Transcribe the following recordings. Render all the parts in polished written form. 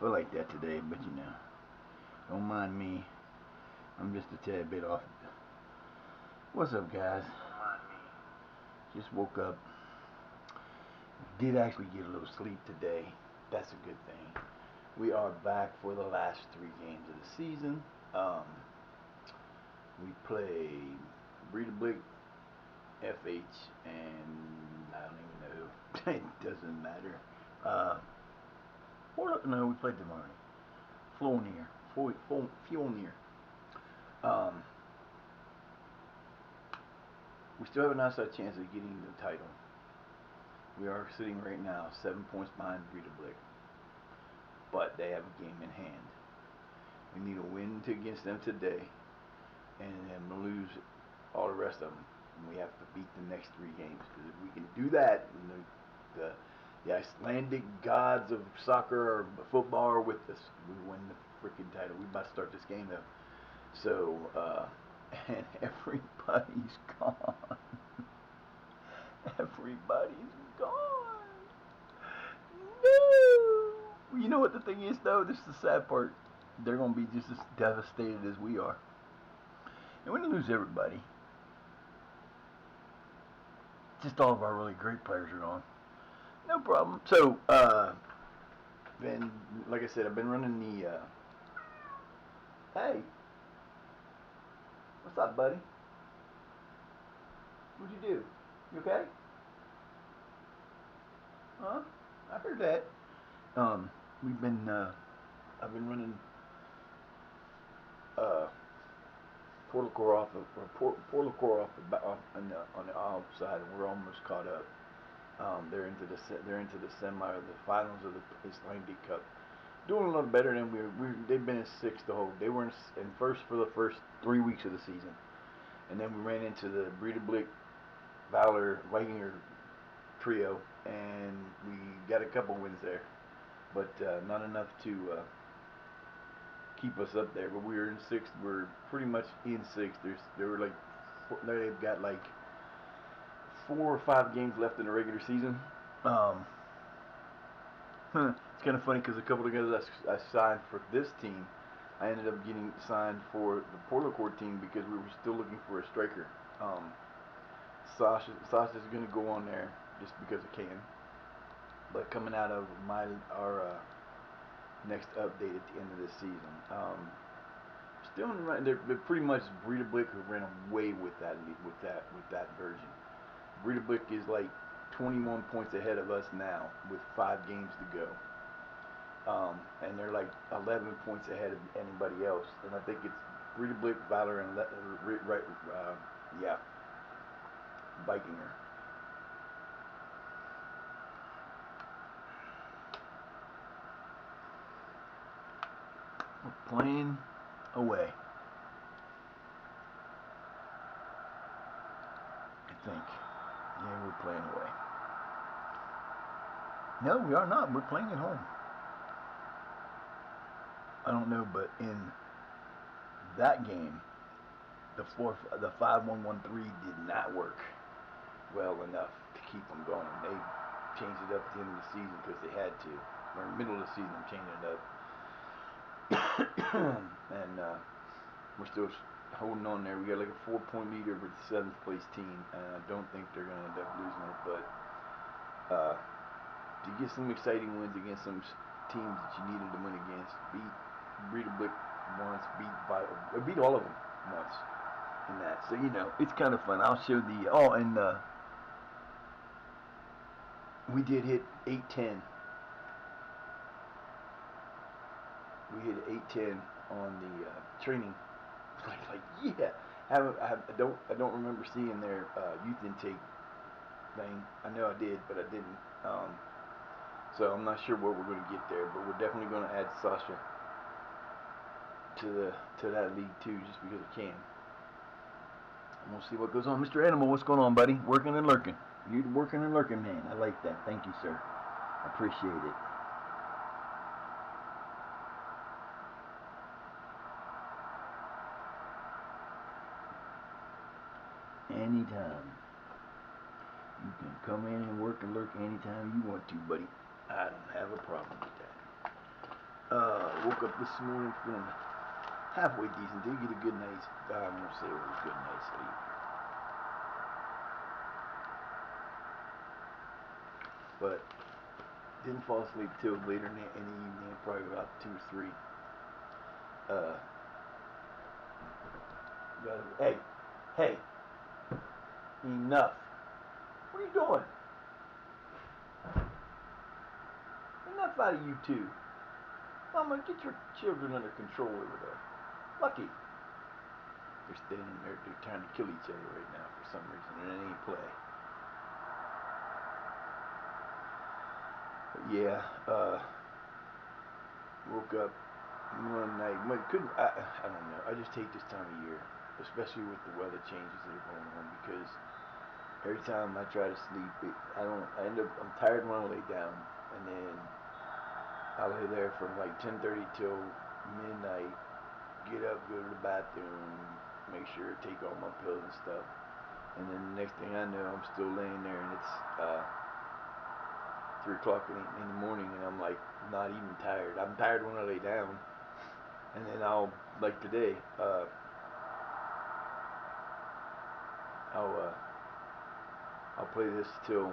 don't feel like that today, but you know, don't mind me. I'm just a tad bit off. What's up, guys? Don't mind me. Just woke up. Did actually get a little sleep today. That's a good thing. We are back for the last 3 games of the season. We play Breedablick, FH, and I don't even know. It doesn't matter. No, we played them already. Fjolnir. We still have an outside chance of getting the title. We are sitting right now 7 points behind Breedablick, but they have a game in hand. We need a win against them today, and then lose all the rest of them. And we have to beat the next 3 games. Because if we can do that, and the Icelandic gods of soccer or football are with us, we win the freaking title. We about to start this game though. So, and everybody's gone. Everybody's gone. No. You know what the thing is though? This is the sad part. They're going to be just as devastated as we are. And when you lose everybody, just all of our really great players are gone. No problem. So, then, like I said, I've been running the, hey, what's up, buddy? What'd you do? You okay? Huh? I heard that. I've been running, Portlacore off on the outside, and we're almost caught up. They're into the semi or the finals of the Icelandic Cup. Doing a little better than they've been in 6th the whole. They were in first for the first 3 weeks of the season, and then we ran into the Breedablick, Valor, Vikingur trio, and we got a couple wins there, but not enough to keep us up there. But we were in 6th. We're pretty much in 6th. They've got like 4 or 5 games left in the regular season. It's kind of funny because a couple of guys I signed for this team, I ended up getting signed for the Portlacore team because we were still looking for a striker. Sasha's going to go on there just because I can. But coming out of our next update at the end of this season, still in the run. They're pretty much Breedablick who ran away with that version. Breedablick is like 21 points ahead of us now with 5 games to go. And they're like 11 points ahead of anybody else. And I think it's Breedablick, Valor, and Vikingur. We're playing away, I think. Yeah, we're playing away. No, we are not. We're playing at home. I don't know, but in that game, the 5-1-1-3 did not work well enough to keep them going. They changed it up at the end of the season because they had to. Or in the middle of the season, I'm changing it up. And we're still holding on there. We got like a 4-point lead over the 7th place team, and I don't think they're going to end up losing it. But to get some exciting wins against some teams that you needed to win against, beat Breedablick once, beat all of them once in that. So you know, it's kind of fun. I'll show the we did hit 810. We hit 810 on the training. Like yeah, I don't remember seeing their youth intake thing. I know I did, but I didn't. So I'm not sure what we're going to get there, but we're definitely going to add Sasha to that league too, just because we can. And we'll see what goes on. Mr. Animal, what's going on, buddy? Working and lurking. You're working and lurking, man. I like that. Thank you, sir. I appreciate it. Anytime. You can come in and work and lurk anytime you want to, buddy. I don't have a problem with that. Woke up this morning feeling halfway decent. Did get a good night's, I won't say it was a good night's sleep. But didn't fall asleep till later in the evening, probably about 2 or 3. Hey, enough. What are you doing? Enough out of you two. Mama, get your children under control over there. Lucky. They're standing there, they're trying to kill each other right now for some reason, and it ain't play. But yeah, woke up one night, I don't know, I just hate this time of year, especially with the weather changes that are going on, because every time I try to sleep, I'm tired when I lay down, and then I lay there from like 10:30 till midnight, get up, go to the bathroom, make sure to take all my pills and stuff, and then the next thing I know, I'm still laying there, and it's 3 o'clock in the morning, and I'm like not even tired. I'm tired when I lay down, and then like today, I'll play this till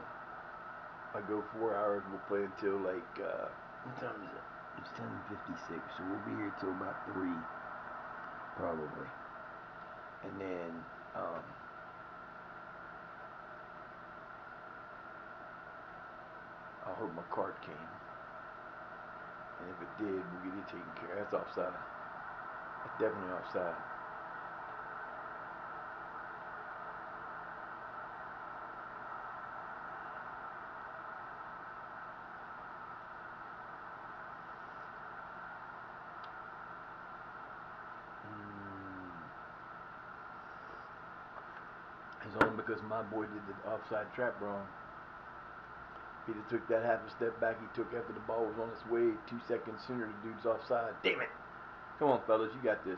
I go 4 hours. We'll play until like what time is it? It's 10:56, so we'll be here till about 3 probably, and then I hope my card came, and if it did, we'll get it taken care of. That's offside. That's definitely offside. It's only because my boy did the offside trap wrong. He just took that half a step back he took after the ball was on its way. 2 seconds sooner, the dude's offside. Damn it! Come on, fellas, you got this.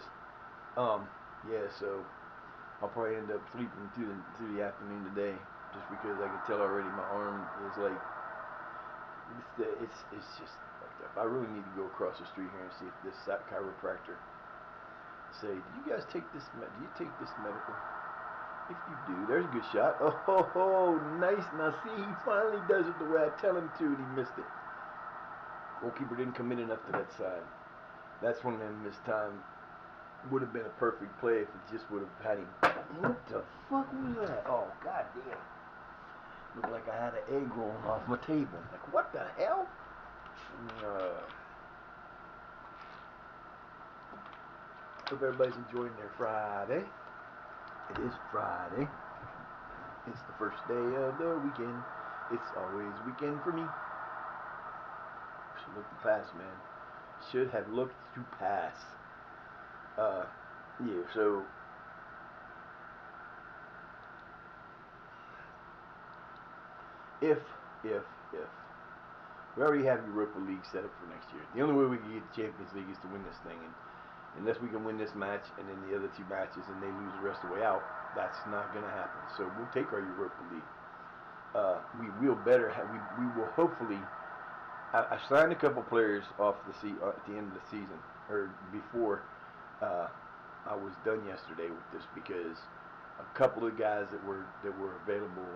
Yeah, so I'll probably end up sleeping through the afternoon today, just because I can tell already my arm is like, it's just fucked up. I really need to go across the street here and see if this chiropractor say, do you guys take this? Do you take this medical? If you do, there's a good shot. Oh, nice. Now see, he finally does it the way I tell him to, and he missed it. Goalkeeper didn't commit enough to that side. That's one of them this time. Would have been a perfect play if it just would have had him. What the fuck was that? Oh, goddamn. Looked like I had an egg rolling off my table. Like, what the hell? Hope everybody's enjoying their Friday. It is Friday. It's the first day of the weekend. It's always weekend for me. Should look to pass, man. Should have looked to pass. Yeah, so if we already have Europa League set up for next year. The only way we can get the Champions League is to win this thing, and unless we can win this match and then the other 2 matches and they lose the rest of the way out, that's not going to happen. So we'll take our Europa League. We will hopefully. I signed a couple players off at the end of the season, or before I was done yesterday with this, because a couple of guys that were available.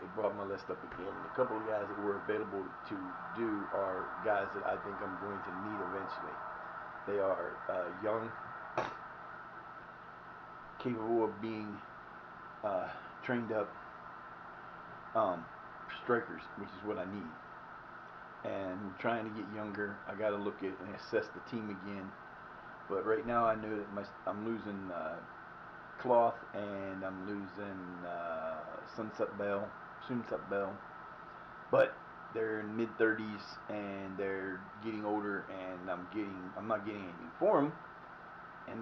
It brought my list up again. And a couple of guys that were available to do are guys that I think I'm going to need eventually. They are young, capable of being trained up strikers, which is what I need. And we're trying to get younger. I got to look at and assess the team again. But right now I know that I'm losing Cloth, and I'm losing Sunset Bell. But they're in mid-30s and they're getting older, and I'm not getting anything for them. And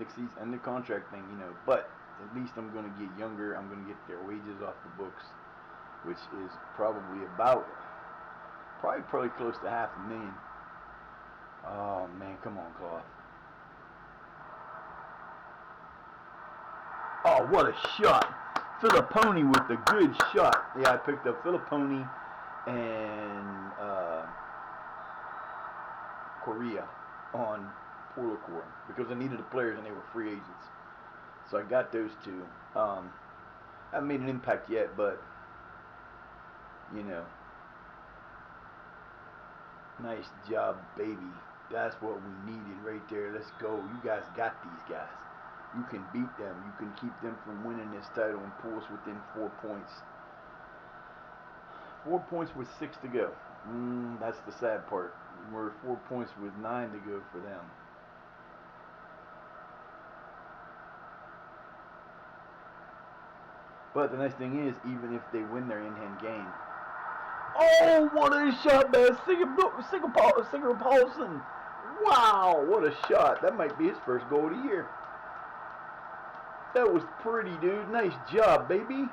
the contract thing, But at least I'm going to get younger. I'm going to get their wages off the books, which is probably close to $500,000. Oh man, come on, Cloth. Oh, what a shot! Filipponi with the good shot. Yeah, I picked up Filipponi and Korea. on Portal because I needed the players and they were free agents. So I got those two. I haven't made an impact yet, but you know, nice job, baby. That's what we needed right there. Let's go. You guys got these guys. You can beat them. You can keep them from winning this title and pull us within 4 points. 4 points with 6 to go. That's the sad part. We're 4 points with 9 to go for them. But the nice thing is, even if they win their in-hand game. Oh, what a shot, man. Singer Paulson. Wow, what a shot. That might be his first goal of the year. That was pretty, dude. Nice job, baby.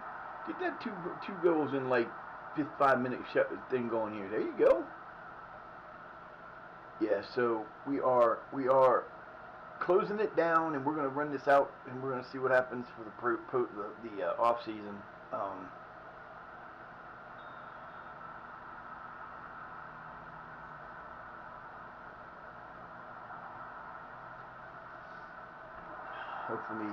Get that two goals in like 5-minute thing going here. There you go. Yeah, so we are closing it down, and we're going to run this out, and we're going to see what happens for the off season. Hopefully,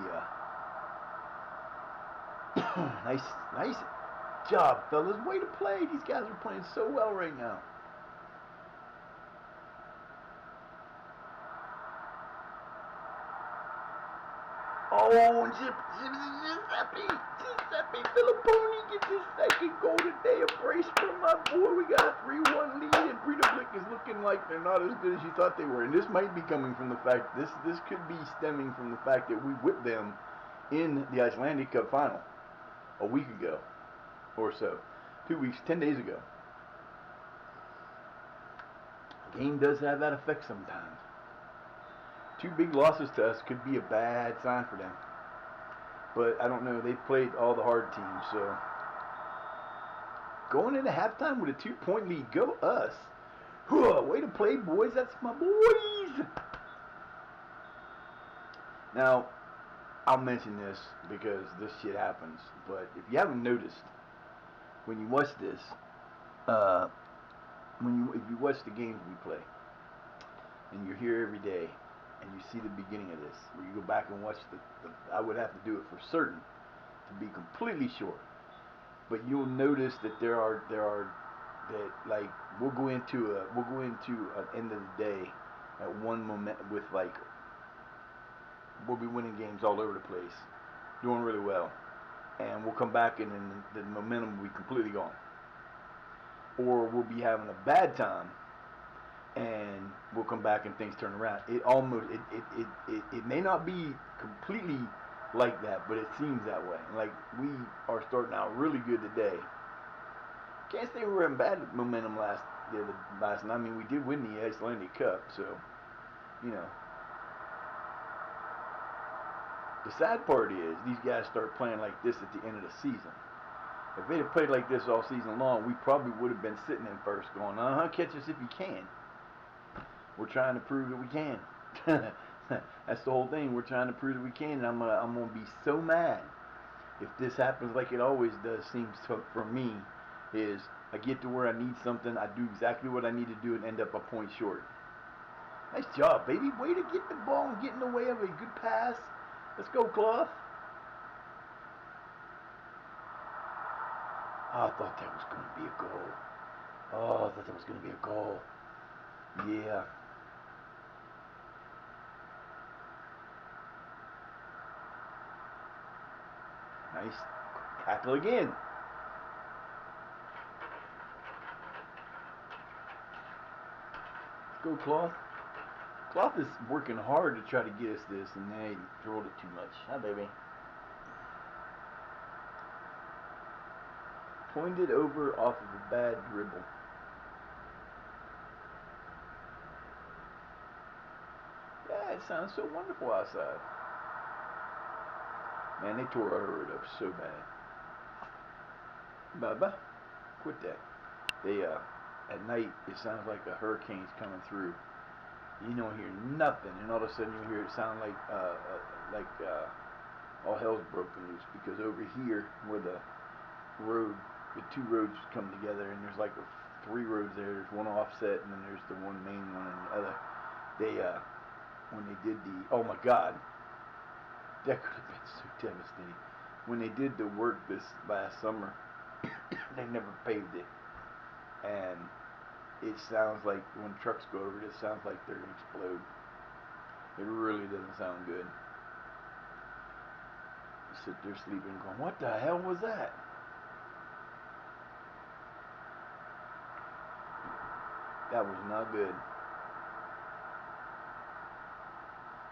nice job, fellas. Way to play. These guys are playing so well right now. Oh, Giuseppe Filipponi gets his second goal today. A brace from my boy. We got a 3-1 lead, and Breidablik is looking like they're not as good as you thought they were. And this might be coming from the fact, this could be stemming from the fact that we whipped them in the Icelandic Cup final a week ago or so. 2 weeks, 10 days ago. The game does have that effect sometimes. 2 big losses to us could be a bad sign for them. But I don't know. They've played all the hard teams, so going into halftime with a 2-point lead. Go us. Way to play, boys. That's my boys. Now, I'll mention this because this shit happens. But if you haven't noticed, when you watch this, if you watch the games we play, and you're here every day, and you see the beginning of this, where you go back and watch I would have to do it for certain to be completely sure. But you'll notice that there are that like we'll go into an end of the day at one moment with like we'll be winning games all over the place, doing really well, and we'll come back and then the momentum will be completely gone, or we'll be having a bad time and we'll come back and things turn around. It may not be completely like that, but it seems that way. Like we are starting out really good today. Can't say we were in bad momentum last night. I mean, we did win the Icelandic Cup, so you know. The sad part is these guys start playing like this at the end of the season. If they'd have played like this all season long, we probably would have been sitting in first, going, catch us if you can. We're trying to prove that we can. That's the whole thing. We're trying to prove that we can, and I'm gonna be so mad if this happens like it always does. Seems to, for me, is I get to where I need something, I do exactly what I need to do, and end up a point short. Nice job, baby. Way to get the ball and get in the way of a good pass. Let's go, Clough. Oh, I thought that was going to be a goal. Oh, I thought that was going to be a goal. Yeah. Nice tackle again. Let's go, Clough. Clough is working hard to try to get us this, and they drilled it too much. Hi, baby. Pointed over off of a bad dribble. Yeah, it sounds so wonderful outside. Man, they tore our road up so bad. Bubba, quit that. They at night it sounds like a hurricane's coming through. You don't hear nothing, and all of a sudden you hear it sound like all hell's broken loose, because over here where the two roads come together, and there's like 3 roads there. There's one offset, and then there's the one main one and the other. They when they did the, oh my God, that could have been so devastating. When they did the work this last summer, they never paved it, and it sounds like when trucks go over it, it sounds like they're gonna explode. It really doesn't sound good. You sit there sleeping, going, "What the hell was that?" That was not good.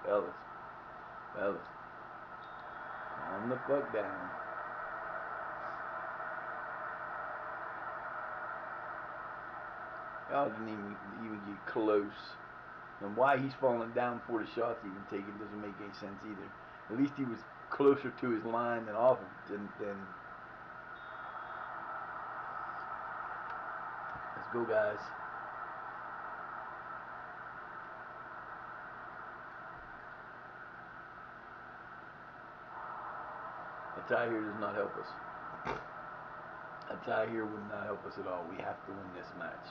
Fellas, calm the fuck down. Y'all didn't even get close. And why he's falling down before the shot's even taken doesn't make any sense either. At least he was closer to his line than off of than. Let's go, guys. A tie here does not help us. A tie here would not help us at all. We have to win this match.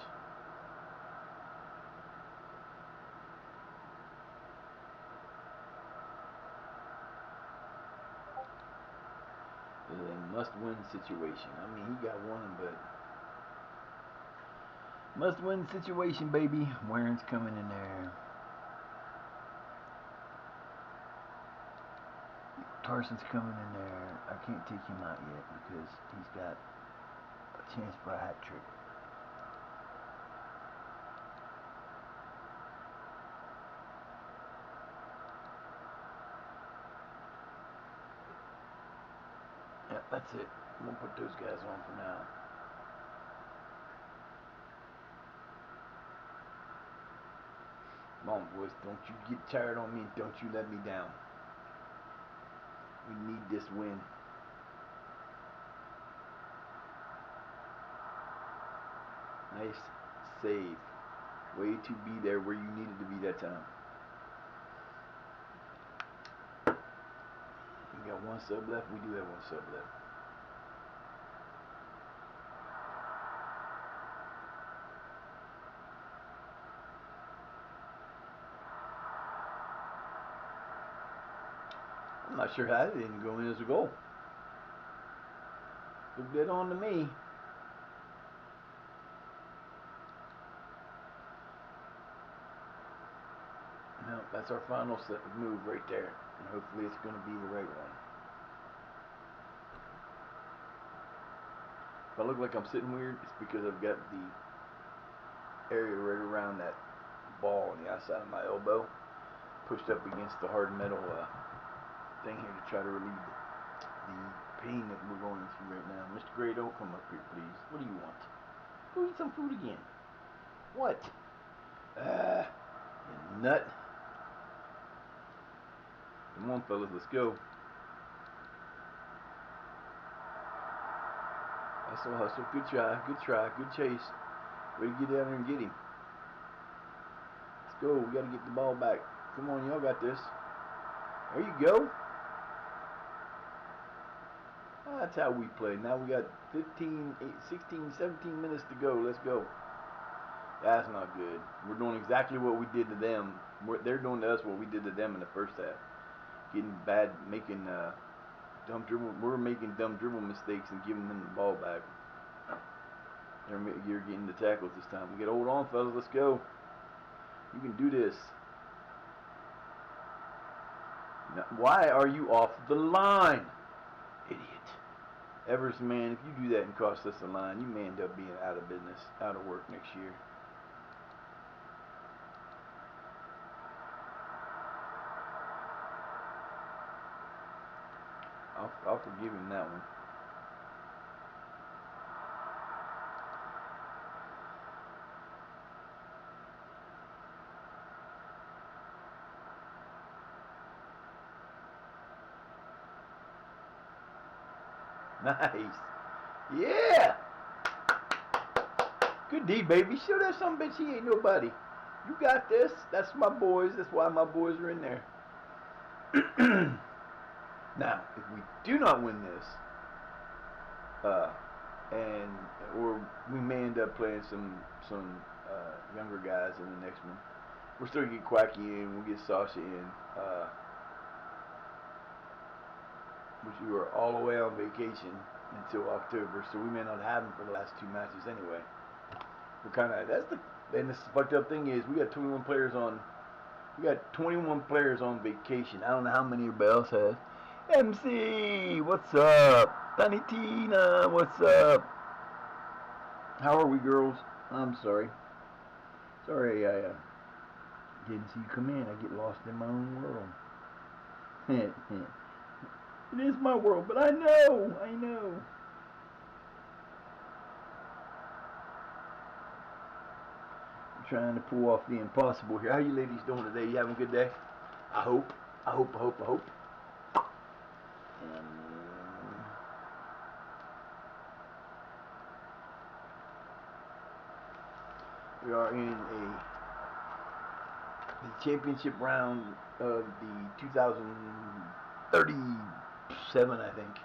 This is a must-win situation. I mean, he got one, but must-win situation, baby. Warren's coming in there. Tarson's coming in there. I can't take him out yet because he's got a chance for a hat trick. Yeah, that's it. I'm going to put those guys on for now. Come on, boys. Don't you get tired on me. Don't you let me down. We need this win. Nice save. Way to be there where you needed to be that time. We got one sub left. We do have one sub left. I'm not sure how that didn't go in as a goal. Look dead on to me. No, that's our final move right there. And hopefully it's going to be the right one. If I look like I'm sitting weird, it's because I've got the area right around that ball on the outside of my elbow pushed up against the hard metal thing here to try to relieve the pain that we're going through right now. Mr. Gray, don't come up here, please. What do you want? Go eat some food again. What? You nut. Come on, fellas, let's go. Hustle, hustle. Good try, good chase. Way to get down there and get him. Let's go. We got to get the ball back. Come on, y'all got this. There you go. That's how we play. Now we got 15, 16, 17 minutes to go. Let's go. That's not good. We're doing exactly what we did to them. They're doing to us what we did to them in the first half. Getting bad, making dumb dribble. We're making dumb dribble mistakes and giving them the ball back. You're getting the tackles this time. We got to hold on, fellas. Let's go. You can do this. Now, why are you off the line? Idiot. Evers, man, if you do that and cost us the line, you may end up being out of business, out of work next year. I'll forgive him that one. Nice. Yeah. Good D, baby. Show that some bitch he ain't nobody. You got this. That's my boys. That's why my boys are in there. Now, if we do not win this, or we may end up playing some younger guys in the next one, We're still gonna get Quacky in. We'll get Sasha in. Which we were all the way on vacation until October, so we may not have him for the last 2 matches anyway. We're kind of and this fucked up thing is we got 21 players on. We got 21 players on vacation. I don't know how many everybody else has. MC, what's up? Tiny Tina, what's up? How are we, girls? I'm sorry. Sorry, I didn't see you come in. I get lost in my own world. It is my world, but I know. I'm trying to pull off the impossible here. How you ladies doing today? You having a good day? I hope. We are in the championship round of the 2037, I think.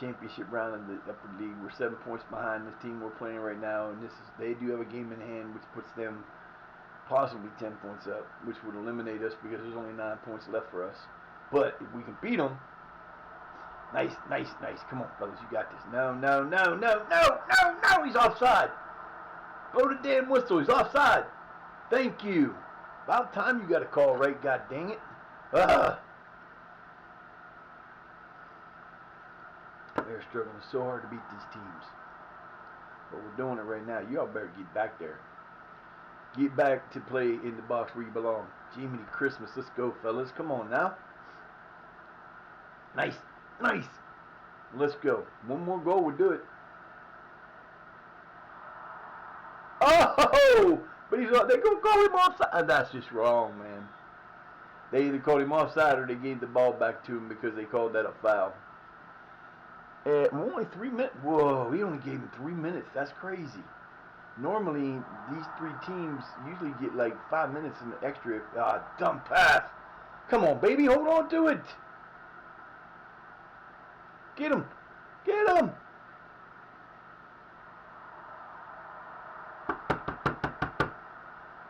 Championship round of the upper league. We're 7 points behind this team we're playing right now, and they do have a game in hand, which puts them possibly 10 points up, which would eliminate us because there's only 9 points left for us. But if we can beat them, nice. Come on, fellas, you got this. No. He's offside. Blow the damn whistle. He's offside. Thank you. About time you got a call right, god dang it. They're struggling so hard to beat these teams. But we're doing it right now. Y'all better get back there. Get back to play in the box where you belong. Jiminy Christmas. Let's go, fellas. Come on now. Nice. Let's go. One more goal would do it. Oh! But they're going to call him offside. That's just wrong, man. They either called him offside or they gave the ball back to him because they called that a foul. Only 3 minutes. Whoa, he only gave him 3 minutes. That's crazy. Normally, these three teams usually get like 5 minutes in the extra. Dumb pass. Come on, baby. Hold on to it. Get him.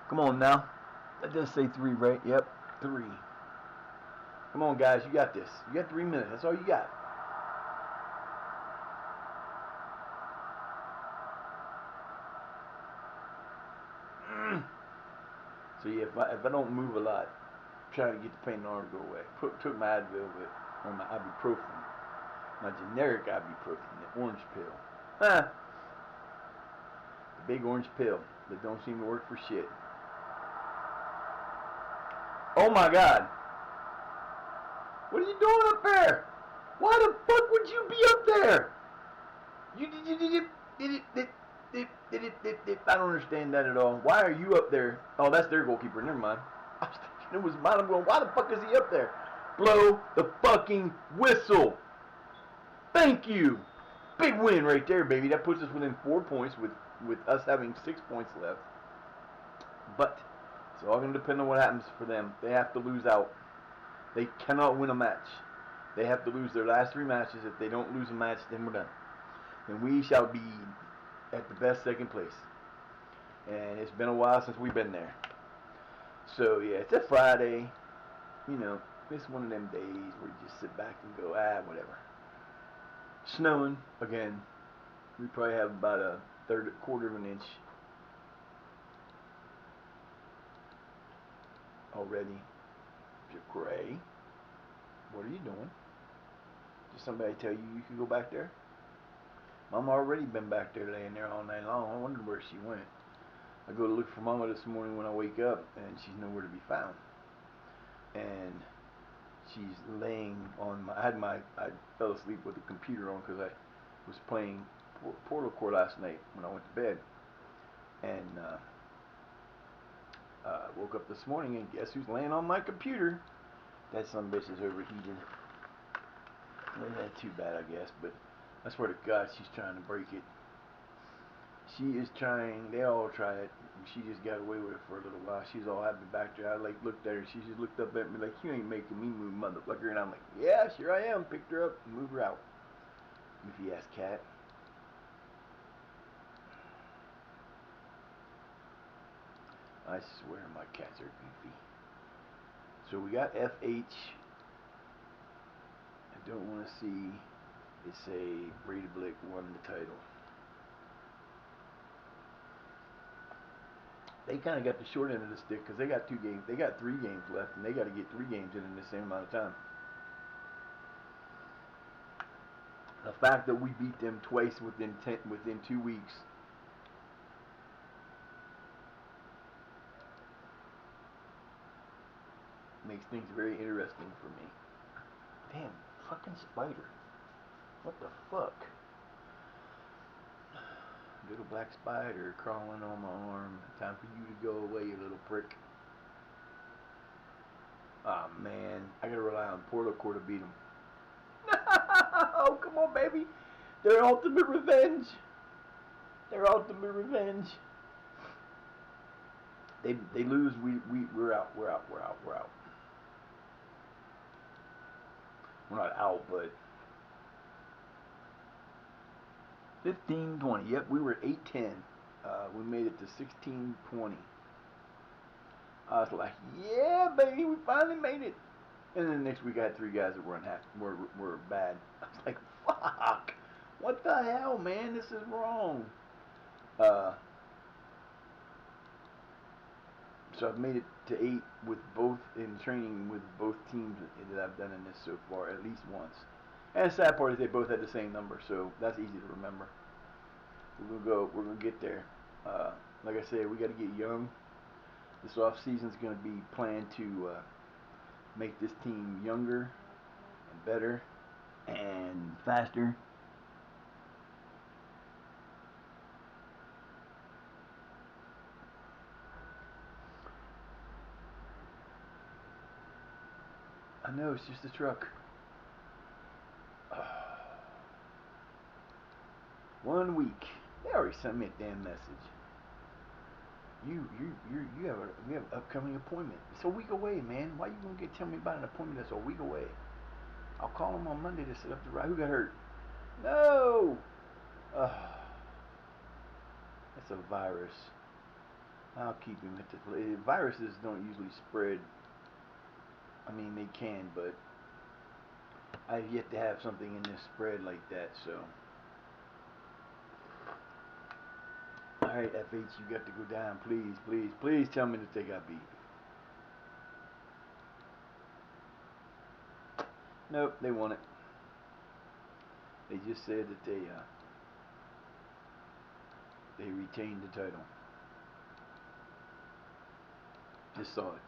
Come on now. That does say 3, right? Yep, 3. Come on, guys. You got this. You got 3 minutes. That's all you got. So yeah, if I don't move a lot, I'm trying to get the pain in the arm to go away. Took my Advil, or my ibuprofen, my generic ibuprofen, the orange pill. The big orange pill that don't seem to work for shit. Oh my God! What are you doing up there? Why the fuck would you be up there? I don't understand that at all. Why are you up there? Oh, that's their goalkeeper. Never mind. I was thinking it was mine. I'm going, why the fuck is he up there? Blow the fucking whistle. Thank you. Big win right there, baby. That puts us within 4 points with us having 6 points left. But it's all going to depend on what happens for them. They have to lose out. They cannot win a match. They have to lose their last 3 matches. If they don't lose a match, then we're done. Then we shall be at the best second place. And it's been a while since we've been there. So yeah, it's a Friday. You know, it's one of them days where you just sit back and go, whatever. Snowing again. We probably have about a quarter of an inch already. Gray, what are you doing? Did somebody tell you you could go back there? Mama already been back there laying there all night long. I wondered where she went. I go to look for Mama this morning when I wake up, and she's nowhere to be found. And she's laying on I fell asleep with the computer on because I was playing Portal Core last night when I went to bed. And woke up this morning and guess who's laying on my computer? That son of a bitch is overheated. Well, not too bad, I guess, but I swear to God, she's trying to break it. She is trying. They all try it. She just got away with it for a little while. She's all happy back there. I looked at her. She just looked up at me like, "You ain't making me move, motherfucker." And I'm like, "Yeah, sure I am." Picked her up and moved her out. Goofy ass cat. I swear my cats are goofy. So we got FH. I don't want to see it say Brady Blick won the title. They kind of got the short end of the stick because they got 3 games left, and they got to get 3 games in the same amount of time. The fact that we beat them twice within 2 weeks makes things very interesting for me. Damn, fucking spider. What the fuck? Little black spider crawling on my arm. Time for you to go away, you little prick. Ah, oh, man. I gotta rely on Portal Core to beat them. Oh, come on, baby. Their ultimate revenge. Their ultimate revenge. They lose, we're out. We're out. We're not out, but 15-20. Yep, we were 8-10. We made it to 16-20. I was like, yeah, baby, we finally made it. And then the next week I had 3 guys that were bad. I was like, fuck. What the hell, man? This is wrong. So I've made it to 8 with both in training with both teams that I've done in this so far, at least once. And the sad part is they both had the same number, so that's easy to remember. We're gonna get there. Like I said, we got to get young. This off season is going to be planned to make this team younger and better and faster. I know, it's just a truck. 1 week. They already sent me a damn message. You have an upcoming appointment. It's a week away, man. Why you gonna tell me about an appointment that's a week away? I'll call them on Monday to set up the ride. Who got hurt? No. That's a virus. I'll keep him at the. Viruses don't usually spread. I mean, they can, but I've yet to have something in this spread like that. So. Alright, FH, you got to go down. Please tell me that they got beat. Nope, they won it. They just said that they retained the title. Just saw it.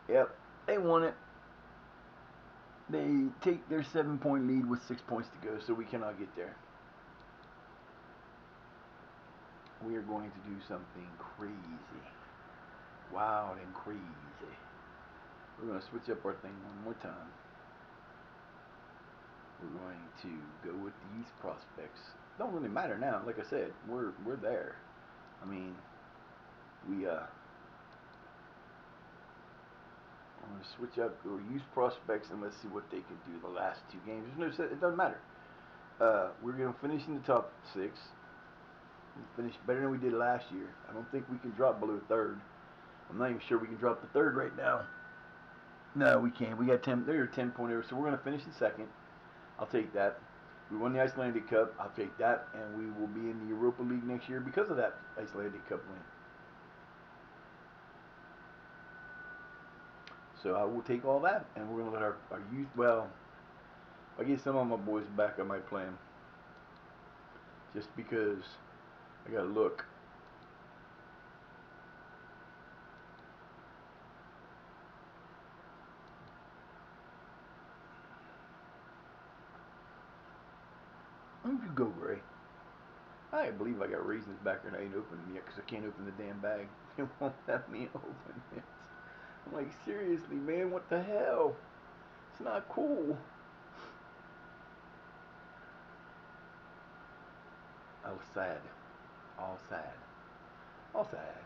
Yep, they won it. They take their 7-point lead with 6 points to go, so we cannot get there. We are going to do something crazy. Wild and crazy. We're going to switch up our thing one more time. We're going to go with the youth prospects. Don't really matter now. Like I said, we're there. I mean, I'm going to switch up, go youth prospects, and let's see what they can do the last 2 games. It doesn't matter. We're going to finish in the top 6. We finished better than we did last year. I don't think we can drop below 3rd. I'm not even sure we can drop the 3rd right now. No, we can't. We got 10. They're 10-point error, so we're going to finish in 2nd. I'll take that. We won the Icelandic Cup. I'll take that, and we will be in the Europa League next year because of that Icelandic Cup win. So I will take all that, and we're going to let our youth, well, if I get some of my boys back, I might play them. Just because I got to look. You could go, Gray. I can't believe I got raisins back here and I ain't opened them yet because I can't open the damn bag. It won't let me open it. I'm like, seriously, man, what the hell? It's not cool. Oh, sad. All sad. All sad.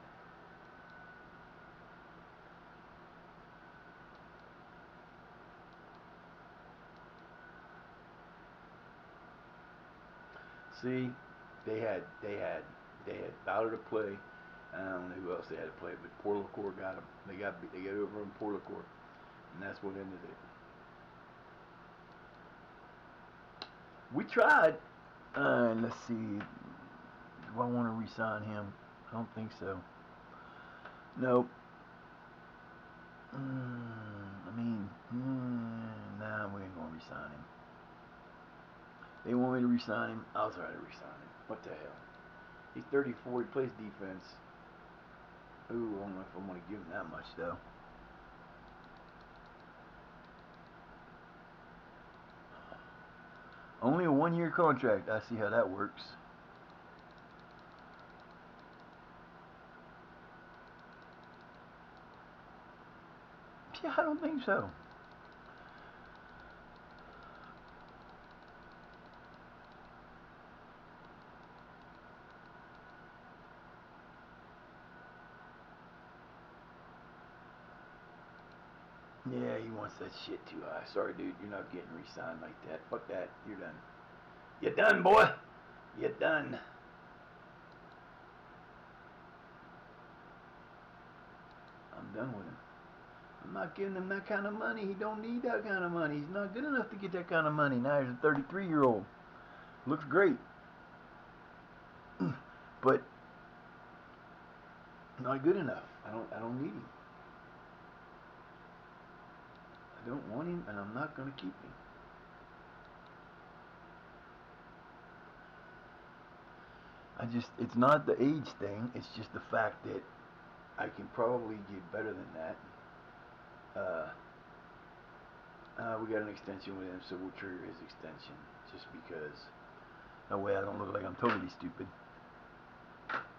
See, they had Ballard to play. I don't know who else they had to play, but Porlacourt got them. They got over on Porlacourt, and that's what ended it. We tried. Let's see. Do I want to re-sign him? I don't think so. Nope. Nah, we ain't gonna re-sign him. They want me to re-sign him. I'll try to re-sign him. What the hell? He's 34. He plays defense. Ooh, I don't know if I'm gonna give him that much though. Only a 1-year contract. I see how that works. Yeah, I don't think so. Yeah, he wants that shit too high. Sorry, dude. You're not getting re-signed like that. Fuck that. You're done. You're done, boy. You're done. I'm done with him. I'm not giving him that kind of money. He don't need that kind of money. He's not good enough to get that kind of money. Now he's a 33-year-old. Looks great. But not good enough. I don't need him. I don't want him, and I'm not going to keep him. It's not the age thing. It's just the fact that I can probably get better than that. We got an extension with him, so we'll trigger his extension just because. That way I don't look like I'm totally stupid.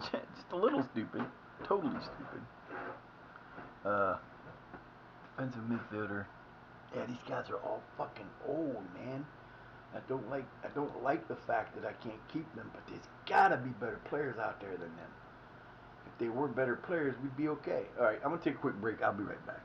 Just a little stupid. Totally stupid. Defensive midfielder. Yeah, these guys are all fucking old, man. I don't like the fact that I can't keep them, but there's gotta be better players out there than them. If they were better players, we'd be okay. Alright, I'm gonna take a quick break. I'll be right back.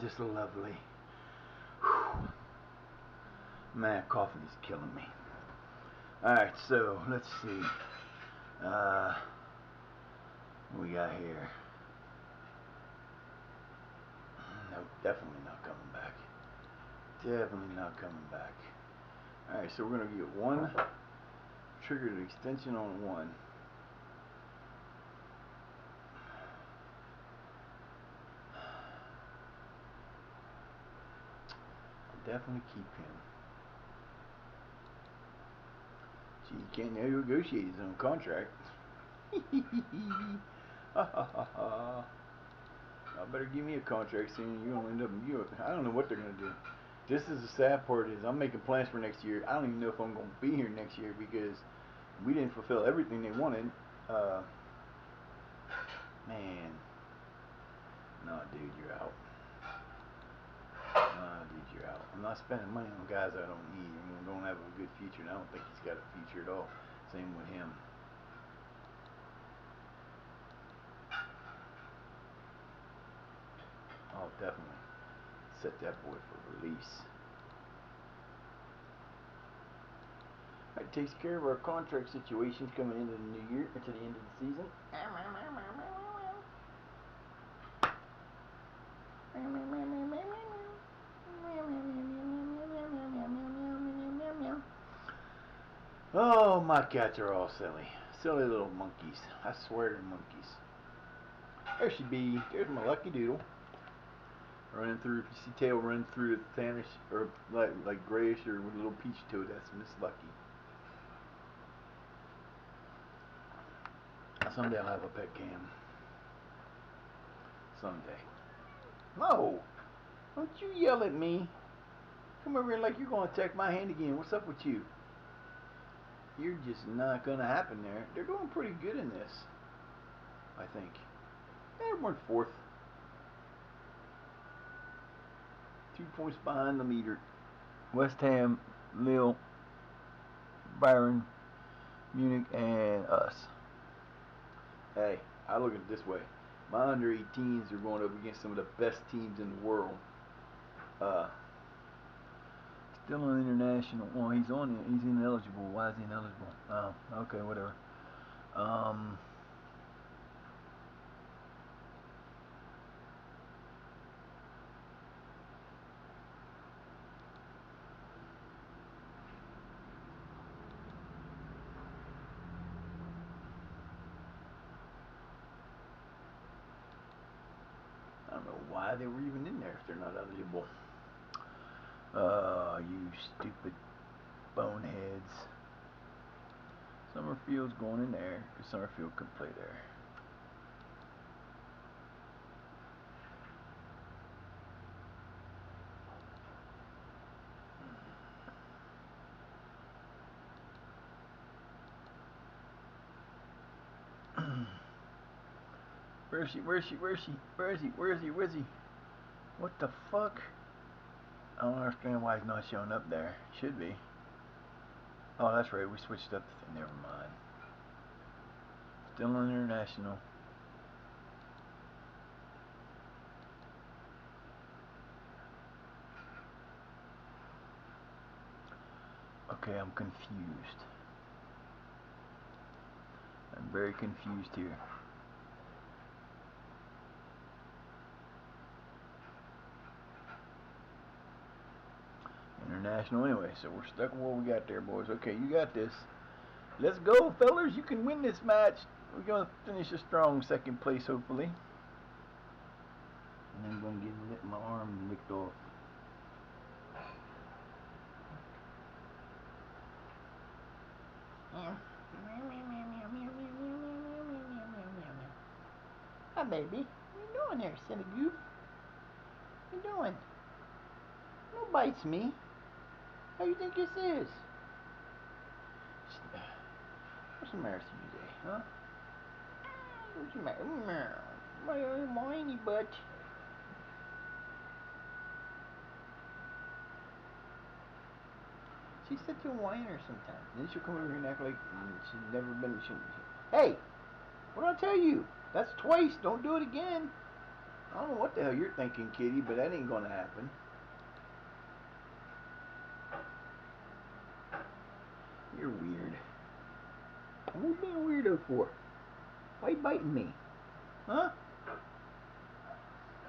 Just lovely. Whew. Man, coughing is killing me. Alright, so let's see. What we got here? No, definitely not coming back. Definitely not coming back. Alright, so we're going to get one triggered extension on one. I'll definitely keep him. See, he can't negotiate his own contract. I better give me a contract soon. You're gonna end up. I don't know what they're gonna do. This is the sad part is I'm making plans for next year. I don't even know if I'm gonna be here next year because we didn't fulfill everything they wanted. Man, no, dude, you're out. No, dude, you're out. I'm not spending money on guys I don't need. I'm gonna have a good future, and I don't think he's got a future at all. Same with him. Oh, definitely set that boy for release. It takes care of our contract situations coming into the new year, to the end of the season. Oh, my cats are all silly. Silly little monkeys. I swear they're monkeys. There she be. There's my lucky doodle. Running through, if you see tail running through the tannish, or like grayish or with a little peach to it, that's Miss Lucky. Someday I'll have a pet cam. Someday. No! Don't you yell at me. Come over here like you're going to attack my hand again. What's up with you? You're just not going to happen there. They're doing pretty good in this, I think. They weren't fourth. 2 points behind the leader. West Ham, Lille, Bayern, Munich, and us. Hey, I look at it this way. My under 18s are going up against some of the best teams in the world. Still on international. Well, he's ineligible. Why is he ineligible? Oh, okay, whatever. I don't know why they were even in there if they're not eligible. You stupid boneheads. Summerfield's going in there because Summerfield could play there. Where is he? Where is he? Where is he? Where is he? Where is he? Where is he? What the fuck? I don't understand why he's not showing up there. Should be. Oh, that's right. We switched up the thing. Never mind. Still on international. Okay, I'm confused. I'm very confused here. International anyway, so we're stuck with what we got there, boys. Okay, you got this. Let's go, fellas. You can win this match. We're going to finish a strong second place, hopefully. And I'm going to get my arm licked off. Hi, baby. What you doing there, silly goof? What you doing? No bites me. How you think this is? What's the matter with you today, huh? What's the matter? My whiny butt. She's such a whiner sometimes. Then she'll come over here and act like she's never been. Hey, what did I tell you? That's twice. Don't do it again. I don't know what the hell you're thinking, kitty, but that ain't gonna happen. You're weird. What are you being a weirdo for? Why are you biting me? Huh?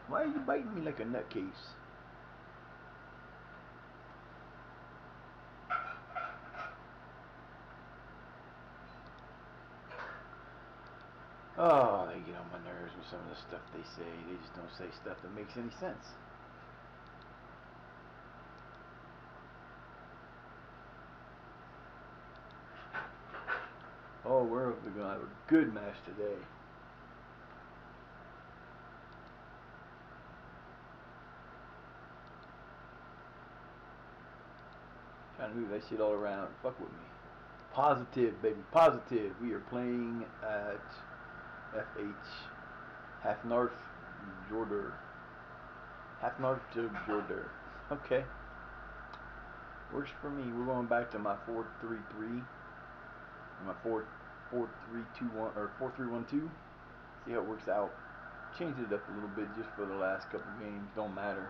Why are you biting me like a nutcase? Oh, they get on my nerves with some of the stuff they say. They just don't say stuff that makes any sense. Oh, we're going to have a good match today. Trying to move that shit all around. Fuck with me. Positive, baby. Positive. We are playing at FH Half North Jordan. Half North to Jordan. Okay. Works for me. We're going back to my 4-3-3. My 4-3-2-1 or 4-3-1-2. See how it works out. Changed it up a little bit just for the last couple games. Don't matter.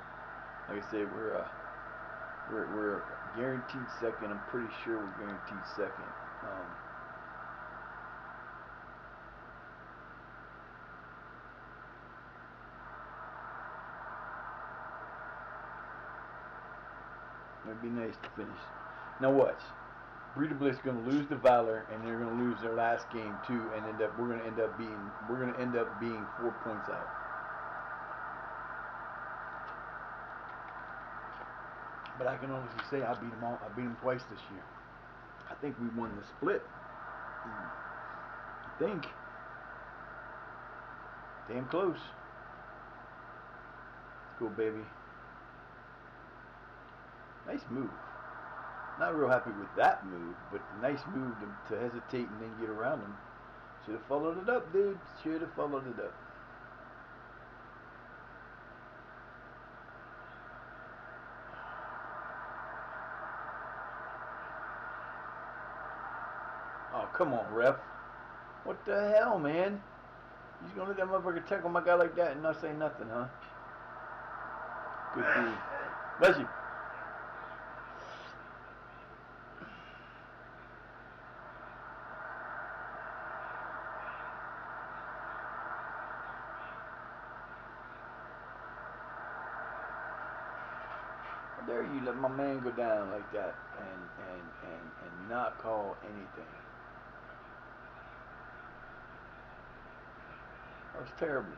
Like I said, we're guaranteed second. I'm pretty sure we're guaranteed second. It'd be nice to finish. Now watch. Breeder Bliss going to lose to Valor, and they're going to lose their last game too, and we're going to end up being 4 points out. But I can honestly say I beat them twice this year. I think we won the split. I think. Damn close. Let's go, baby. Nice move. Not real happy with that move, but nice move to hesitate and then get around him. Should have followed it up, dude. Should have followed it up. Oh, come on, ref. What the hell, man? You just gonna let that motherfucker tackle my guy like that and not say nothing, huh? Good dude. Bless you. How dare you let my man go down like that and not call anything? That was terrible.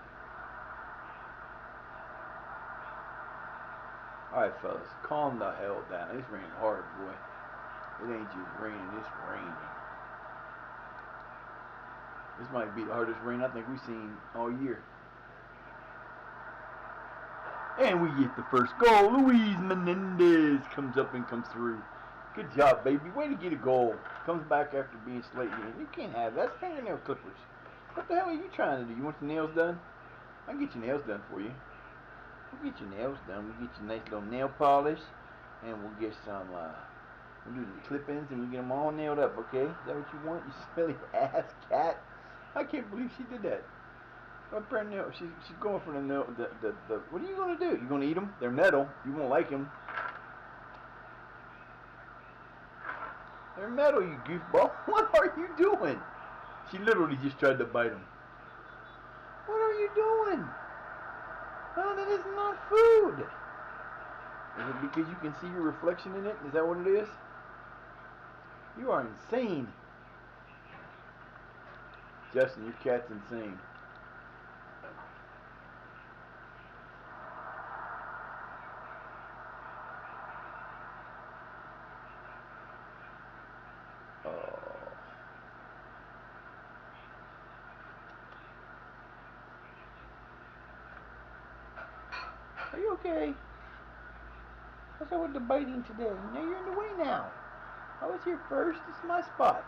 Alright, fellas, calm the hell down. It's raining hard, boy. It ain't just raining, it's raining. This might be the hardest rain I think we've seen all year. And we get the first goal. Luis Menendez comes up and comes through. Good job, baby. Way to get a goal. Comes back after being slightly in. You can't have that. That's fingernail clippers. What the hell are you trying to do? You want your nails done? I can get your nails done for you. We'll get your nails done. We'll get you a nice little nail polish. And we'll get some, we'll do the clip-ins and we'll get them all nailed up, okay? Is that what you want, you silly ass cat? I can't believe she did that. Brand new. She's going for the what are you gonna do? You gonna eat them? They're metal. You won't like them. They're metal, you goofball. What are you doing? She literally just tried to bite him. What are you doing? Oh, that is not food. Is it because you can see your reflection in it? Is that what it is? You are insane. Justin, your cat's insane. Are you okay? What's up with the biting today? Now you're in the way now. I was here first. It's my spot.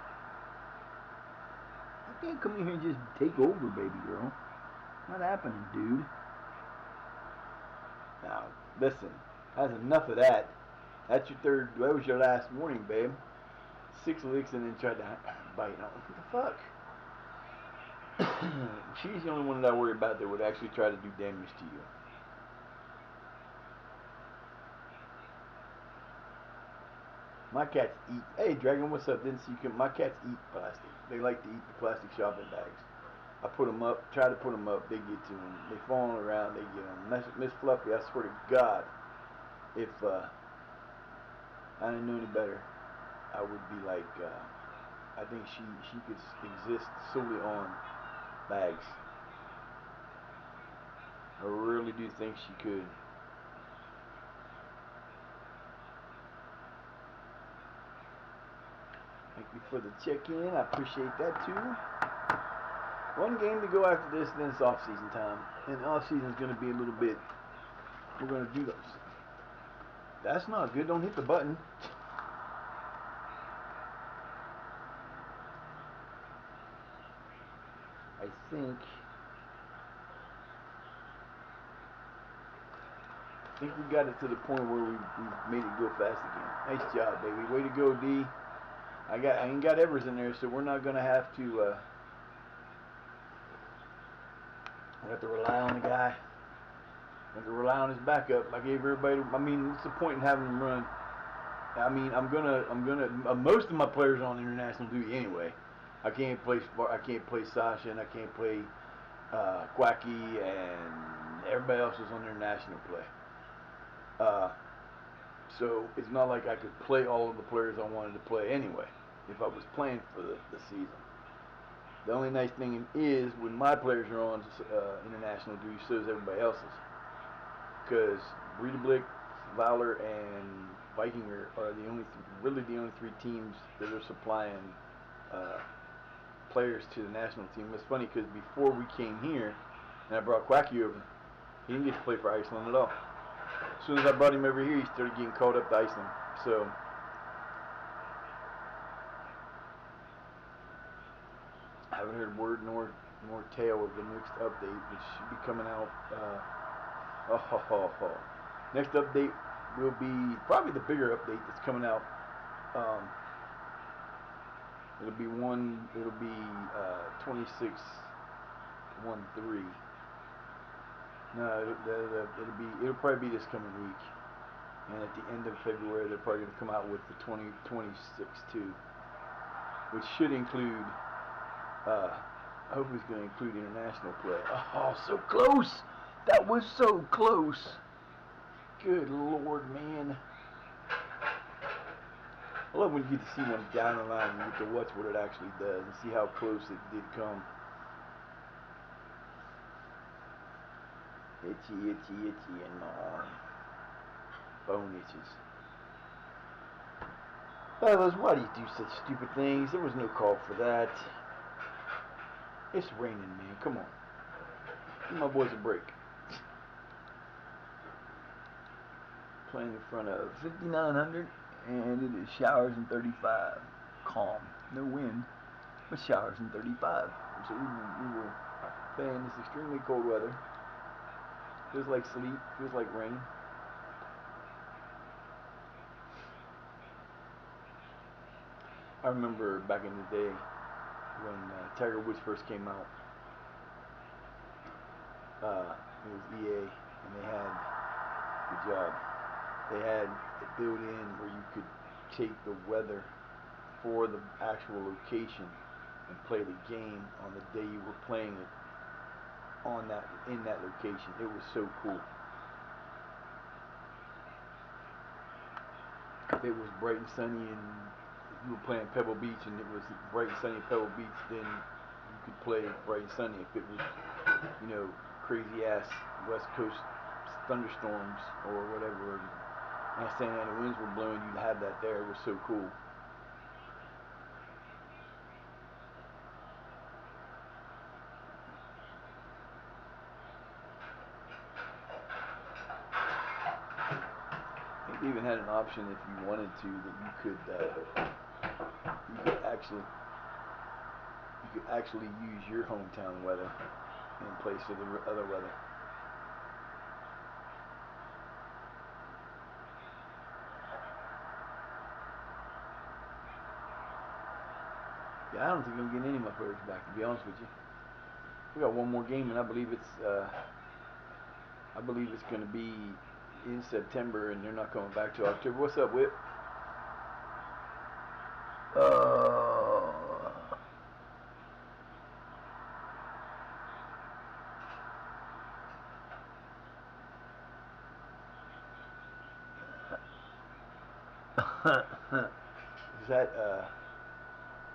You can't come in here and just take over, baby girl. Not happening, dude. Now, listen. That's enough of that. That's your third. That was your last warning, babe. 6 licks and then tried to bite. What the fuck? She's the only one that I worry about that would actually try to do damage to you. My cats eat. Hey, Dragon, what's up? Didn't see you come. My cats eat plastic. They like to eat the plastic shopping bags. I put them up, try to put them up, they get to them. They falling around, they get them. Miss Fluffy, I swear to God, if I didn't know any better, I would be like, I think she could exist solely on bags. I really do think she could. Thank you for the check-in. I appreciate that too. One game to go after this, then it's off-season time. And off-season is going to be a little bit. We're going to do those. That's not good. Don't hit the button. I think we got it to the point where we made it go fast again. Nice job, baby. Way to go, D. I ain't got Evers in there, so we're not gonna have to. We have to rely on the guy. We have to rely on his backup. I gave everybody. I mean, what's the point in having him run? I mean, I'm gonna. Most of my players are on international duty anyway. I can't play Sasha, and I can't play Quacky, and everybody else is on international play. So it's not like I could play all of the players I wanted to play anyway if I was playing for the season. The only nice thing is when my players are on international duty, so is everybody else's. Because Breedeblick, Valor, and Vikingur are really the only three teams that are supplying players to the national team. It's funny because before we came here, and I brought Quacky over, he didn't get to play for Iceland at all. As soon as I brought him over here, he started getting called up to Iceland. So I haven't heard word nor tale of the next update, which should be coming out. Next update will be probably the bigger update that's coming out. It'll be 2613. No, it'll probably be this coming week. And at the end of February, they're probably going to come out with the 2026 too, which should include. I hope it's going to include international play. Oh, so close! That was so close. Good Lord, man. I love when you get to see one down the line and you get to watch what it actually does and see how close it did come. Itchy, and my arm. Bone itches. Fellas, why do you do such stupid things? There was no call for that. It's raining, man. Come on. Give my boys a break. Playing in front of 5,900, and it is showers and 35. Calm. No wind, but showers and 35. So we will play in this extremely cold weather. Feels like sleet. Feels like rain. I remember back in the day when Tiger Woods first came out. It was EA, and they had, good job, they had it built in where you could take the weather for the actual location and play the game on the day you were playing it in that location. It was so cool. If it was bright and sunny and you were playing Pebble Beach and it was bright and sunny at Pebble Beach, then you could play bright and sunny. If it was, crazy ass West Coast thunderstorms or whatever, and Santa Ana winds were blowing, you'd have that there. It was so cool. I think they even had an option if you wanted to that you could actually use your hometown weather in place of the other weather. Yeah, I don't think I'm getting any of my players back, to be honest with you. We got one more game, and I believe it's going to be in September, and they're not coming back till October. What's up, Whip? Is that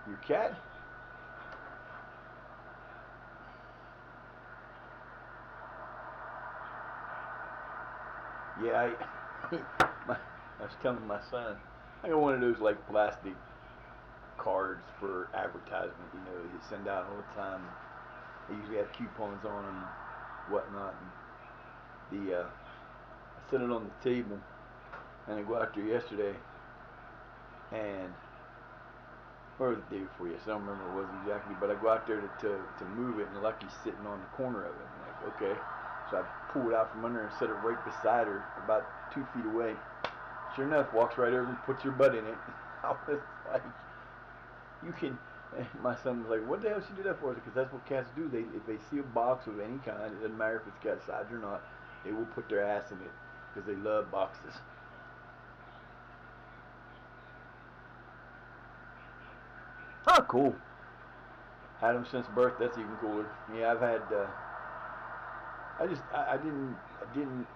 your cat? Yeah, I was telling my son, I got one of those like plastic cards for advertisement. You know, you send out all the time. They usually have coupons on them, and whatnot. And I set it on the table, and I go out there yesterday, and or the day before yesterday, I don't remember what it was exactly, but I go out there to move it, and Lucky's sitting on the corner of it. I'm like, okay. So I pull it out from under and set it right beside her, about 2 feet away. Sure enough, walks right over and puts her butt in it. I was like, you can. And my son was like, what the hell should you do that for? Because that's what cats do. If they see a box of any kind, it doesn't matter if it's cat size or not, they will put their ass in it because they love boxes. Oh, cool. Had them since birth. That's even cooler. Yeah, I've had. I didn't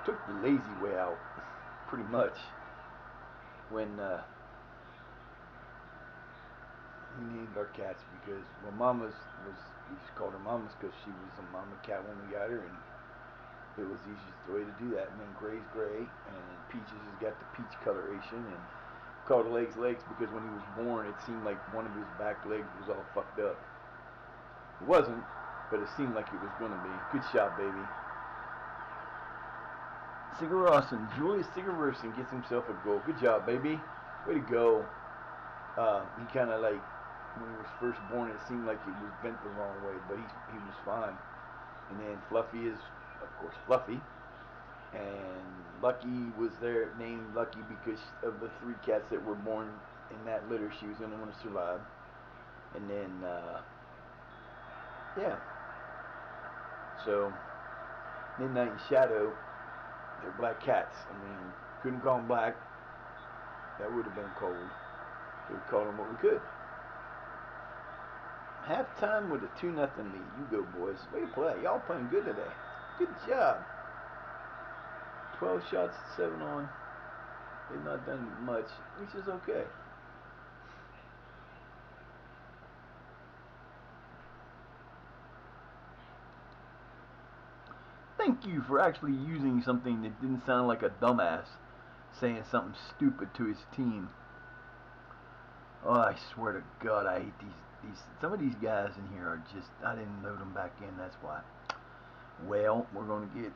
took the lazy way out, pretty much. When we named our cats because Mama's we just called her Mama's because she was a mama cat when we got her, and it was the easiest way to do that. And then Gray's gray, and Peaches has got the peach coloration, and called the legs because when he was born, it seemed like one of his back legs was all fucked up. It wasn't, but it seemed like it was gonna be. Good shot, baby. Sigurðsson, Julius Sigurðsson gets himself a goal. Good job, baby. Way to go. He kind of like, when he was first born, it seemed like it was bent the wrong way, but he was fine. And then Fluffy is, of course, Fluffy. And Lucky was there, named Lucky because of the 3 cats that were born in that litter. She was the only one to survive. And then, yeah. So, Midnight and Shadow, they're black cats. I mean, couldn't call them black. That would have been cold. We called them what we could. Halftime with a 2-0 lead. You go, boys. Way to play. Y'all playing good today. Good job. 12 shots, 7 on. They've not done much, which is okay. Thank you for actually using something that didn't sound like a dumbass saying something stupid to his team. Oh, I swear to God, I hate these. Some of these guys in here are just. I didn't load them back in. That's why. Well, we're gonna get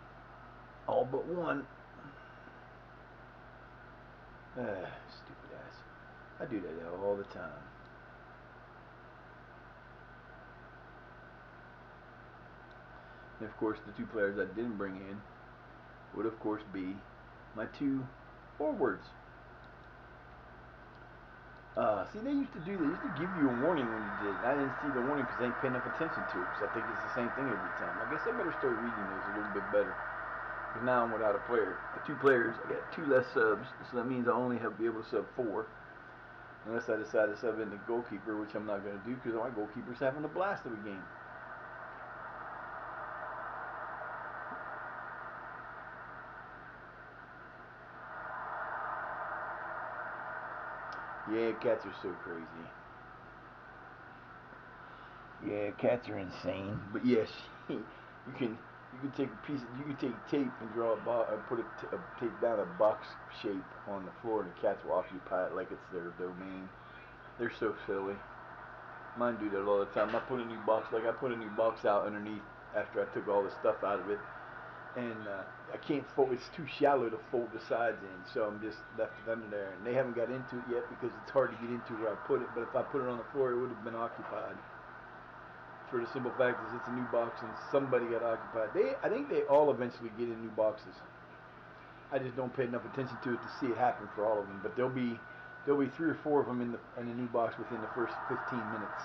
all but one. Stupid ass. I do that all the time. And of course, the 2 players I didn't bring in would, of course, be my 2 forwards. See, they used to do that. They used to give you a warning when you did. I didn't see the warning because I ain't paying enough attention to it. Because I think it's the same thing every time. I guess I better start reading those a little bit better. Because now I'm without a player. 2 players. I got 2 less subs. So that means I only have to be able to sub 4. Unless I decide to sub in the goalkeeper, which I'm not going to do because my goalkeeper's having a blast of a game. Yeah, cats are so crazy. Yeah, cats are insane. But yes, you can take a piece. You can take tape and draw a box, put a tape down a box shape on the floor, and the cats will occupy it like it's their domain. They're so silly. Mine do that all the time. I put a new box out underneath after I took all the stuff out of it, and I can't fold. It's too shallow to fold the sides in, so I'm just left it under there. And they haven't got into it yet because it's hard to get into where I put it. But if I put it on the floor, it would have been occupied. For the simple fact is, it's a new box and somebody got occupied. I think they all eventually get in new boxes. I just don't pay enough attention to it to see it happen for all of them. But there'll be 3 or 4 of them in a new box within the first 15 minutes.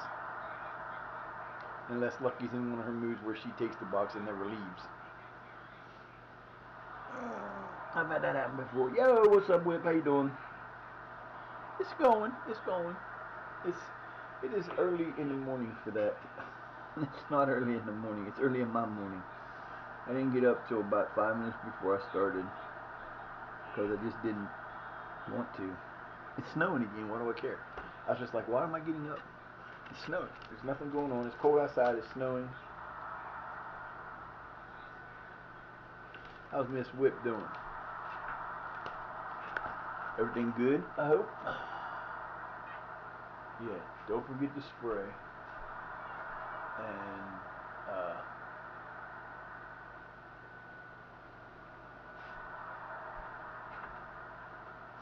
Unless Lucky's in one of her moods where she takes the box and never leaves. I've had that happen before. Yo, what's up, Whip? How you doing? It's going. It's going. It is early in the morning for that. It's not early in the morning. It's early in my morning. I didn't get up till about 5 minutes before I started because I just didn't want to. It's snowing again. What do I care? I was just like, why am I getting up? It's snowing. There's nothing going on. It's cold outside. It's snowing. How's Miss Whip doing? Everything good, I hope? Yeah, don't forget to spray. And,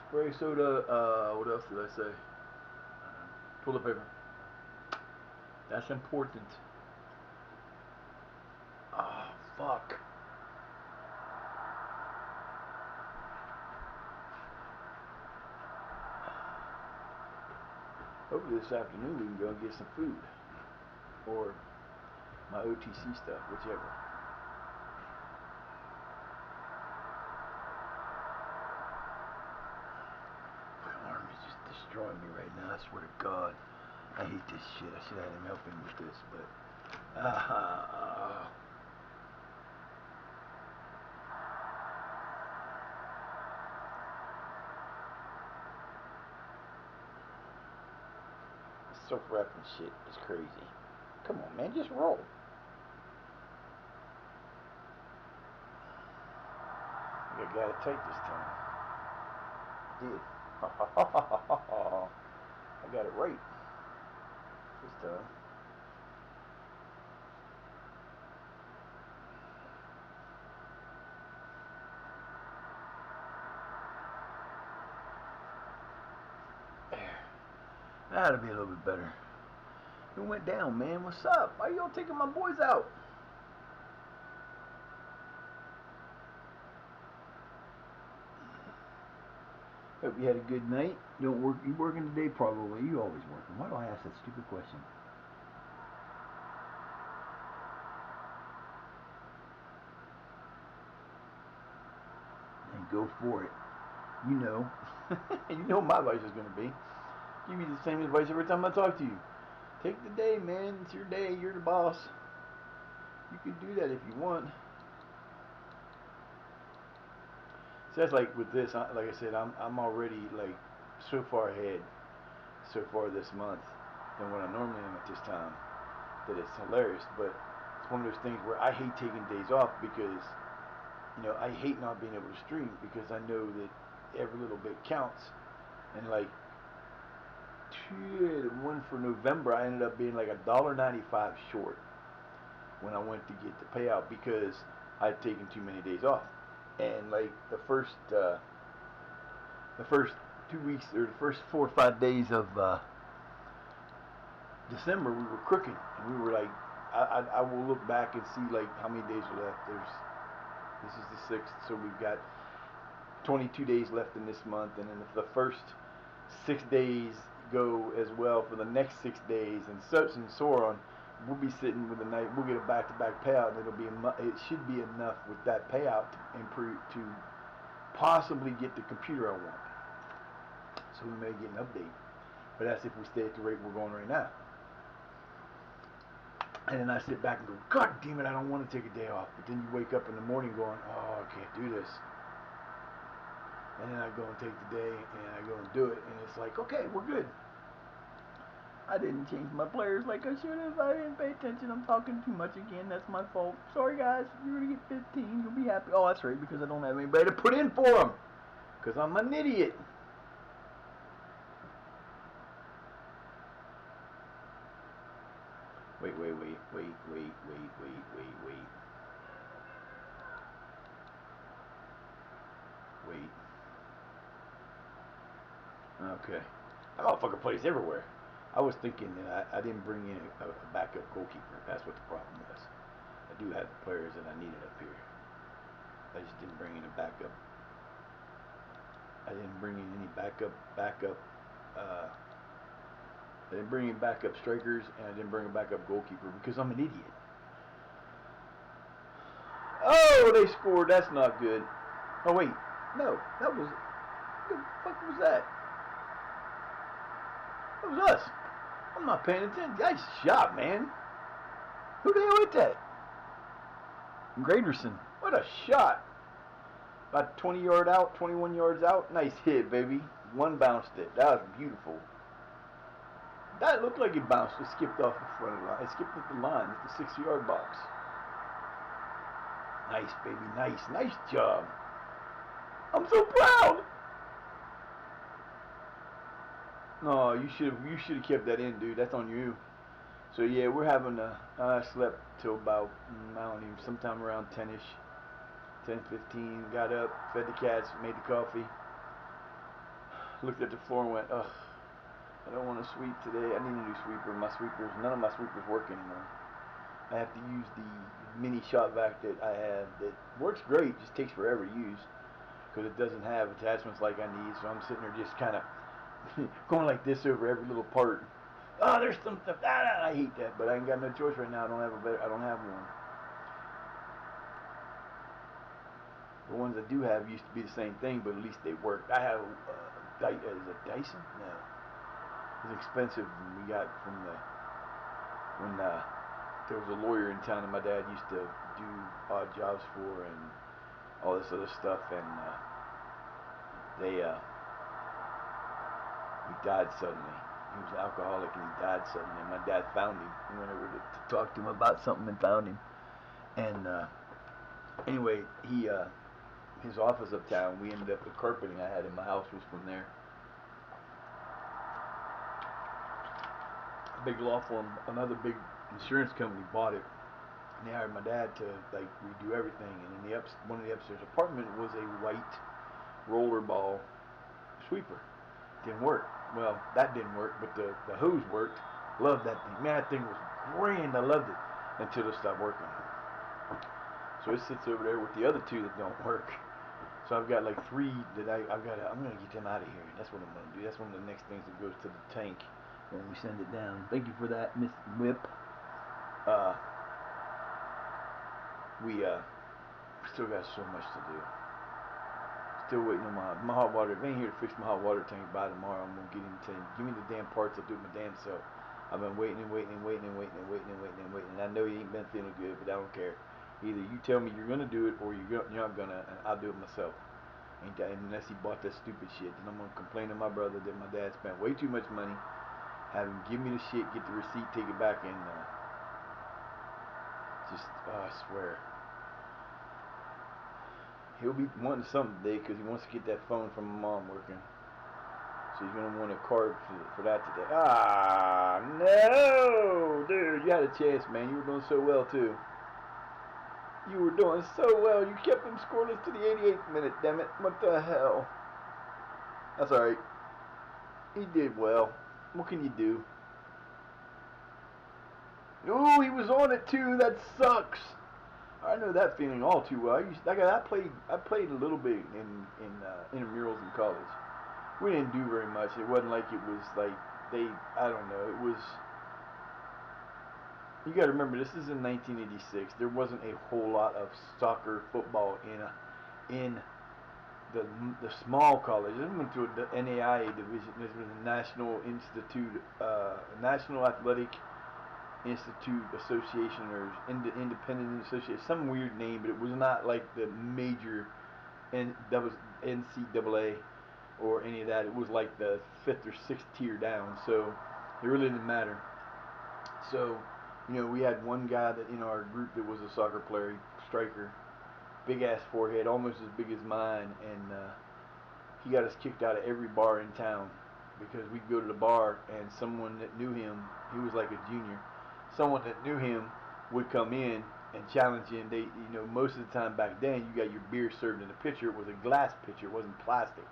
spray soda, what else did I say? Toilet paper. That's important. Oh, fuck. Hopefully this afternoon we can go and get some food. Or my OTC stuff, whichever. My arm is just destroying me right now, I swear to God. I hate this shit. I should have had him helping with this, but... Surf wrapping shit is crazy. Come on, man, just roll. I got it tight this time. Did. I got it right this time. There. That'll be a little bit better. It went down, man. What's up? Why y'all taking my boys out? Hope you had a good night. Don't work. You working today? Probably. You always working. Why do I ask that stupid question? And go for it. You know. You know my advice is going to be. Give you the same advice every time I talk to you. Take the day, man. It's your day. You're the boss. You can do that if you want. So that's like with this. Like I said, I'm already like so far ahead so far this month than what I normally am at this time that it's hilarious. But it's one of those things where I hate taking days off because, you know, I hate not being able to stream because I know that every little bit counts. And like the one for November, I ended up being like $1.95 short when I went to get the payout because I'd taken too many days off. And like the first 2 weeks or the first 4 or 5 days of December, we were crooking, and we were like, I will look back and see like how many days are left. This is the 6th, so we've got 22 days left in this month, and then if the first 6 days go as well for the next 6 days, and such and so on, we'll be sitting with a night. We'll get a back-to-back payout, and it should be enough with that payout to improve to possibly get the computer I want. So we may get an update, but that's if we stay at the rate we're going right now. And then I sit back and go, God damn it, I don't want to take a day off. But then you wake up in the morning going, oh, I can't do this. And then I go and take the day, and I go and do it, and it's like, okay, we're good. I didn't change my players like I should have. I didn't pay attention. I'm talking too much again. That's my fault. Sorry, guys. You're going to get 15. You'll be happy. Oh, that's right, because I don't have anybody to put in for them. Because I'm an idiot. Wait. Okay. That motherfucker plays everywhere. I was thinking that I didn't bring in a backup goalkeeper. That's what the problem was. I do have the players that I needed up here. I just didn't bring in a backup. I didn't bring in any backup I didn't bring in backup strikers, and I didn't bring a backup goalkeeper because I'm an idiot. Oh, they scored. That's not good. Oh, wait. No, that was... What the fuck was that? That was us. I'm not paying attention. Nice shot, man. Who the hell hit that? Graderson. What a shot. About 20 yard out, 21 yards out. Nice hit, baby. One bounced it. That was beautiful. That looked like it bounced. It skipped off the front of the line. It skipped up the line at the 6-yard box. Nice, baby. Nice. Nice job. I'm so proud. No, you should have kept that in, dude. That's on you. So yeah, we're having a. I slept till about I don't even sometime around 10ish, 10:15. Got up, fed the cats, made the coffee. Looked at the floor and went, ugh. I don't want to sweep today. I need a new sweeper. None of my sweepers work anymore. I have to use the mini shop vac that I have that works great, just takes forever to use because it doesn't have attachments like I need. So I'm sitting there just kind of going like this over every little part. Oh, there's some stuff. I hate that, but I ain't got no choice right now. I don't have one. The ones I do have used to be the same thing, but at least they worked. I have is it Dyson? No, it's expensive. We got from when there was a lawyer in town that my dad used to do odd jobs for and all this other stuff, and he died suddenly. He was an alcoholic and he died suddenly. My dad found him. He went over to talk to him about something and found him. And anyway, his office uptown, we ended up, the carpeting I had in my house was from there. A big law firm, another big insurance company bought it. And they hired my dad to like redo everything. And in one of the upstairs apartment was a white rollerball sweeper. Didn't work. Well, that didn't work, but the hose worked. Loved that thing. Man, that thing was grand. I loved it until it stopped working. So it sits over there with the other two that don't work. So I've got like 3 that I'm gonna get them out of here. That's what I'm gonna do. That's one of the next things that goes to the tank when we send it down. Thank you for that, Miss Whip. We still got so much to do. Still waiting on my hot water. If I ain't here to fix my hot water tank by tomorrow, I'm gonna get him to give me the damn parts. I'll do it my damn self. I've been waiting. And I know he ain't been feeling good, but I don't care. Either you tell me you're gonna do it, or you're not gonna, and I'll do it myself. Ain't that unless he bought that stupid shit? Then I'm gonna complain to my brother that my dad spent way too much money. Have him give me the shit, get the receipt, take it back, and I swear. He'll be wanting something today because he wants to get that phone from my mom working. So he's going to want a card for that today. Ah, no! Dude, you had a chance, man. You were doing so well, too. You were doing so well. You kept them scoreless to the 88th minute, damn it. What the hell? That's alright. He did well. What can you do? Ooh, he was on it, too. That sucks. I know that feeling all too well. I played a little bit in intramurals in college. We didn't do very much. It wasn't like it was like I don't know. It was. You got to remember, this is in 1986. There wasn't a whole lot of soccer, football in the small colleges. I went to the NAIA division. This was a National Institute, National Athletic Institute Association or Independent Association, some weird name, but it was not like the major that was NCAA or any of that. It was like the 5th or 6th tier down, so it really didn't matter. So, we had one guy that in our group that was a soccer player, striker, big ass forehead, almost as big as mine, and he got us kicked out of every bar in town because we'd go to the bar and someone that knew him, he was like a junior. Someone that knew him would come in and challenge you, and they, most of the time back then, you got your beer served in a pitcher. It was a glass pitcher, it wasn't plastic.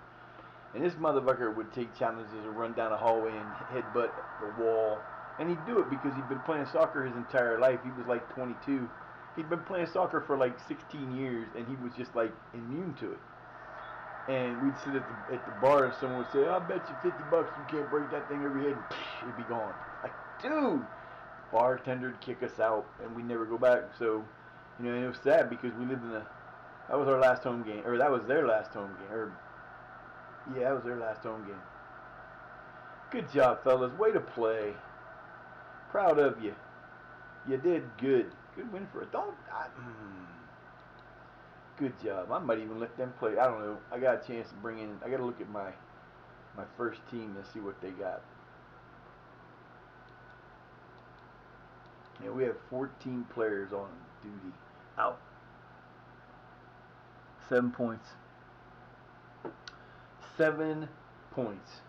And this motherfucker would take challenges and run down a hallway and headbutt the wall. And he'd do it because he'd been playing soccer his entire life. He was like 22. He'd been playing soccer for like 16 years, and he was just like immune to it. And we'd sit at the bar and someone would say, "I bet you $50 you can't break that thing over your head," and it'd be gone. Like, dude, bartender would kick us out, and we never go back. So, and it was sad because we lived in that was our last home game, or that was their last home game, or yeah, that was their last home game. Good job, fellas. Way to play. Proud of you. You did good. Good win for it. Good job. I might even let them play. I don't know. I got a chance to bring in. I got to look at my first team and see what they got. Yeah, we have 14 players on duty. Out. 7 points. 7 points.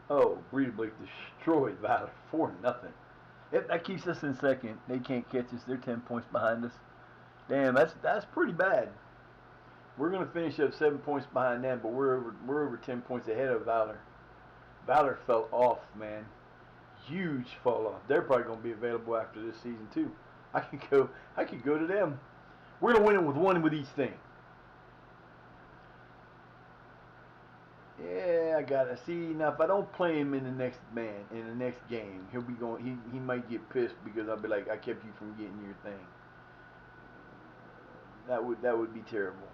Oh, Breeder Blake destroyed Valor 4-0. Yep, that keeps us in second. They can't catch us. They're 10 points behind us. Damn, that's pretty bad. We're gonna finish up 7 points behind them, but we're over 10 points ahead of Valor. Valor fell off, man. Huge fall off. They're probably gonna be available after this season too. I could go to them. We're gonna win it with one with each thing. Yeah, I gotta see now. If I don't play him in the next game, he'll be going. He might get pissed because I'll be like, I kept you from getting your thing. That would be terrible.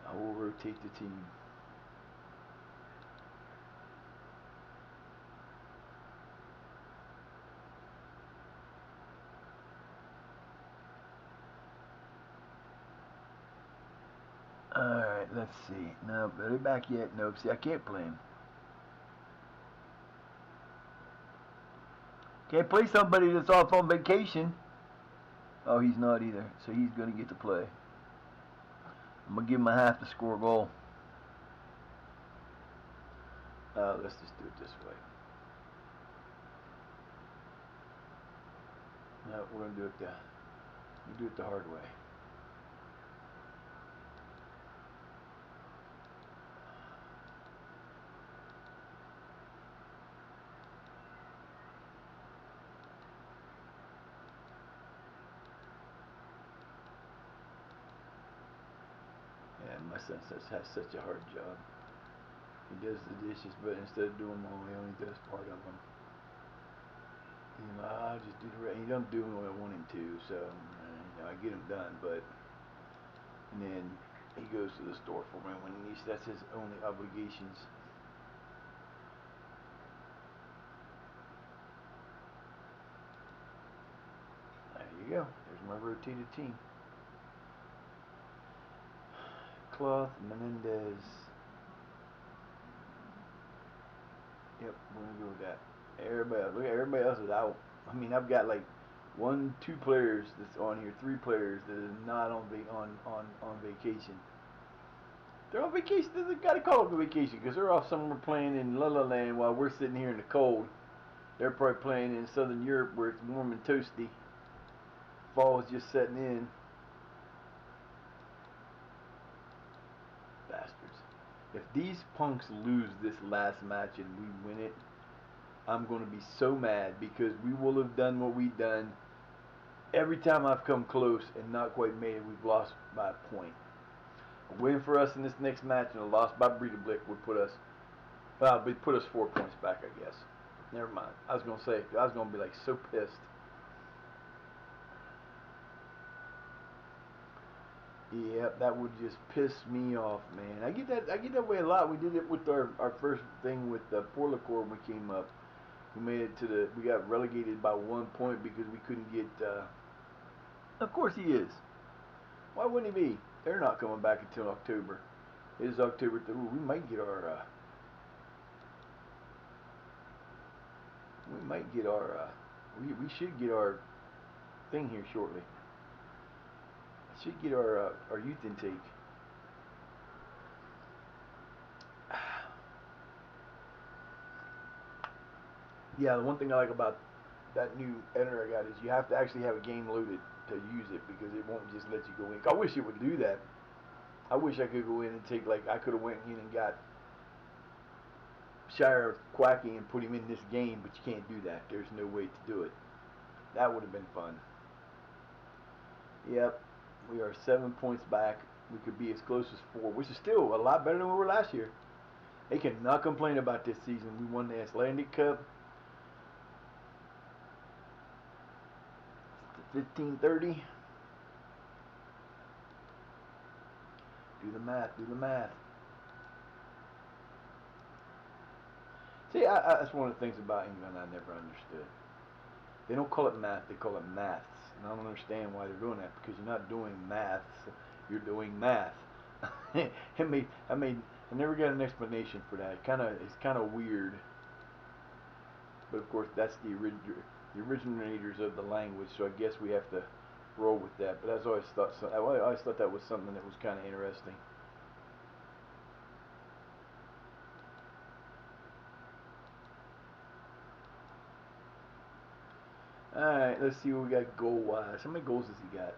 I will rotate the team. Alright, let's see. No, are they back yet? Nope. See, I can't play him. Can't play somebody that's off on vacation. Oh, he's not either. So he's going to get to play. I'm going to give him a half to score a goal. Let's just do it this way. No, we're going to do it the hard way. Yeah, my son has such a hard job. He does the dishes, but instead of doing them all, he only does part of them. I'll just do the rest. He don't do what I want him to, so I get him done. But and then he goes to the store for me when he needs. That's his only obligations. There you go. There's my rotated team. Cloth, Menendez. Yep, we're gonna go with that. Everybody else is out. I mean, I've got like 2 players that's on here, 3 players that is not on vacation. They're on vacation. They got to call it a vacation because they're off somewhere playing in La La Land while we're sitting here in the cold. They're probably playing in Southern Europe where it's warm and toasty. Fall's just setting in. Bastards. If these punks lose this last match and we win it, I'm going to be so mad because we will have done what we've done. Every time I've come close and not quite made it, we've lost by a point. A win for us in this next match and a loss by Breeder Blick would put us 4 points back, I guess. Never mind. I was gonna be like so pissed. Yep, that would just piss me off, man. I get that way a lot. We did it with our first thing with the Porlacore when we came up. We got relegated by 1 point because we couldn't get. Of course he is. Why wouldn't he be? They're not coming back until October. It is October. We might get our. We might get our. We should get our thing here shortly. Should get our youth intake. Yeah, the one thing I like about that new editor I got is you have to actually have a game loaded to use it because it won't just let you go in. I wish it would do that. I wish I could go in and take I could have went in and got Shire Quacky and put him in this game, but you can't do that. There's no way to do it. That would have been fun. Yep, we are 7 points back. We could be as close as 4, which is still a lot better than we were last year. They cannot complain about this season. We won the Icelandic Cup. It's 15:30. Do the math. Do the math. See, that's one of the things about England I never understood. They don't call it math, they call it maths. And I don't understand why they're doing that, because you're not doing maths, you're doing math. I never got an explanation for that. It's kind of weird. But of course, that's the originators of the language, so I guess we have to roll with that. But I always thought that was something that was kind of interesting. Alright, let's see what we got goal-wise. How many goals has he got?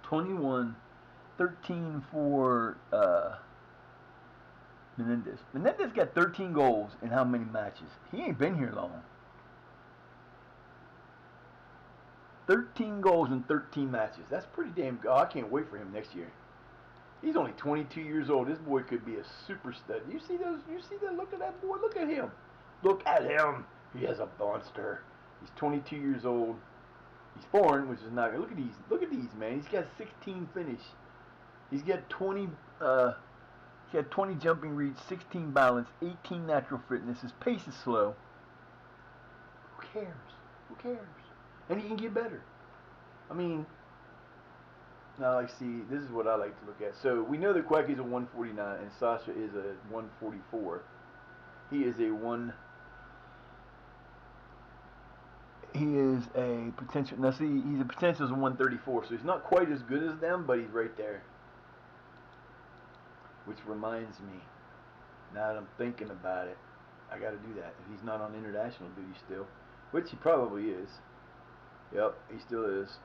21, 13 for Menendez. Menendez got 13 goals in how many matches? He ain't been here long. 13 goals in 13 matches. That's pretty damn good. Oh, I can't wait for him next year. He's only 22 years old. This boy could be a super stud. You see those? You see that? Look at that boy. Look at him. Look at him. He has a monster. He's 22 years old. He's foreign, which is not good. Look at these. Look at these, man. He's got 16 finish. He's got 20. He had 20 jumping reads, 16 balance, 18 natural fitness. His pace is slow. Who cares? Who cares? And he can get better. I mean, now I see. This is what I like to look at. So we know that Quacky's a 149 and Sasha is a 144. He is a one. He is a potential. Now see, he's a potential as a 134, so he's not quite as good as them, but he's right there. Which reminds me, now that I'm thinking about it, I got to do that. If he's not on international duty still, which he probably is. Yep, he still is.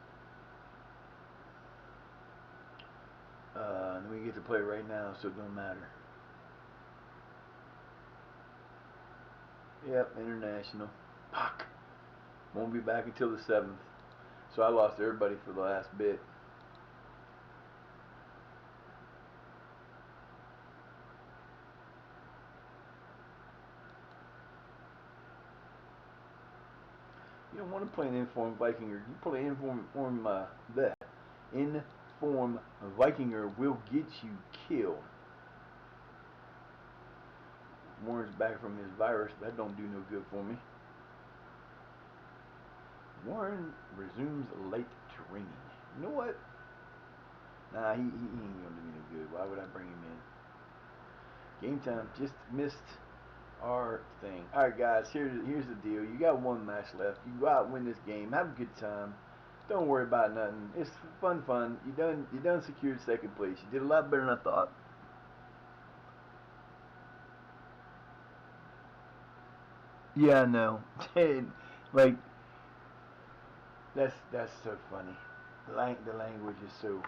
And we get to play right now, so it don't matter. Yep, international. Fuck. Won't be back until the 7th. So I lost everybody for the last bit. You don't want to play an informed Vikinger. You play informed Vikinger will get you killed. Warren's back from his virus. That don't do no good for me. Warren resumes light training. You know what? Nah, he ain't gonna do me no good. Why would I bring him in? Game time. Just missed our thing. Alright guys, here's the deal. You got one match left. You go out and win this game. Have a good time. Don't worry about nothing. It's fun. You done secured second place. You did a lot better than I thought. Yeah, I know. Like, that's so funny. The language is so.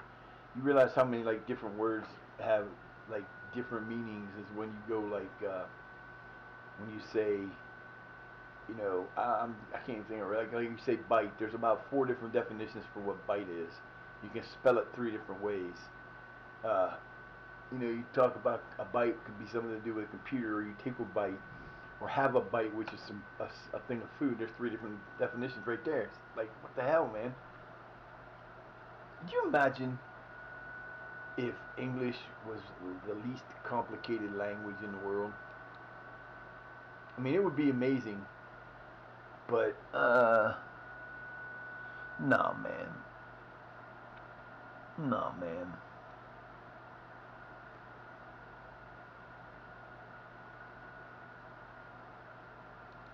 You realize how many like different words have like different meanings is when you go like when you say, you know, I can't think of it. Like you say bite. There's about 4 different definitions for what bite is. You can spell it 3 different ways. You know, you talk about a bite could be something to do with a computer, or you take a bite, or have a bite, which is a thing of food. There's 3 different definitions right there. It's like, what the hell, man? Could you imagine if English was the least complicated language in the world? I mean, it would be amazing, but no, man. No, man.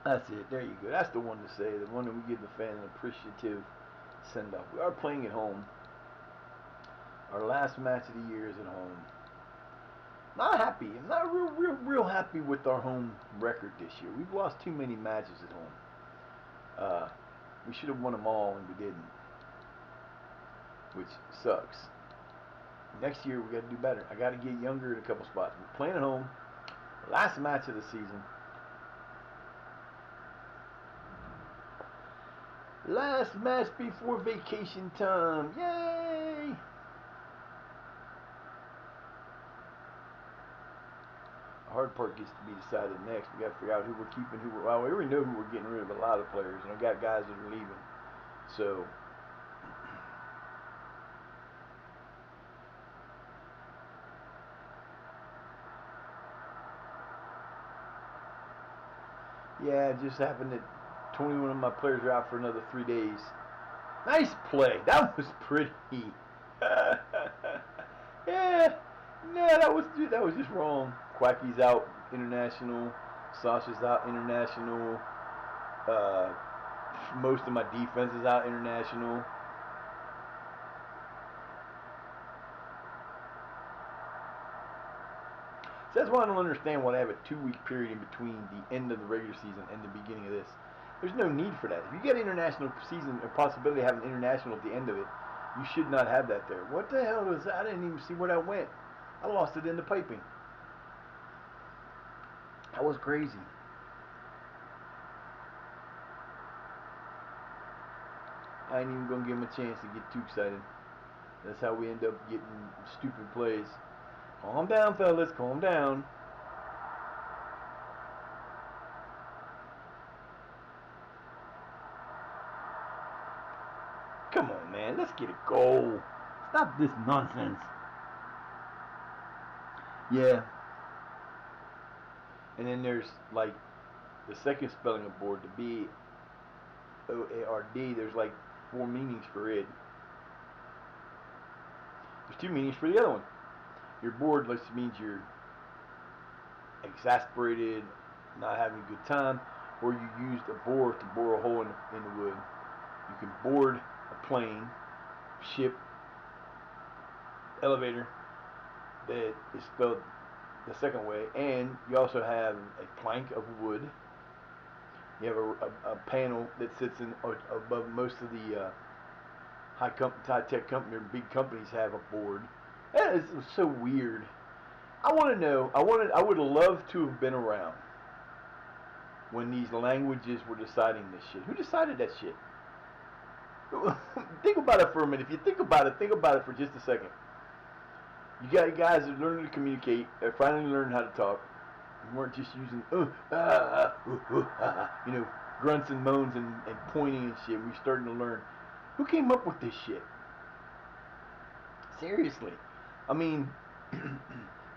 That's it. There you go. That's the one to say. The one that we give the fan an appreciative send-off. We are playing at home. Our last match of the year is at home. Not happy. I'm not real happy with our home record this year. We've lost too many matches at home. We should have won them all, and we didn't, which sucks. Next year we got to do better. I got to get younger in a couple spots. We're playing at home. Last match of the season. Last match before vacation time. Yay! The hard part gets to be decided next. We got to figure out who we're keeping, who we're. Well, we already know who we're getting rid of. A lot of players, and I got guys that are leaving. So. Yeah, it just happened that 21 of my players are out for another 3 days. Nice play. That was pretty. Yeah. No, that was just wrong. Quacky's out international. Sasha's out international. Uh, most of my defense is out international. So that's why I don't understand why they have a 2-week period in between the end of the regular season and the beginning of this. There's no need for that. If you get international season or possibility of having international at the end of it, you should not have that there. What the hell was that? I didn't even see where that went. I lost it in the piping. That was crazy. I ain't even gonna give him a chance to get too excited. That's how we end up getting stupid plays. Calm down, fellas. Calm down. Come on, man. Let's get a goal. Stop this nonsense. Yeah. And then there's like the second spelling of board, the B-O-A-R-D. There's like 4 meanings for it. There's 2 meanings for the other one. Your bored means you're exasperated, not having a good time, or you used a bore to bore a hole in the wood. You can board a plane, ship, elevator that is spelled the second way, and you also have a plank of wood. You have a panel that sits in above most of the high-tech company or big companies have a board. That is so weird. I want to know. I would love to have been around when these languages were deciding this shit. Who decided that shit? Think about it for a minute. If you think about it for just a second. You got guys that learning to communicate, finally learned how to talk. You weren't just using grunts and moans and pointing and shit. We're starting to learn. Who came up with this shit? Seriously. I mean,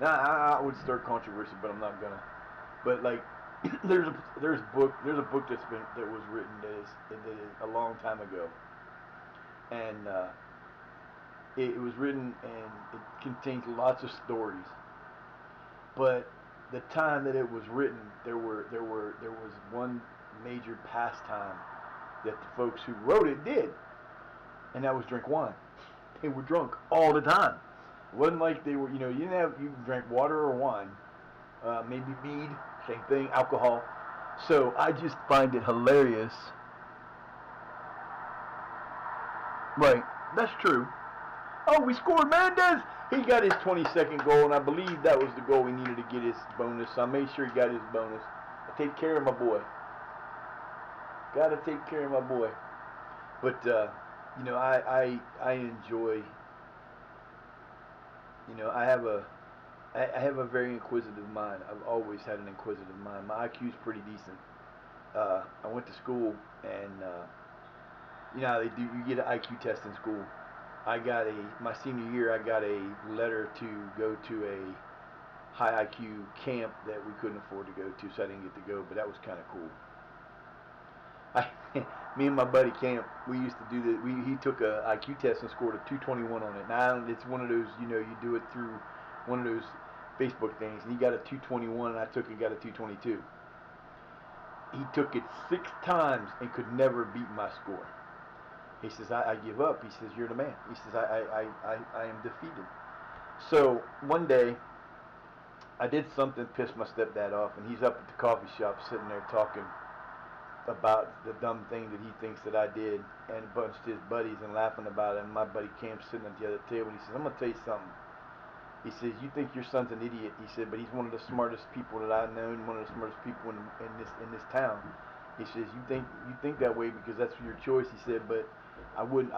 now I would start controversy, but I'm not gonna. But like, there's a book that was written that is a long time ago, and it was written and it contains lots of stories. But the time that it was written, there was one major pastime that the folks who wrote it did, and that was drink wine. They were drunk all the time. It wasn't like they were, you drank water or wine, maybe mead, same thing, alcohol. So I just find it hilarious. Right, that's true. Oh, we scored, Mendez! He got his 22nd goal, and I believe that was the goal we needed to get his bonus. So I made sure he got his bonus. I take care of my boy. Gotta take care of my boy. But I enjoy. I have a very inquisitive mind. I've always had an inquisitive mind. My IQ is pretty decent. I went to school, and you know how they do. You get an IQ test in school. My senior year. I got a letter to go to a high IQ camp that we couldn't afford to go to, so I didn't get to go. But that was kind of cool. Me and my buddy Camp, we used to do that. He took a IQ test and scored a 221 on it. Now it's one of those, you do it through one of those Facebook things, and he got a 221, and I took and got a 222. He took it 6 times and could never beat my score. He says, I give up. He says, you're the man. He says, I am defeated. So one day, I did something pissed my stepdad off, and he's up at the coffee shop sitting there talking about the dumb thing that he thinks that I did, and a bunch of his buddies and laughing about it. And my buddy Cam's sitting at the other table, and he says, I'm going to tell you something. He says, you think your son's an idiot. He said, but he's one of the smartest people that I've known, one of the smartest people in this town. He says, you think that way because that's your choice. He said, but I wouldn't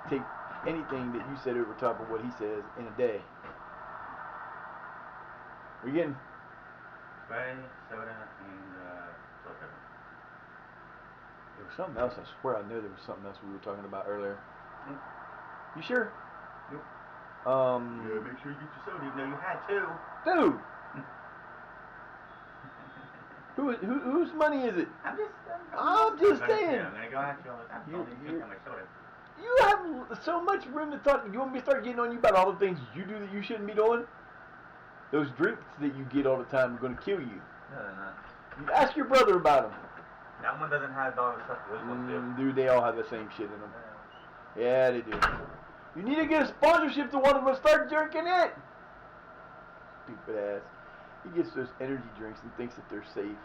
take anything that you said over top of what he says in a day. We're getting Sprite, soda, and salt pepper. There was something else. I swear I know there was something else we were talking about earlier. Nope. You sure? Nope. Yeah, make sure you get your soda even though you had two. Dude! Whose money is it? I'm just saying. I'm gonna go after you all the time. You have my soda. You have so much room to talk. You want me to start getting on you about all the things you do that you shouldn't be doing? Those drinks that you get all the time are going to kill you. No, they're not. You ask your brother about them. That one doesn't have all the stuff those ones do. Dude, they all have the same shit in them. Yeah, they do. You need to get a sponsorship to one of them and start drinking it. Stupid ass. He gets those energy drinks and thinks that they're safe.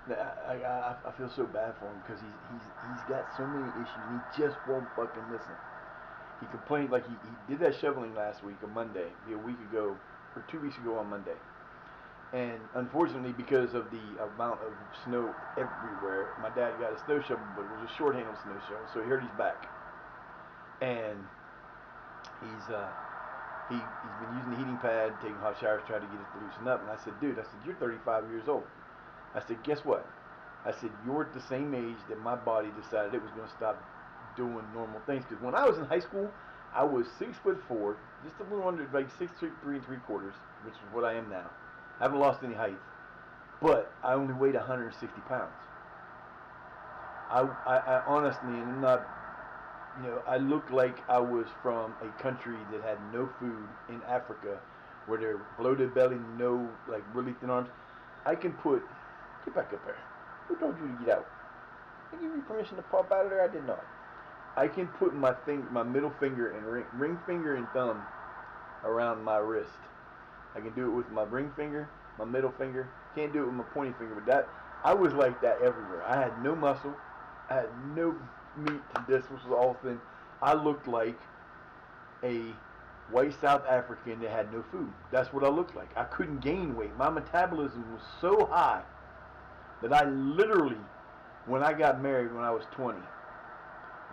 I feel so bad for him because he's got so many issues. He just won't fucking listen. He complained like he did that shoveling last week on Monday, a week ago or 2 weeks ago on Monday. And unfortunately, because of the amount of snow everywhere, my dad got a snow shovel, but it was a short-handled snow shovel, so he hurt his back. And he's been using the heating pad, taking hot showers, trying to get it to loosen up. And I said, dude, you're 35 years old. I said, guess what? I said, you're at the same age that my body decided it was going to stop doing normal things. Because when I was in high school, I was 6'4", just a little under, like 6'3" 3/4", which is what I am now. I haven't lost any height, but I only weighed 160 pounds. I honestly, and I'm not, I looked like I was from a country that had no food in Africa, where they're bloated belly, no, like really thin arms. I can put, get back up there. Who told you to get out? I give you permission to pop out of there? I did not. I can put my middle finger and ring finger and thumb around my wrist. I can do it with my ring finger, my middle finger. Can't do it with my pointy finger, but that, I was like that everywhere. I had no muscle. I had no meat. This was all thin. I looked like a white South African that had no food. That's what I looked like. I couldn't gain weight. My metabolism was so high that I literally, when I got married when I was 20,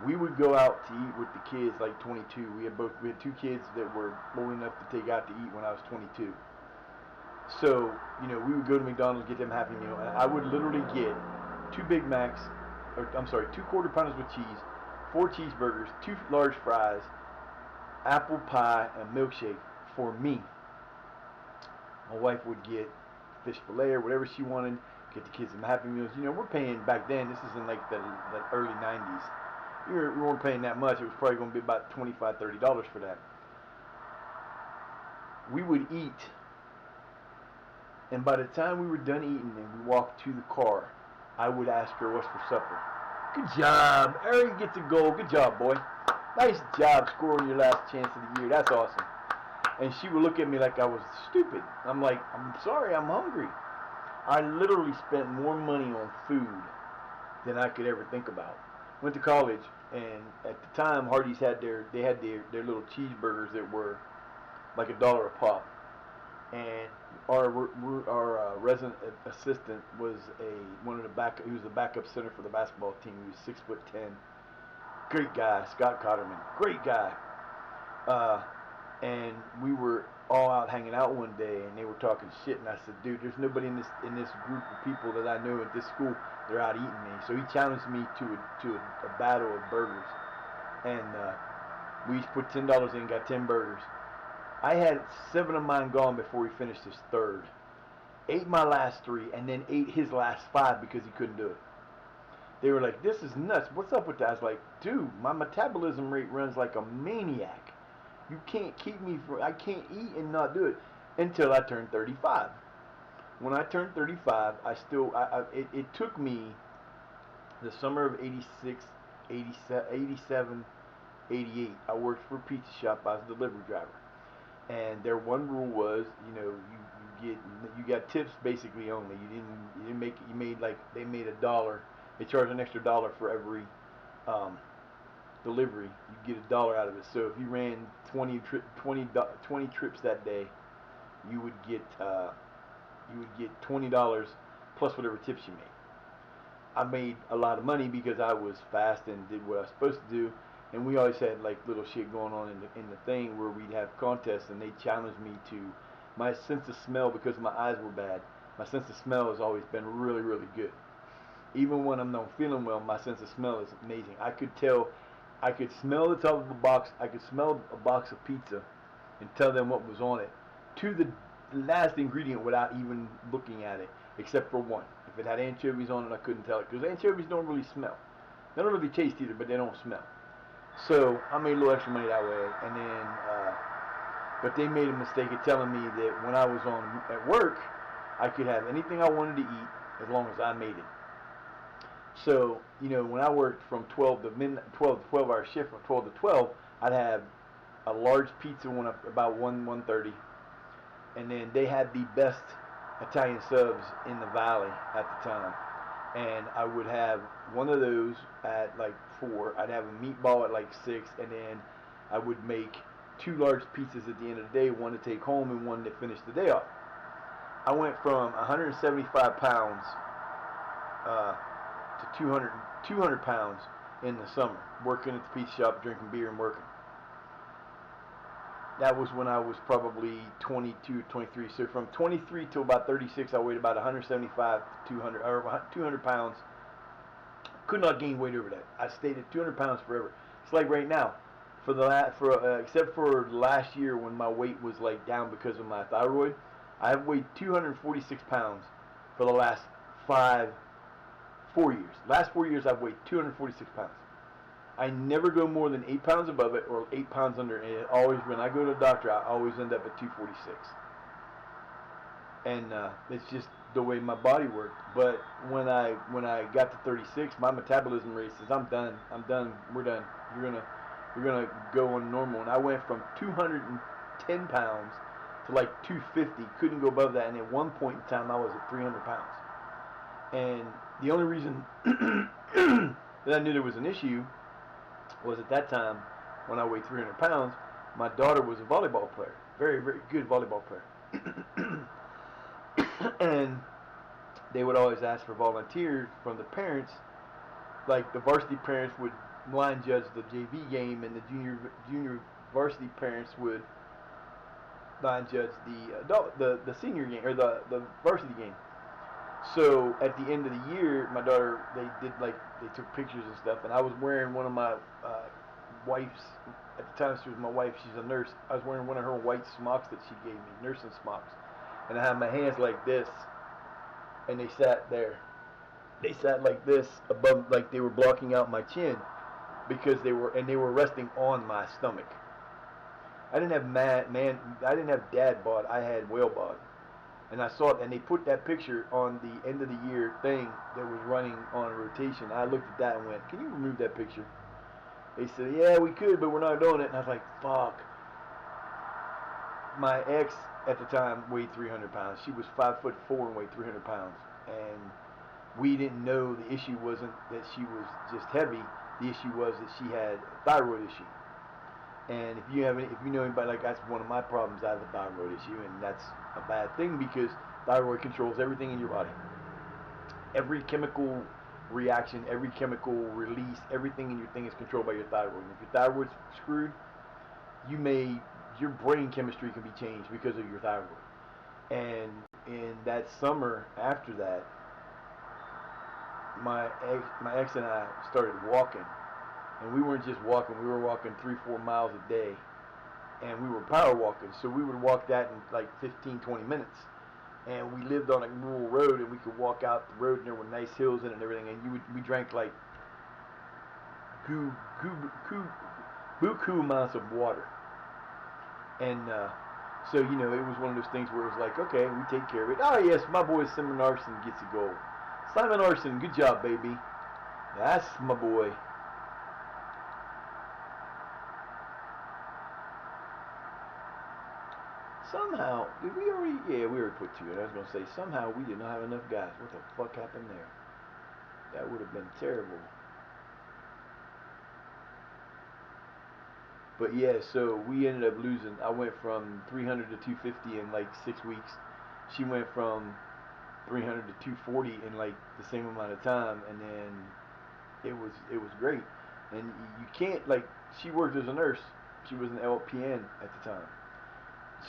we would go out to eat with the kids like 22. We had 2 kids that were old enough to take out to eat when I was 22. So, we would go to McDonald's, get them Happy Meal, and I would literally get 2 Big Macs, 2 quarter pounders with cheese, 4 cheeseburgers, 2 large fries, apple pie, and milkshake for me. My wife would get fish fillet or whatever she wanted, get the kids some Happy Meals. We're paying back then, this is in like the early 90s. We weren't paying that much. It was probably going to be about $25, $30 for that. We would eat, and by the time we were done eating and we walked to the car, I would ask her what's for supper. Good job. Eric gets a goal. Good job, boy. Nice job scoring your last chance of the year. That's awesome. And she would look at me like I was stupid. I'm like, I'm sorry, I'm hungry. I literally spent more money on food than I could ever think about. Went to college, and at the time, Hardee's had their little cheeseburgers that were like $1 a pop. And our resident assistant was he was the backup center for the basketball team. He was 6'10", great guy, Scott Cotterman, great guy. And we were all out hanging out one day, and they were talking shit. And I said, dude, there's nobody in this group of people that I know at this school. They're out eating me. So he challenged me to a battle of burgers, and we each put $10 in, got 10 burgers. I had 7 of mine gone before he finished his third. Ate my last 3, and then ate his last 5 because he couldn't do it. They were like, this is nuts. What's up with that? I was like, dude, my metabolism rate runs like a maniac. You can't keep me from, I can't eat and not do it until I turned 35. When I turned 35, it took me the summer of 86, 87, 88. I worked for a pizza shop. I was a delivery driver. And their one rule was, you got tips basically only. You didn't make, you made like, they made $1. They charged an extra $1 for every delivery. You get $1 out of it. So if you ran 20 trips that day, you would get $20 plus whatever tips you made. I made a lot of money because I was fast and did what I was supposed to do, and we always had like little shit going on in the thing where we'd have contests, and they challenged me to my sense of smell because my eyes were bad. My sense of smell has always been really, really good. Even when I'm not feeling well, my sense of smell is amazing. I could smell the top of a box. I could smell a box of pizza and tell them what was on it to the last ingredient without even looking at it, except for one. If it had anchovies on it, I couldn't tell it because anchovies don't really smell. They don't really taste either, but they don't smell. So I made a little extra money that way, and then, but they made a mistake of telling me that when I was at work, I could have anything I wanted to eat as long as I made it. So, when I worked from 12 to 12-hour shift from 12 to 12, I'd have a large pizza about 1:30, and then they had the best Italian subs in the valley at the time, and I would have one of those at like 4. I'd have a meatball at like 6, and then I would make 2 large pizzas at the end of the day, one to take home and one to finish the day off. I went from 175 pounds to 200 pounds in the summer, working at the pizza shop, drinking beer, and working. That was when I was probably 22, 23. So from 23 to about 36, I weighed about 175 to 200 pounds. Could not gain weight over that. I stayed at 200 pounds forever. It's like right now, except for last year when my weight was like down because of my thyroid, I have weighed 246 pounds for the last 4 years. Last 4 years, I've weighed 246 pounds. I never go more than 8 pounds above it or 8 pounds under it. Always, when I go to the doctor, I always end up at 246. And it's just the way my body worked. But when I got to 36, my metabolism rate says, I'm done. We're done. You're gonna go on normal. And I went from 210 pounds to like 250. Couldn't go above that. And at one point in time, I was at 300 pounds. And the only reason that I knew there was an issue was at that time, when I weighed 300 pounds, my daughter was a volleyball player. Very, very good volleyball player. And they would always ask for volunteers from the parents. Like the varsity parents would line judge the JV game, and the junior varsity parents would line judge the senior game, or the varsity game. So at the end of the year, my daughter, they took pictures and stuff, and I was wearing one of my wife's, at the time she was my wife, she's a nurse, I was wearing one of her white smocks that she gave me, nursing smocks, and I had my hands like this, and they sat there. They sat like this above, like they were blocking out my chin, because they were resting on my stomach. I didn't have dad bod, I had whale bod. And I saw it, and they put that picture on the end of the year thing that was running on rotation. I looked at that and went, can you remove that picture? They said, yeah, we could, but we're not doing it. And I was like, fuck. My ex at the time weighed 300 pounds. She was 5'4" and weighed 300 pounds. And we didn't know the issue wasn't that she was just heavy. The issue was that she had a thyroid issue. And if you know anybody, like, that's one of my problems. I have a thyroid issue, and that's a bad thing because thyroid controls everything in your body. Every chemical reaction, every chemical release, everything in your thing is controlled by your thyroid. And if your thyroid's screwed, your brain chemistry can be changed because of your thyroid. And in that summer after that, my ex and I started walking. And we weren't just walking, we were walking 3-4 miles a day. And we were power walking, so we would walk that in like 15-20 minutes. And we lived on a rural road, and we could walk out the road, and there were nice hills in it and everything. And we drank like buku amounts of water. And so, it was one of those things where it was like, okay, we take care of it. Oh yes, my boy Simon Arson gets a goal. Simon Arson, good job, baby. That's my boy. Somehow, did we already? Yeah, we already put 2 in. I was going to say, somehow we did not have enough guys. What the fuck happened there? That would have been terrible. But yeah, so we ended up losing. I went from 300 to 250 in like 6 weeks. She went from 300 to 240 in like the same amount of time, and then it was great. And you can't, like, she worked as a nurse. She was an LPN at the time.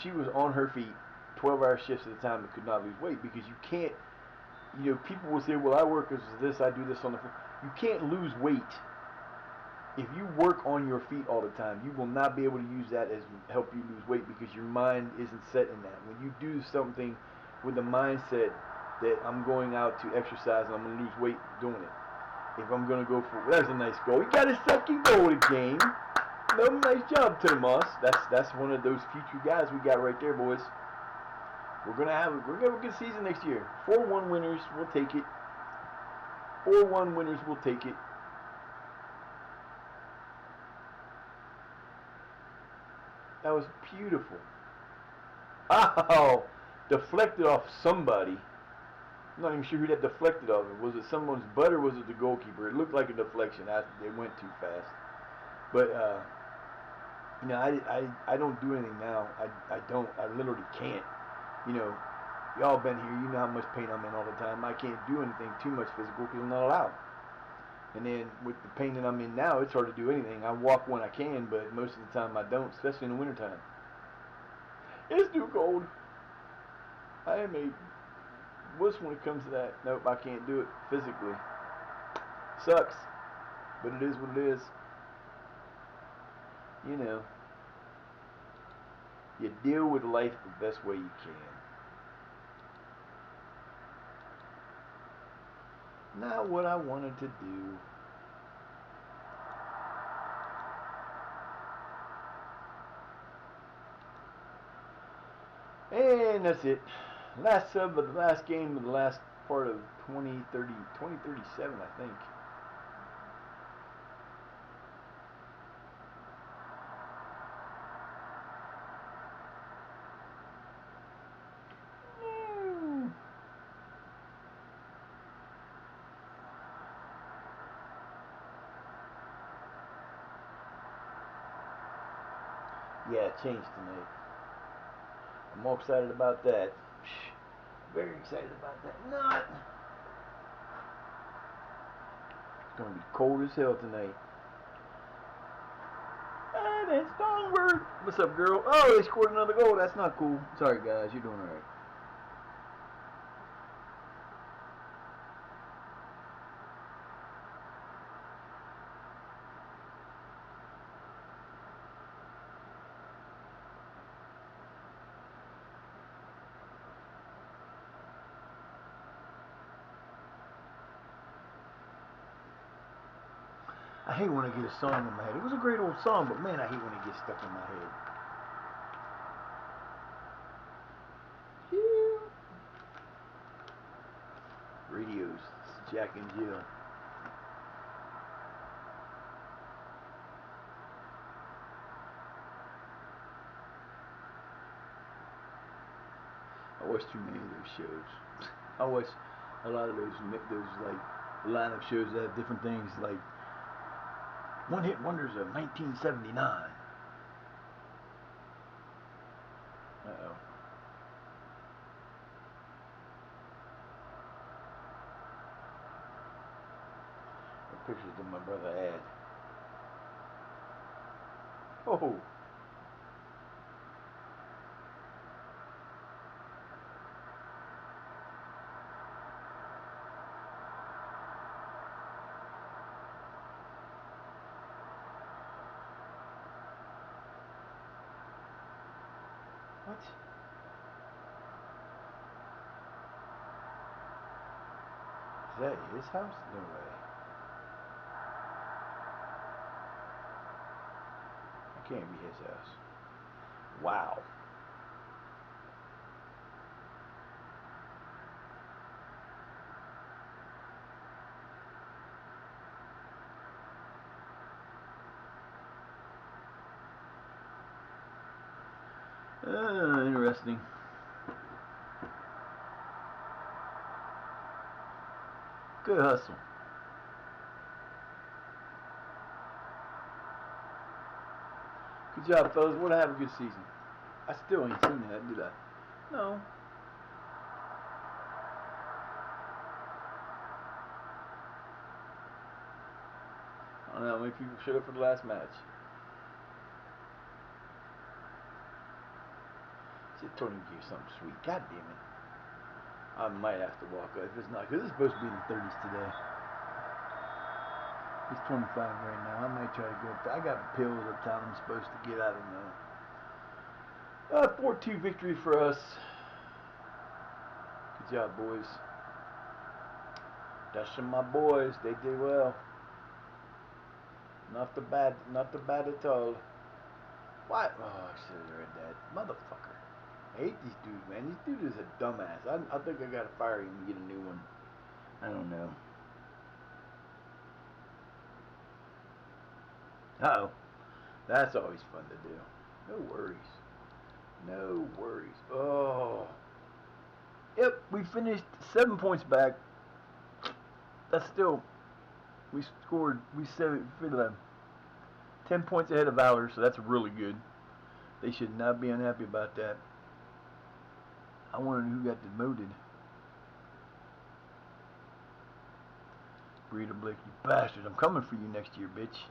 She was on her feet 12-hour shifts at a time and could not lose weight because you can't. People will say, "Well, I work as this, I do this on the." You can't lose weight if you work on your feet all the time. You will not be able to use that as help you lose weight because your mind isn't set in that. When you do something with the mindset that I'm going out to exercise and I'm going to lose weight doing it. If I'm going to go for, there's a nice goal. You got a second goal of the game. No, nice job, Tomas. That's one of those future guys we got right there, boys. We're gonna have a good season next year. 4-1 winners, we'll take it. 4-1 winners, we'll take it. That was beautiful. Oh, deflected off somebody. I'm not even sure who that deflected off. Was it someone's butt or was it the goalkeeper? It looked like a deflection. It went too fast. But I don't do anything now. I don't. I literally can't. Y'all been here. You know how much pain I'm in all the time. I can't do anything too much physical because I'm not allowed. And then with the pain that I'm in now, it's hard to do anything. I walk when I can, but most of the time I don't, especially in the wintertime. It's too cold. I am a wuss when it comes to that. Nope, I can't do it physically. Sucks, but it is what it is. You deal with life the best way you can. Not what I wanted to do. And that's it. Last sub of the last game of the last part of 2037, I think. Yeah, it changed tonight. I'm all excited about that. Very excited about that. Not. It's going to be cold as hell tonight. And it's Stonebird. What's up, girl? Oh, they scored another goal. That's not cool. Sorry, guys. You're doing all right. I hate when I get a song in my head. It was a great old song, but man, I hate when it gets stuck in my head. Radios, Jack and Jill. I watch too many of those shows. I watch a lot of those like lineup shows that have different things, like One Hit Wonders of 1979. Uh-oh. The pictures that my brother had. Oh. What? Is that his house? No way. It can't be his house. Wow. Interesting. Good hustle. Good job, fellas. We're gonna have a good season. I still ain't seen that, did I? No. I don't know how many people showed up for the last match. Shit, Tony give you something sweet. God damn it. I might have to walk up if it's not, because it's supposed to be in the 30s today. It's 25 right now. I might try to go up there. I got pills up town I'm supposed to get. I don't know. 4-2 victory for us. Good job, boys. That's from my boys. They did well. Not the bad at all. What? Oh, I should have read that. Motherfucker. I hate these dudes, man. This dude is a dumbass. I think I gotta fire him and get a new one. I don't know. Uh-oh. That's always fun to do. No worries. No worries. Oh. Yep, we finished 7 points back. That's still, we scored, we said 10 points ahead of Valor, so that's really good. They should not be unhappy about that. I wonder who got demoted. Breeder Blake, you bastard. I'm coming for you next year, bitch.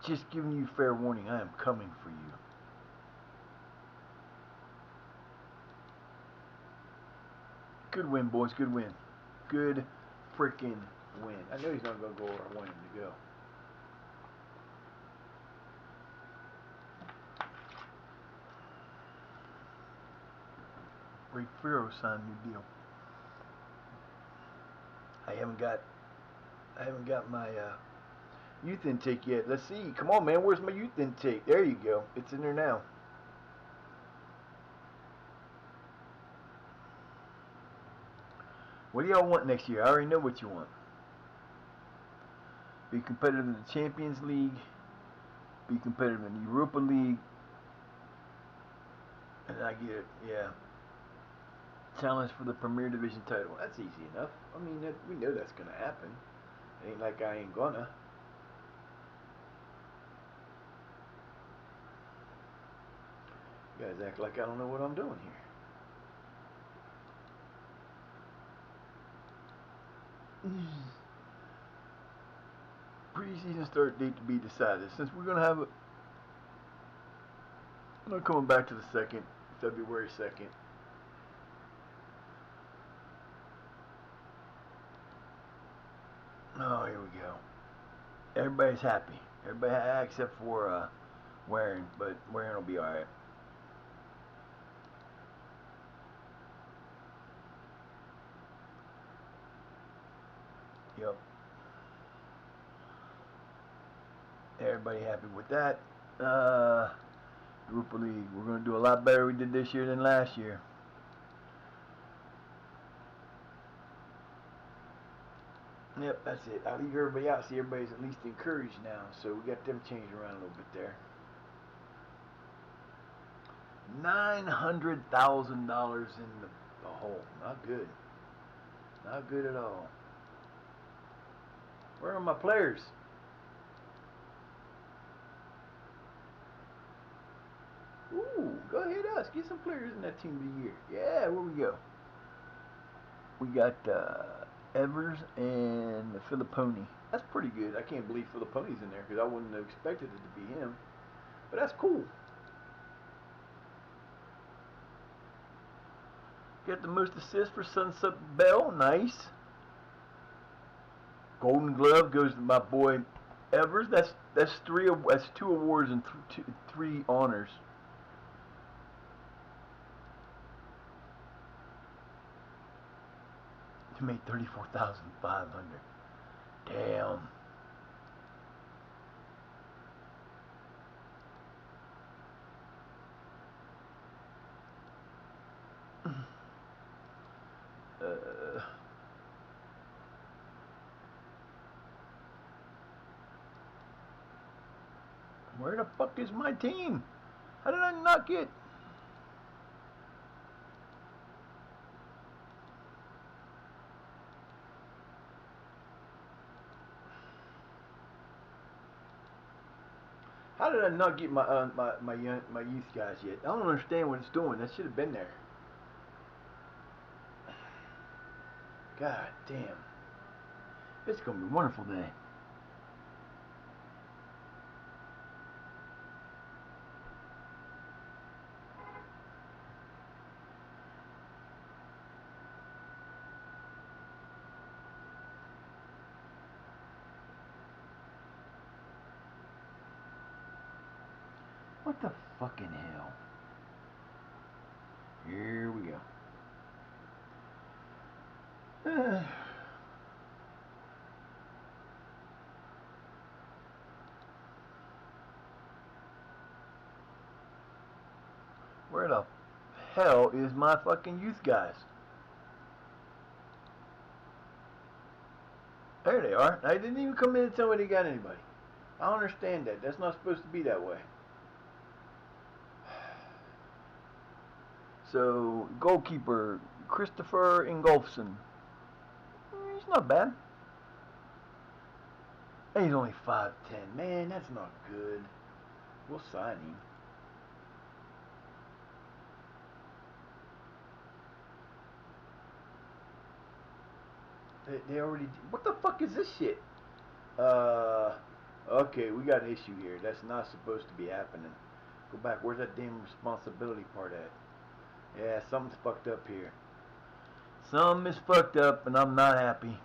Just giving you fair warning. I am coming for you. Good win, boys. Good win. Good freaking win. I know he's not going to go where I want him to go. Ray Farrow signed a new deal. I haven't got my youth intake yet. Let's see. Come on, man. Where's my youth intake? There you go. It's in there now. What do y'all want next year? I already know what you want. Be competitive in the Champions League. Be competitive in the Europa League. And I get it. Yeah. Challenge for the Premier Division title. That's easy enough. I mean, we know that's going to happen. It ain't like I ain't gonna. You guys act like I don't know what I'm doing here. Preseason start date to be decided. Since we're gonna have a, I'm coming back to the second, February 2nd. Oh, here we go. Everybody's happy. Everybody except for Warren, but Warren will be all right. Yep. Everybody happy with that. Europa League. We're going to do a lot better we did this year than last year. Yep, that's it. I leave everybody out. See, everybody's at least encouraged now. So we got them changed around a little bit there. $900,000 in the hole. Not good. Not good at all. Where are my players? Ooh, go ahead, us. Get some players in that team of the year. Yeah, where we go? We got Evers and the Filipponi. That's pretty good. I can't believe Filipponi's in there because I wouldn't have expected it to be him. But that's cool. Got the most assists for Sunset Bell. Nice. Golden Glove goes to my boy Evers. That's 2 awards and 3 honors. He made $34,500. Damn. Where the fuck is my team? How did I not get? How did I not get my youth guys yet? I don't understand what it's doing. That should have been there. God damn. It's gonna be a wonderful day. What the fucking hell? Here we go. Where the hell is my fucking youth guys? There they are. I didn't even come in and tell me they got anybody. I don't understand that. That's not supposed to be that way. So, goalkeeper, Christopher Ingolfsson. He's not bad. And he's only 5'10". Man, that's not good. We'll sign him. They already did. What the fuck is this shit? Okay, we got an issue here. That's not supposed to be happening. Go back. Where's that damn responsibility part at? Yeah, something's fucked up here. Something is fucked up and I'm not happy.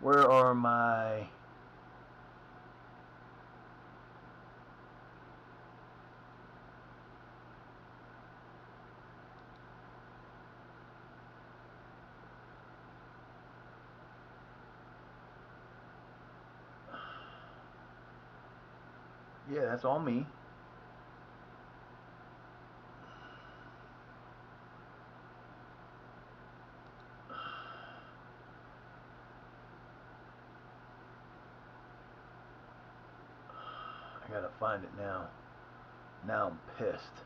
Where are my... Yeah, that's all me. I gotta find it now. Now I'm pissed.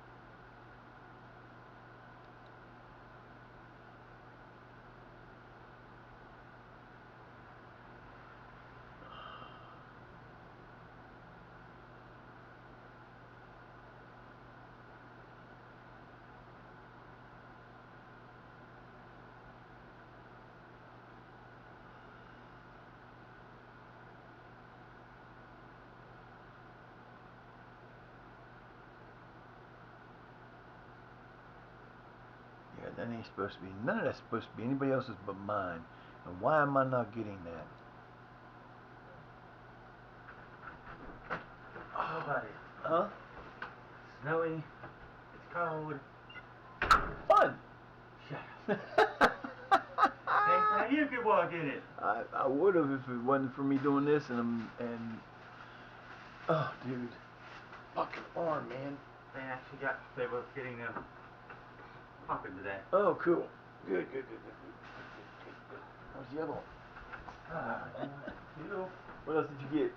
Yeah, that ain't supposed to be. None of that's supposed to be anybody else's but mine. And why am I not getting that? Nobody. Huh? Snowy. It's cold. Fun. Shut up. Next time you could walk in it. I would have if it wasn't for me doing this and oh dude, fucking arm, man. They actually got. They were getting them popping today. Oh, cool. Good. Where's the other one? You. What else did you get?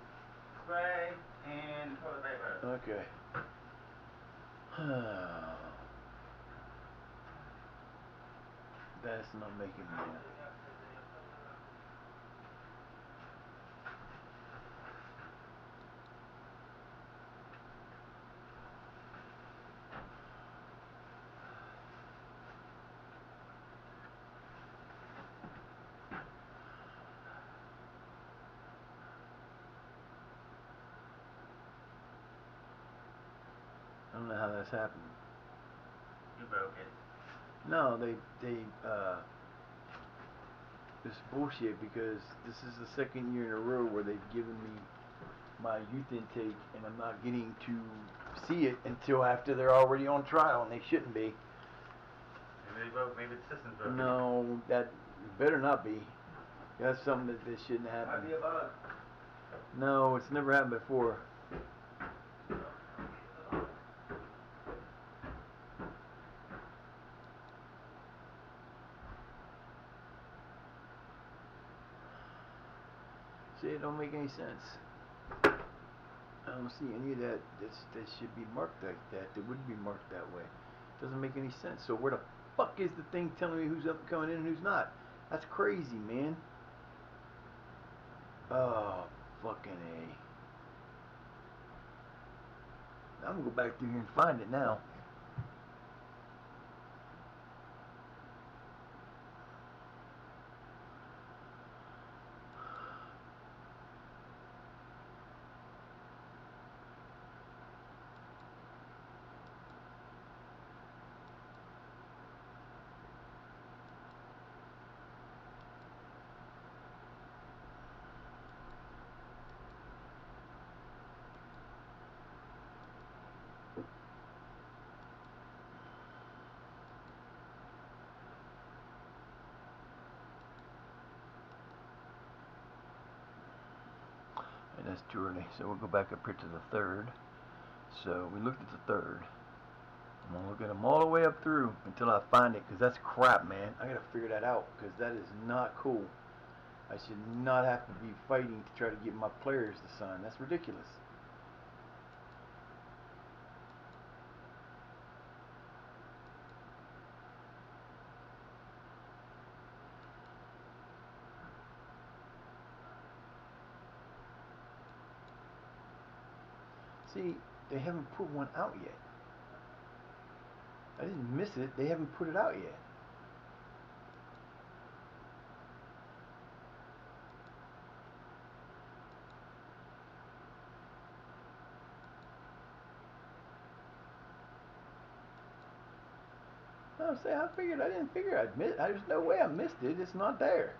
Spray and toilet paper. Okay. That's not making me happy. I don't know how that's happening. You broke it. No, it's bullshit because this is the second year in a row where they've given me my youth intake and I'm not getting to see it until after they're already on trial and they shouldn't be. Maybe they broke. Maybe the system's broken. No, that better not be. That's something that shouldn't happen. Might be a bug. No, it's never happened before. See, it don't make any sense. I don't see any of that that should be marked like that. That wouldn't be marked that way. Doesn't make any sense. So where the fuck is the thing telling me who's up coming in and who's not? That's crazy, man. Oh, fucking A. I'm gonna go back through here and find it now. And that's too early, so we'll go back up here to the third. So we looked at the third. I'm gonna look at them all the way up through until I find it, because that's crap, man. I gotta figure that out, because that is not cool. I should not have to be fighting to try to get my players to sign. That's ridiculous. See, they haven't put one out yet. I didn't miss it. They haven't put it out yet. I'm saying, I didn't figure I'd miss. There's no way I missed it. It's not there.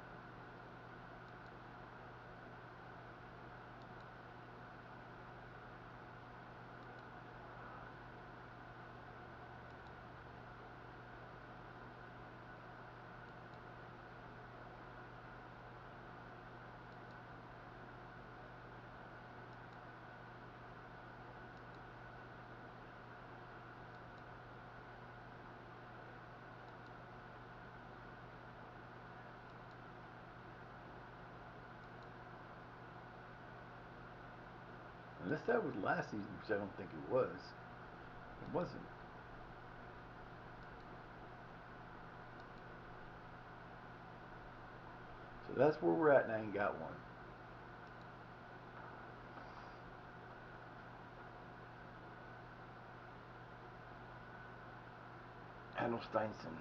Unless that was last season, which I don't think it was. It wasn't. So that's where we're at, and I ain't got one. Steinson.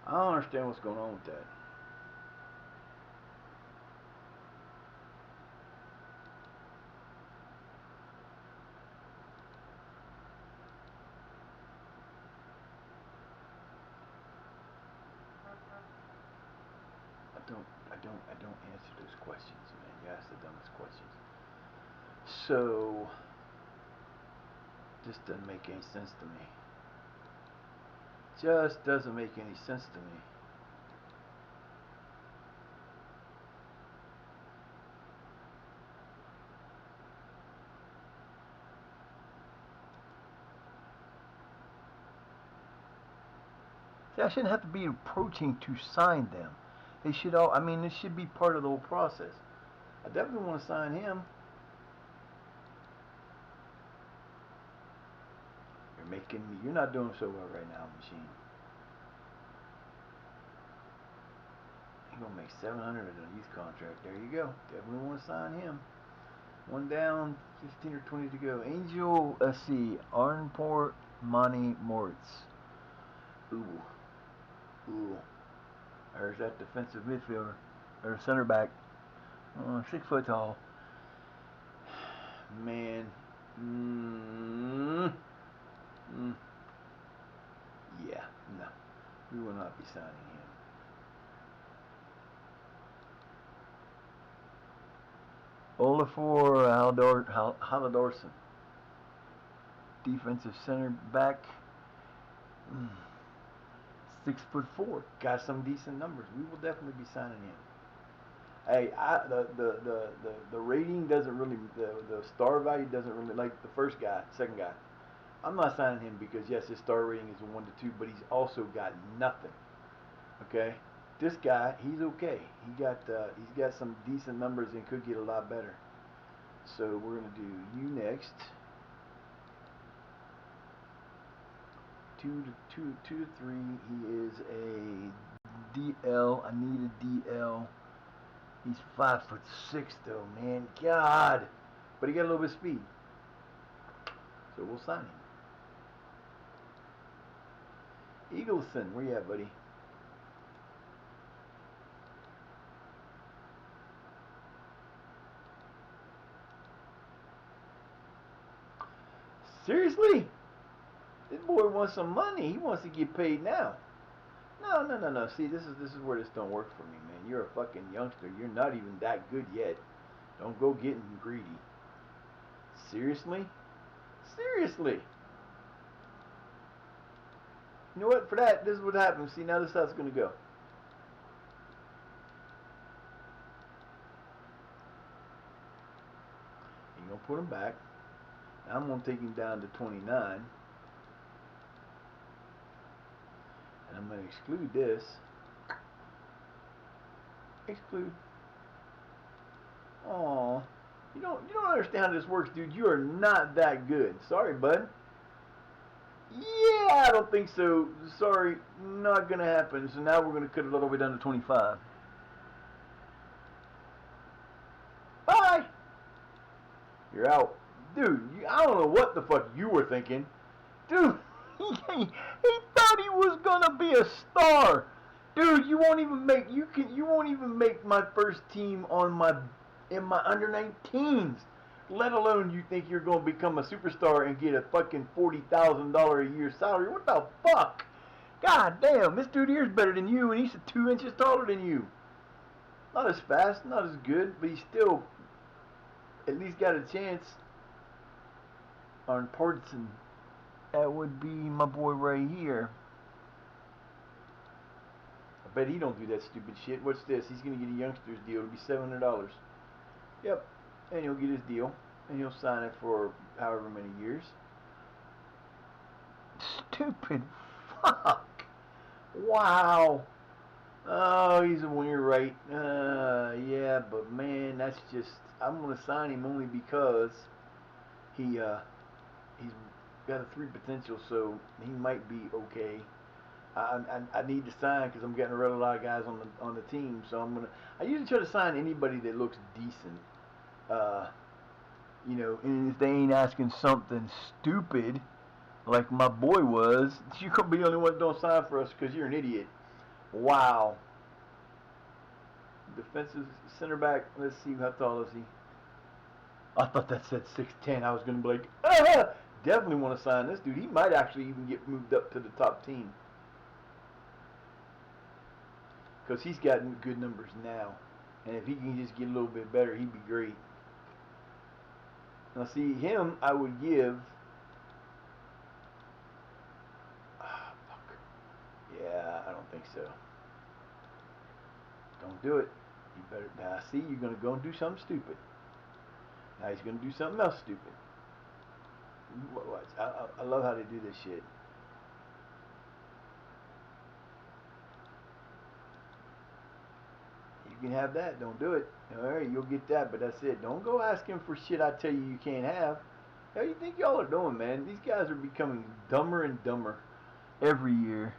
I don't understand what's going on with that. I don't answer those questions, man. You ask the dumbest questions. So this doesn't make any sense to me. Just doesn't make any sense to me. See, I shouldn't have to be approaching to sign them. They should all. I mean, this should be part of the whole process. I definitely want to sign him. You're making me. You're not doing so well right now, machine. You're gonna make 700 on a youth contract. There you go. Definitely want to sign him. One down, 15 or 20 to go. Angel, let's see, Arnport, Monty, Moritz. Ooh, ooh. There's that defensive midfielder, or center back, 6 foot tall. Man, yeah, no, we will not be signing him. Olafur Halldorson, defensive center back, 6'4". Got some decent numbers. We will definitely be signing him. Hey, the rating doesn't really, the star value doesn't really, like the first guy, second guy. I'm not signing him because yes, his star rating is a 1 to 2, but he's also got nothing. Okay, this guy, he's okay. He's got some decent numbers and could get a lot better. So we're gonna do you next. 2 to 3. He is a DL. I need a DL. He's 5'6" though, man. God, but he got a little bit of speed. So we'll sign him. Eagleson, where you at, buddy? Seriously? This boy wants some money. He wants to get paid now. No. See, this is where this don't work for me, man. You're a fucking youngster. You're not even that good yet. Don't go getting greedy. Seriously? Seriously? You know what? For that, this is what happens. See, now this is how it's going to go. You're going to put him back. Now I'm going to take him down to 29. And I'm going to exclude this. Exclude. Aw. You don't understand how this works, dude. You are not that good. Sorry, bud. Yeah, I don't think so. Sorry, not gonna happen. So now we're gonna cut it all the way down to 25. Bye. You're out, dude. I don't know what the fuck you were thinking, dude. He thought he was gonna be a star, dude. You won't even make my first team in my under 19s. Let alone you think you're going to become a superstar and get a fucking $40,000 a year salary. What the fuck? God damn, this dude here's better than you, and he's 2 inches taller than you. Not as fast, not as good, but he's still at least got a chance. On Portson, that would be my boy right here. I bet he don't do that stupid shit. What's this? He's going to get a youngster's deal. It'll be $700. Yep. And he'll get his deal, and he'll sign it for however many years. Stupid fuck. Wow. Oh, he's a winger, right? Yeah, but man, that's just. I'm gonna sign him only because he's got a 3 potential, so he might be okay. I need to sign because I'm getting rid of a lot of guys on the team, so I'm gonna. I usually try to sign anybody that looks decent. And if they ain't asking something stupid, like my boy was, you're going to be the only one that don't sign for us because you're an idiot. Wow. Defensive center back, let's see, how tall is he? I thought that said 6'10". I was going to be like, definitely want to sign this dude. He might actually even get moved up to the top team. Because he's got good numbers now. And if he can just get a little bit better, he'd be great. Now, see, him, I would give. Fuck. Yeah, I don't think so. Don't do it. You better. Now, see, you're going to go and do something stupid. Now he's going to do something else stupid. I love how they do this shit. You can have that. Don't do it. Alright, you'll get that, but that's it. Don't go asking for shit I tell you can't have. How do you think y'all are doing, man? These guys are becoming dumber and dumber every year.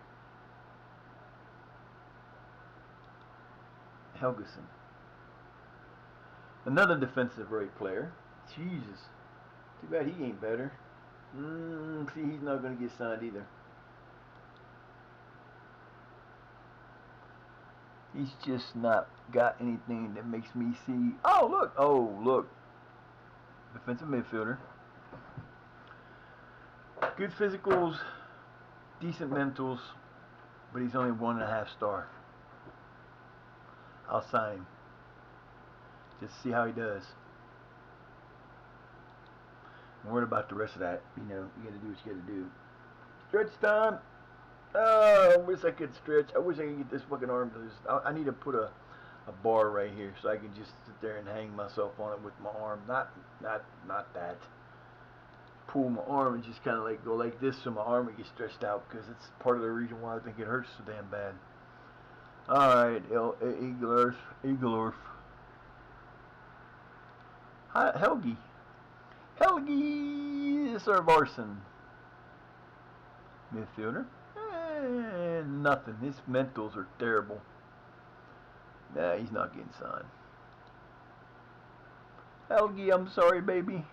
Helgeson. Another defensive right player. Jesus. Too bad he ain't better. See, he's not going to get signed either. He's just not got anything that makes me see. Oh, look. Defensive midfielder. Good physicals, decent mentals, but he's only 1.5 star. I'll sign him. Just see how he does. I'm worried about the rest of that. You gotta do what you gotta do. Stretch time. Oh, I wish I could stretch. I wish I could get this fucking arm to this. I need to put a bar right here so I can just sit there and hang myself on it with my arm. Not that. Pull my arm and just kind of like go like this so my arm would get stretched out, because it's part of the reason why I think it hurts so damn bad. Alright, Eagle Helgi Sarvarsson. Midfielder. Nothing. His mentals are terrible. Nah, he's not getting signed. Helgi, I'm sorry, baby.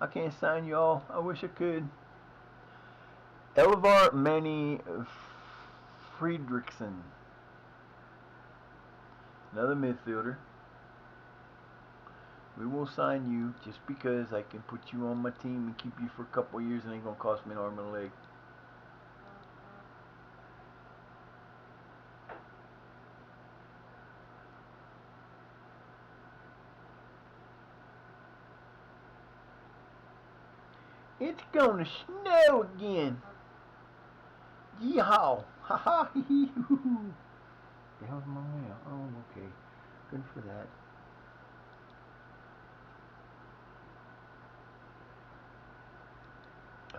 I can't sign you all. I wish I could. Elvar Manny Friedrichsen. Another midfielder. We will sign you just because I can put you on my team and keep you for a couple of years and it ain't going to cost me an arm and a leg. It's gonna snow again. Yeehaw! Ha ha hee hoo hoo. The hell's my mail? Oh, okay. Good for that.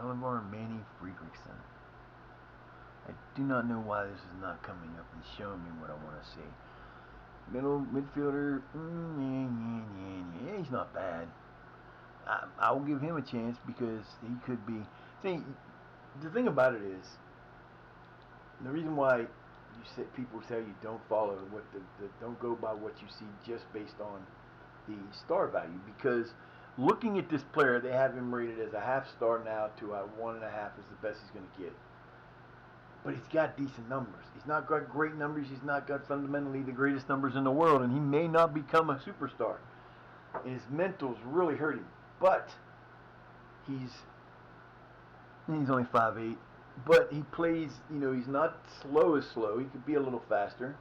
Elmar Manny Friedrichsen. I do not know why this is not coming up and showing me what I want to see. Middle midfielder. Yeah, he's not bad. I will give him a chance because he could be. See, the thing about it is, the reason why you said people tell you don't follow what don't go by what you see just based on the star value, because looking at this player, they have him rated as a half star now to a 1.5 is the best he's going to get. But he's got decent numbers. He's not got great numbers. He's not got fundamentally the greatest numbers in the world, and he may not become a superstar. And his mental's really hurting. But he's only 5'8". But he plays, he's not slow as slow. He could be a little faster.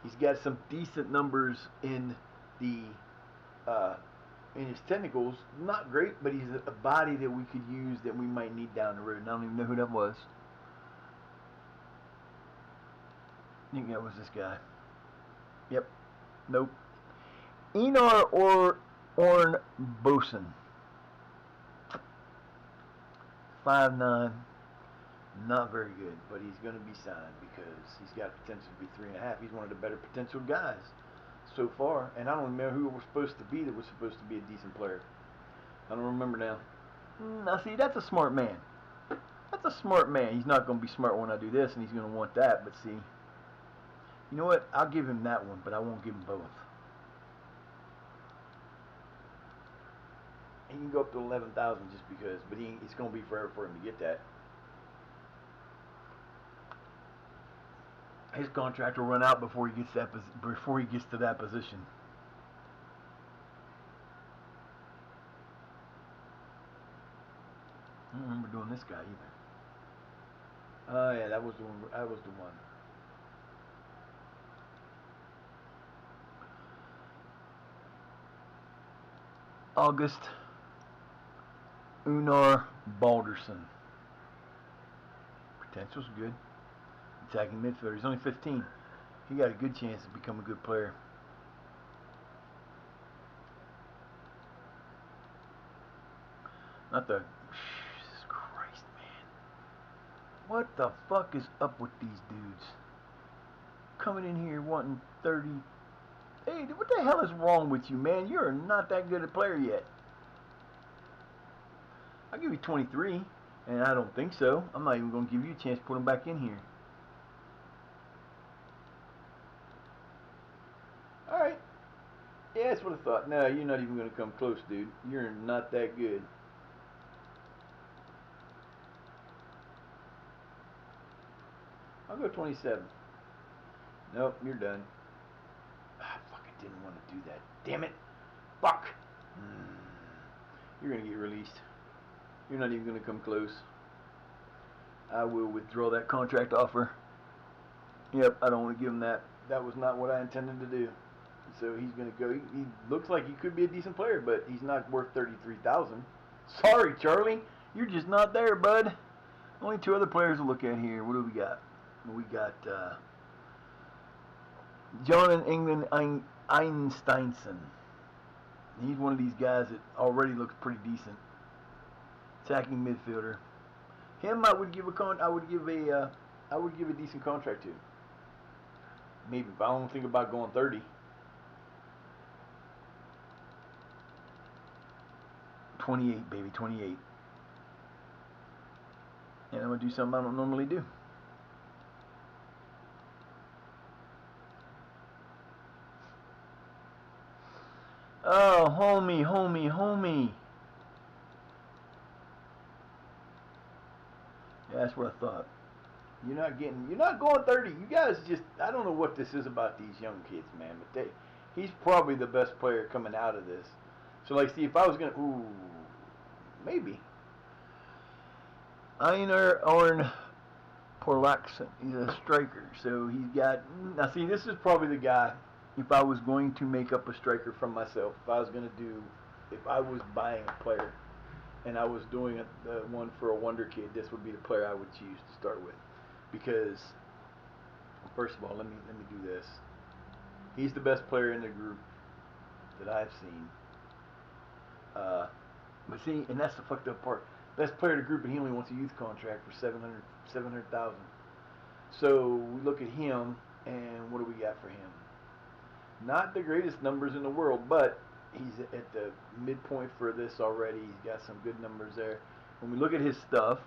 He's got some decent numbers in the in his technicals. Not great, but he's a body that we could use that we might need down the road. And I don't even know who that was. I think that was this guy. Yep. Nope. Einar Orn Bosen. 5'9". Not very good, but he's going to be signed because he's got potential to be 3.5. He's one of the better potential guys so far, and I don't remember who it was supposed to be that was supposed to be a decent player. I don't remember now. Now, see, that's a smart man. That's a smart man. He's not going to be smart when I do this, and he's going to want that, but see, you know what? I'll give him that one, but I won't give him both. He can go up to 11,000 just because, but it's going to be forever for him to get that. His contract will run out before he gets to that position. I don't remember doing this guy either. Oh yeah, that was the one. August Unar Balderson. Potential's good. Attacking midfielder. He's only 15. He got a good chance to become a good player. Not the... Jesus Christ, man. What the fuck is up with these dudes? Coming in here wanting 30... Hey, what the hell is wrong with you, man? You're not that good a player yet. I'll give you 23, and I don't think so. I'm not even going to give you a chance to put him back in here. Alright. Yeah, that's what I thought. No, you're not even going to come close, dude. You're not that good. I'll go 27. Nope, you're done. I fucking didn't want to do that. Damn it. Fuck. You're going to get released. You're not even going to come close. I will withdraw that contract offer. Yep, I don't want to give him that. That was not what I intended to do. So he's going to go. He looks like he could be a decent player, but he's not worth 33,000. Sorry, Charlie. You're just not there, bud. Only 2 other players to look at here. What do we got? We got John England Einsteinson. He's one of these guys that already looks pretty decent. Attacking midfielder. Him, I would give a decent contract to. Maybe, but I don't think about going 30. 28, baby, 28. And I'm gonna do something I don't normally do. Oh, homie. That's what I thought. You're not going 30. You guys just, I don't know what this is about these young kids, man, but he's probably the best player coming out of this. So, like, see, if I was going to, maybe. Einar Arn Porlaxon, he's a striker, so he's got, now see, this is probably the guy, if I was going to make up a striker from myself, if I was buying a player, and I was doing the one for a wonder kid, this would be the player I would choose to start with. Because, first of all, let me do this. He's the best player in the group that I've seen. But see, and that's the fucked up part. Best player in the group, and he only wants a youth contract for $700,000. So we look at him, and what do we got for him? Not the greatest numbers in the world, but he's at the midpoint for this already. He's got some good numbers there. When we look at his stuff,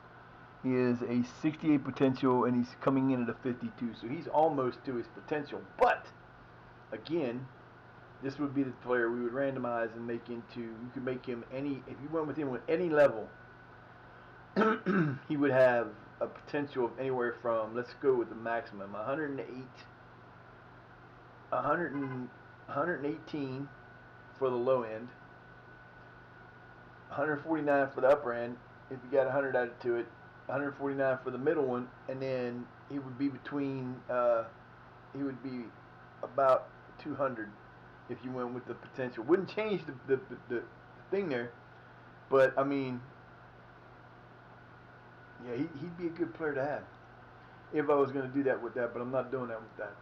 he is a 68 potential, and he's coming in at a 52. So he's almost to his potential. But, again, this would be the player we would randomize and make into, you could make him any, if you went with him with any level, he would have a potential of anywhere from, let's go with the maximum, 118 for the low end, 149 for the upper end, if you got 100 added to it, 149 for the middle one, and then he would be he would be about 200 if you went with the potential. Wouldn't change the thing there, but I mean, yeah, he'd be a good player to have if I was going to do that with that, but I'm not doing that with that.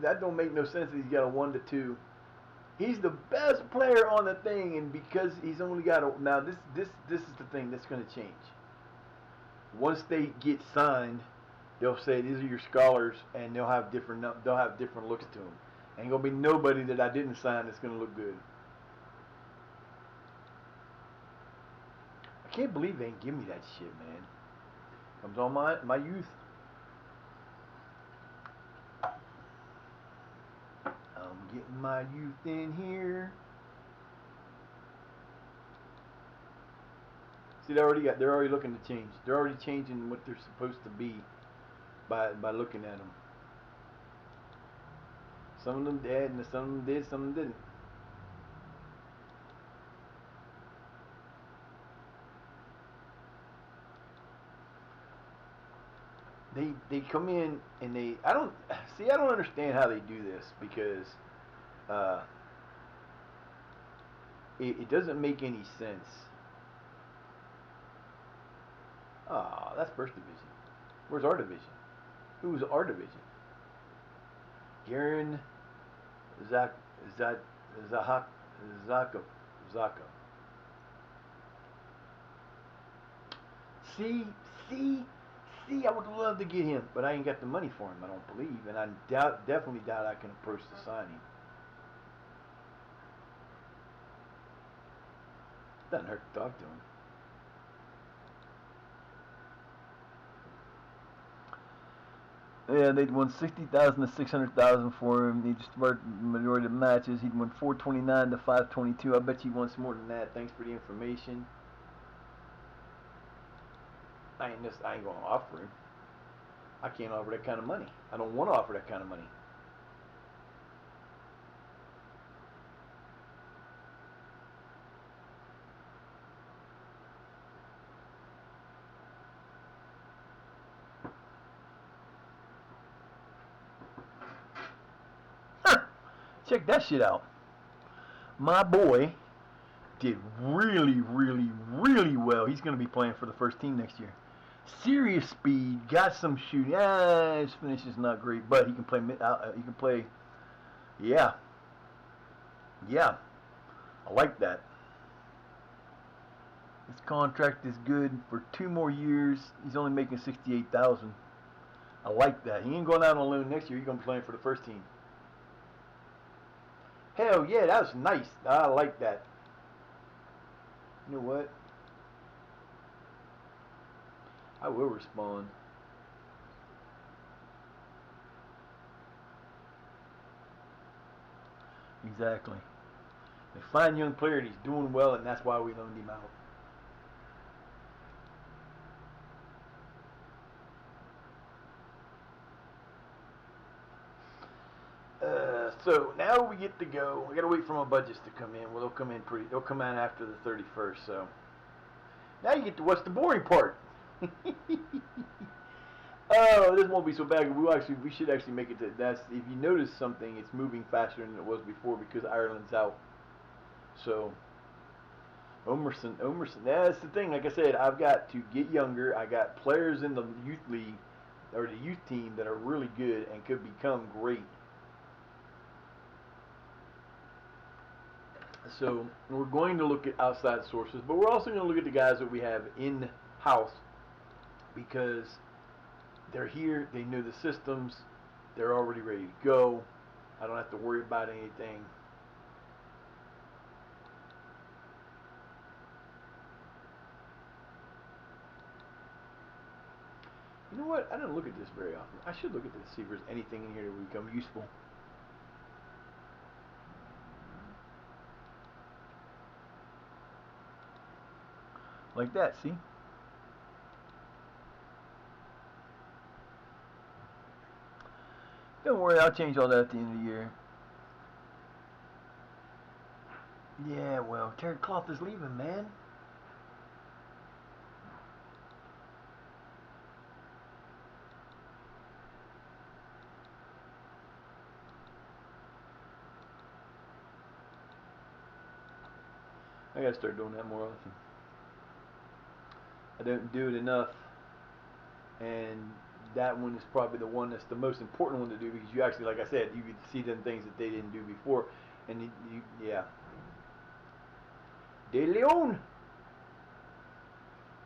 That don't make no sense that he's got a 1 to 2. He's the best player on the thing, and because he's only got a, now this is the thing that's going to change. Once they get signed, they'll say these are your scholars, and they'll have different looks to them. Ain't gonna be nobody that I didn't sign that's gonna look good. I can't believe they ain't give me that shit, man. Comes on my youth. I'm getting my youth in here. See, they're already looking to change. They're already changing what they're supposed to be by looking at them. Some of them did, and some of them did, some of them didn't. They come in and I don't understand how they do this, because it doesn't make any sense. Ah, that's first division. Where's our division? Who's our division? Garen Zaka. See, I would love to get him, but I ain't got the money for him, I don't believe, and I definitely doubt I can approach the signing. Doesn't hurt to talk to him. Yeah, they'd won 60,000 to 600,000 for him. He just worked the majority of the matches. He'd won 429 to 522. I bet you he wants more than that. Thanks for the information. I ain't gonna offer him. I can't offer that kind of money. I don't want to offer that kind of money. Check that shit out. My boy did really, really, really well. He's going to be playing for the first team next year. Serious speed, got some shooting. His finish is not great, but he can play. He can play. Yeah, I like that. His contract is good for 2 more years. He's only making 68,000. I like that. He ain't going out on loan next year. He's going to be playing for the first team. Hell yeah, that was nice. I like that. You know what? I will respond. Exactly. A fine young player, and he's doing well, and that's why we loaned him out. So now we get to go. We got to wait for my budgets to come in. Well, they'll come in They'll come in after the 31st. So now you get to watch the boring part. Oh, this won't be so bad. We should actually make it to. That's if you notice something, it's moving faster than it was before because Ireland's out. So Omerson. That's the thing. Like I said, I've got to get younger. I got players in the youth league or the youth team that are really good and could become great. So we're going to look at outside sources, but we're also going to look at the guys that we have in house because they're here, they know the systems, they're already ready to go. I don't have to worry about anything. You know what? I don't look at this very often. I should look at this to see if there's anything in here that would become useful. Like that, see? Don't worry, I'll change all that at the end of the year. Yeah, well, Terry Cloth is leaving, man. I gotta start doing that more often. I don't do it enough, and that one is probably the one that's the most important one to do because you actually, like I said, you could see them things that they didn't do before, and yeah. De Leon.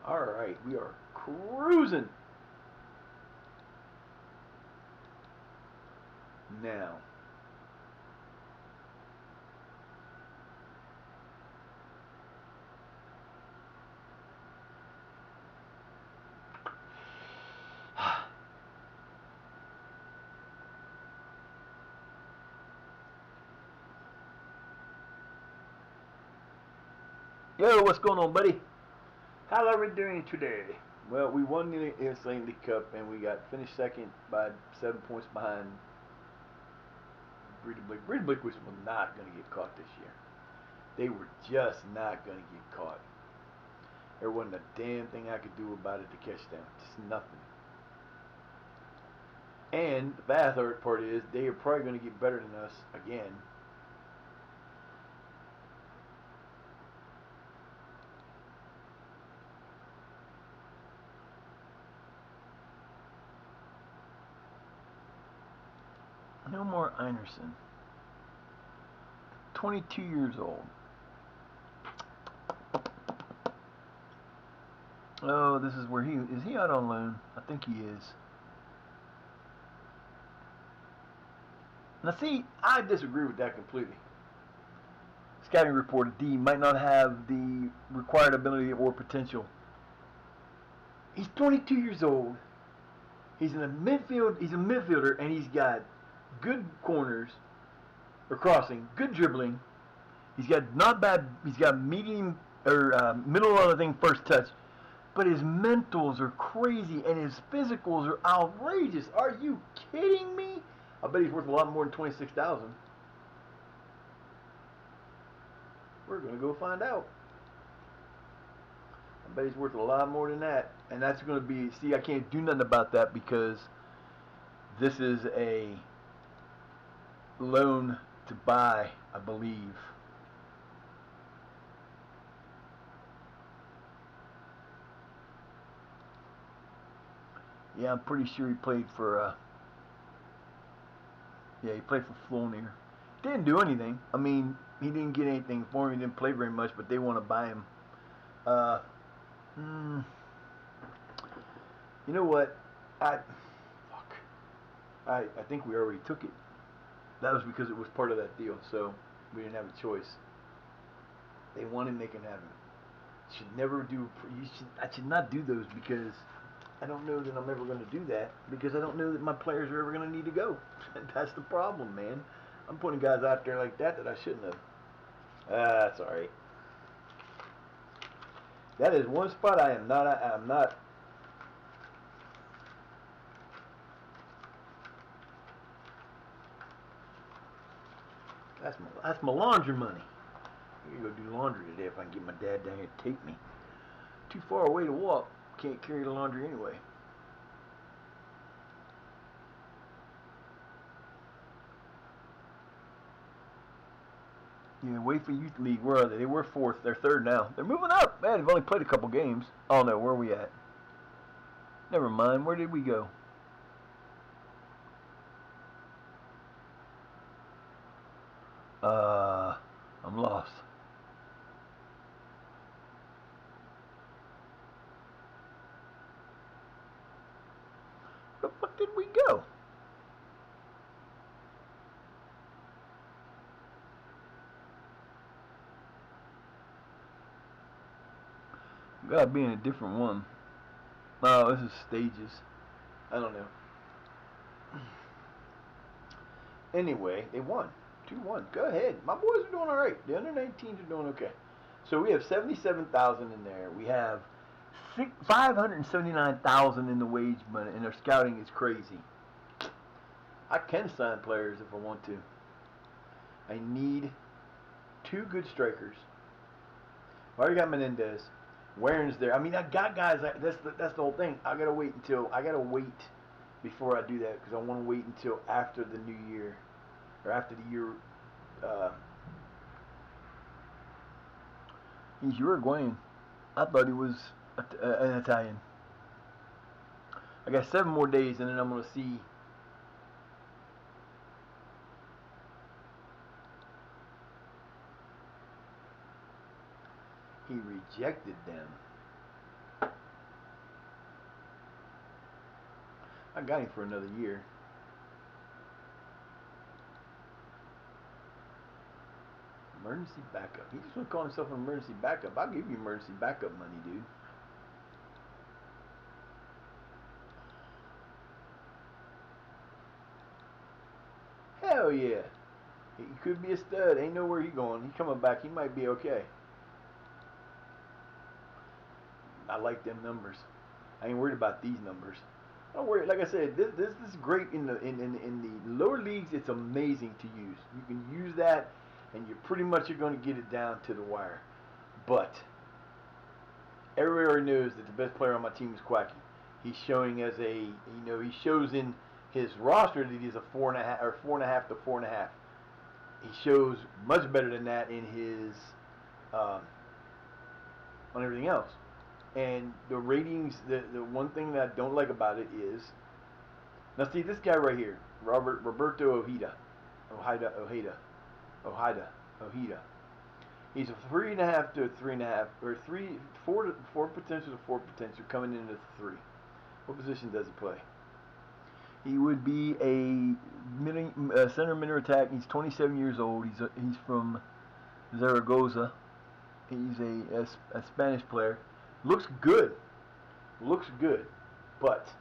All right, we are cruising now. Yo, what's going on, buddy? How are we doing today? Well, we won the Icelandic Cup and we got finished second by 7 points behind Breidablik. Breidablik was not going to get caught this year. They were just not going to get caught. There wasn't a damn thing I could do about it to catch them. Just nothing. And the bad part is they are probably going to get better than us again. No more Einerson. 22 years old. Oh, this is where is he out on loan? I think he is. Now see, I disagree with that completely. Scouting report, D might not have the required ability or potential. He's 22 years old. He's in the midfield. He's a midfielder, and he's got good corners or crossing, good dribbling. He's got not bad. He's got medium or middle of the thing first touch, but his mentals are crazy and his physicals are outrageous. Are you kidding me? I bet he's worth a lot more than 26,000. We're gonna go find out. I bet he's worth a lot more than that, and that's gonna be. See, I can't do nothing about that because this is a loan to buy, I believe. Yeah, I'm pretty sure he played for. Yeah, he played for Flonir. Didn't do anything. I mean, he didn't get anything for him. He didn't play very much, but they want to buy him. You know what? I think we already took it. That was because it was part of that deal, so we didn't have a choice. They want him, they can have him. Should never do. I should not do those because I don't know that I'm ever going to do that because I don't know that my players are ever going to need to go. That's the problem, man. I'm putting guys out there like that I shouldn't have. That's all right. That is one spot I'm not. That's my laundry money. I gotta go do laundry today if I can get my dad down here to take me. Too far away to walk. Can't carry the laundry anyway. Yeah, Wafer Youth League, where are they? They were fourth. They're third now. They're moving up. Man, they've only played a couple games. Oh no, where are we at? Never mind. Where did we go? I'm lost. Where the fuck did we go? We gotta be in a different one. Oh, this is stages. I don't know. Anyway, they won. 2-1. Go ahead. My boys are doing all right. The under 19s are doing okay. So we have 77,000 in there. We have 579,000 in the wage money, and their scouting is crazy. I can sign players if I want to. I need 2 good strikers. I already got Menendez. Warren's there. I mean, I got guys. That's the whole thing. I gotta wait before I do that because I want to wait until after the new year or after the year. He's Uruguayan. I thought he was an Italian. I got 7 more days, and then I'm gonna see. He rejected them. I got him for another year. Emergency backup. He just want to call himself an emergency backup. I'll give you emergency backup money, dude. Hell yeah. He could be a stud. Ain't know where he going. He coming back. He might be okay. I like them numbers. I ain't worried about these numbers. Don't worry. Like I said, this is great in the lower leagues. It's amazing to use. You can use that, and you pretty much are going to get it down to the wire. But everybody knows that the best player on my team is Quacky. He's showing as he shows in his roster that he's a 4.5 or 4.5 to 4.5. He shows much better than that in his on everything else. And the ratings, the one thing that I don't like about it is, now see this guy right here, Roberto Ojeda. He's a 3.5 to a 3.5, or 4 potential to 4 potential coming into 3. What position does he play? He would be a center mid attack. He's 27 years old. He's from Zaragoza. He's a Spanish player. Looks good. But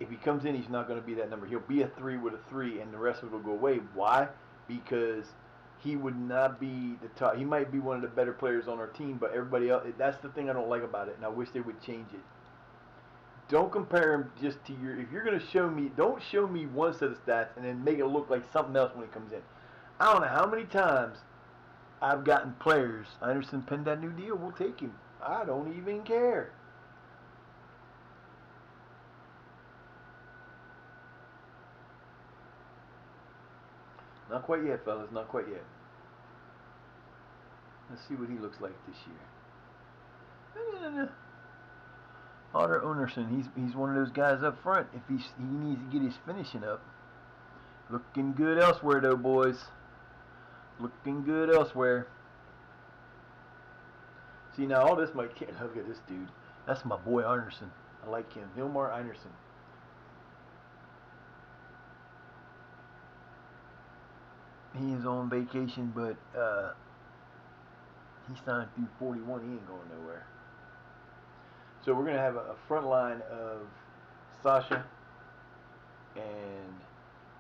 if he comes in, he's not going to be that number. He'll be a 3 with a 3, and the rest of it will go away. Why? Because he would not be the top. He might be one of the better players on our team, but everybody else. That's the thing I don't like about it, and I wish they would change it. Don't compare him just to your. If you're going to show me, don't show me one set of stats and then make it look like something else when he comes in. I don't know how many times I've gotten players. Anderson penned that new deal. We'll take him. I don't even care. Not quite yet, fellas. Not quite yet. Let's see what he looks like this year. Otter Onerson. He's one of those guys up front. If he needs to get his finishing up. Looking good elsewhere, though, boys. Looking good elsewhere. See, now all this might can't look at this dude. That's my boy Anderson. I like him. Hilmar Anderson. He is on vacation, but he signed through 41. He ain't going nowhere. So we're going to have a front line of Sasha and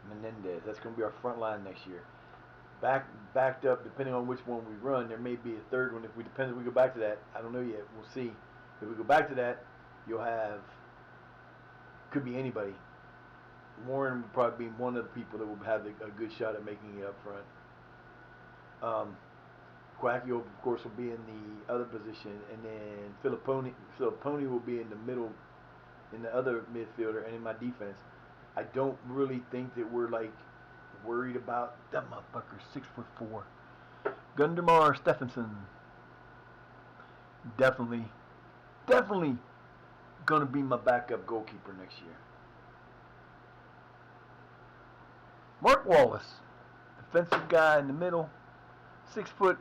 Menendez. That's going to be our front line next year. Backed up, depending on which one we run, there may be a third one. If we go back to that, I don't know yet. We'll see. If we go back to that, you'll have, could be anybody. Warren would probably be one of the people that will have a good shot at making it up front. Quackio, of course, will be in the other position, and then Filipponi will be in the middle, in the other midfielder, and in my defense. I don't really think that we're like worried about that motherfucker. 6'4". Gundamar Stephenson, definitely gonna be my backup goalkeeper next year. Mark Wallace, defensive guy in the middle, 6 foot.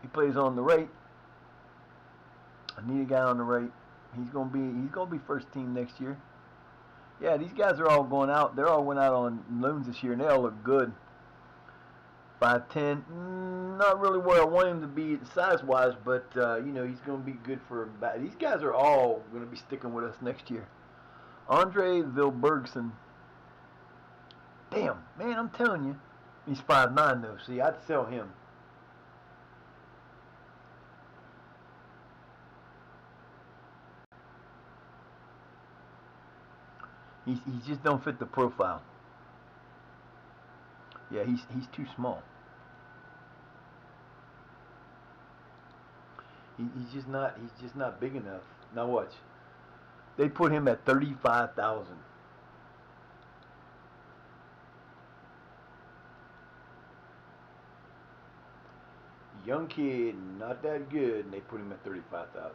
He plays on the right. I need a guy on the right. He's gonna be first team next year. Yeah, these guys are all going out. They're all went out on loans this year, and they all look good. 5'10", not really where I want him to be size-wise, but he's going to be good for. These guys are all going to be sticking with us next year. Andre Vilbergson. Damn, man, I'm telling you, he's 5'9" though. See, I'd sell him. He just don't fit the profile. Yeah, he's too small. He's just not big enough. Now watch. They put him at 35,000. Young kid, not that good, and they put him at 35,000.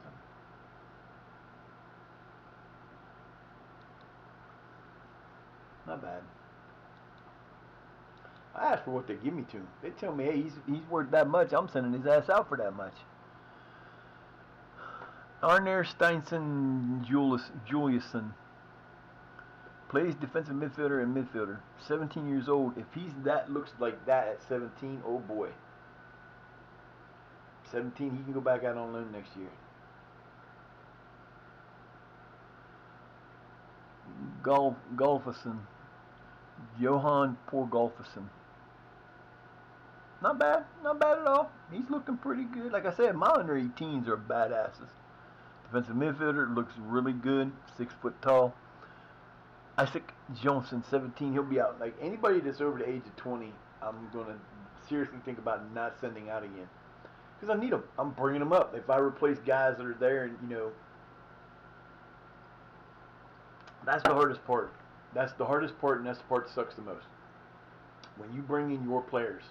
Not bad. I asked for what they give me to him. They tell me, hey, he's worth that much. I'm sending his ass out for that much. Arner Steinson Juliusson plays defensive midfielder and midfielder. 17 years old. If he's looks like that at 17, oh boy. 17, he can go back out on loan next year. Golfison. Johan Porgolfison. Not bad at all. He's looking pretty good. Like I said, my under 18s are badasses. Defensive midfielder looks really good. 6 foot tall. Isaac Johnson, 17. He'll be out. Like anybody that's over the age of 20, I'm gonna seriously think about not sending out again because I need them. I'm bringing them up. If I replace guys that are there, and that's the hardest part. That's the hardest part, and that's the part that sucks the most. When you bring in your players,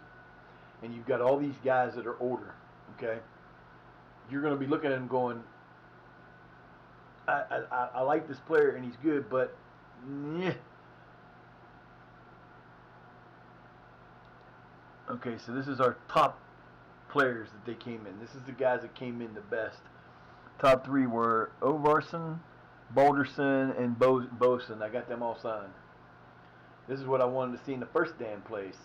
and you've got all these guys that are older, okay, you're gonna be looking at them going, I like this player and he's good, but yeah. Okay, so this is our top players that they came in. This is the guys that came in the best. Top 3 were Ovarsson, Balderson, and Boson. I got them all signed. This is what I wanted to see in the first damn place.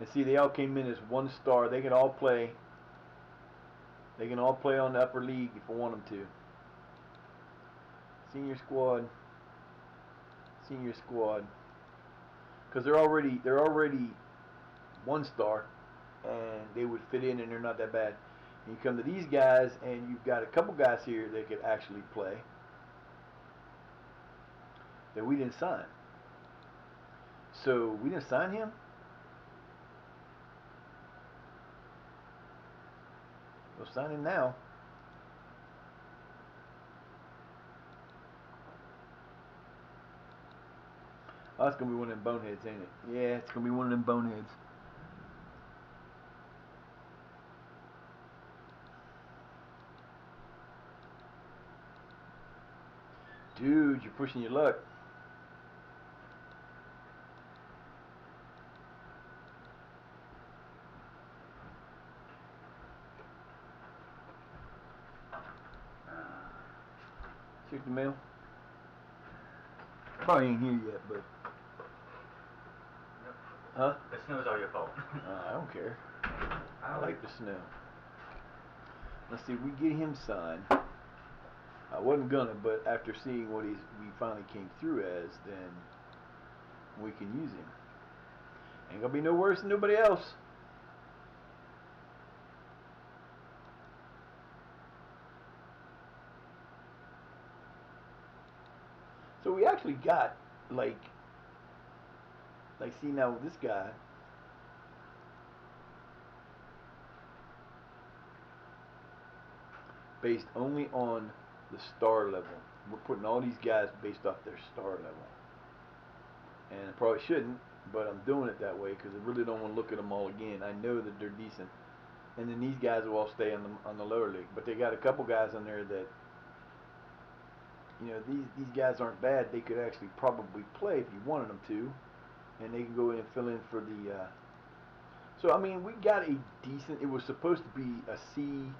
And see, they all came in as 1 star. They can all play. They can all play on the upper league if I want them to. Senior squad. Because they're already 1 star, and they would fit in, and they're not that bad. And you come to these guys, and you've got a couple guys here that could actually play that we didn't sign. So we didn't sign him. We'll sign him now. Oh, it's going to be one of them boneheads, ain't it? Yeah, it's going to be one of them boneheads. Dude, you're pushing your luck. Check the mail. Probably ain't here yet, but... Huh? The snow's all your fault. I don't care. I like the snow. Let's see, we get him signed. I wasn't gonna, but after seeing what we finally came through as, then we can use him. Ain't gonna be no worse than nobody else. So we actually got like Like, see now this guy. Based only on the star level. We're putting all these guys based off their star level. And I probably shouldn't, but I'm doing it that way because I really don't want to look at them all again. I know that they're decent. And then these guys will all stay on the lower league. But they got a couple guys on there that, you know, these guys aren't bad. They could actually probably play if you wanted them to. And they can go in and fill in for the... So, I mean, we got a decent... It was supposed to be a C,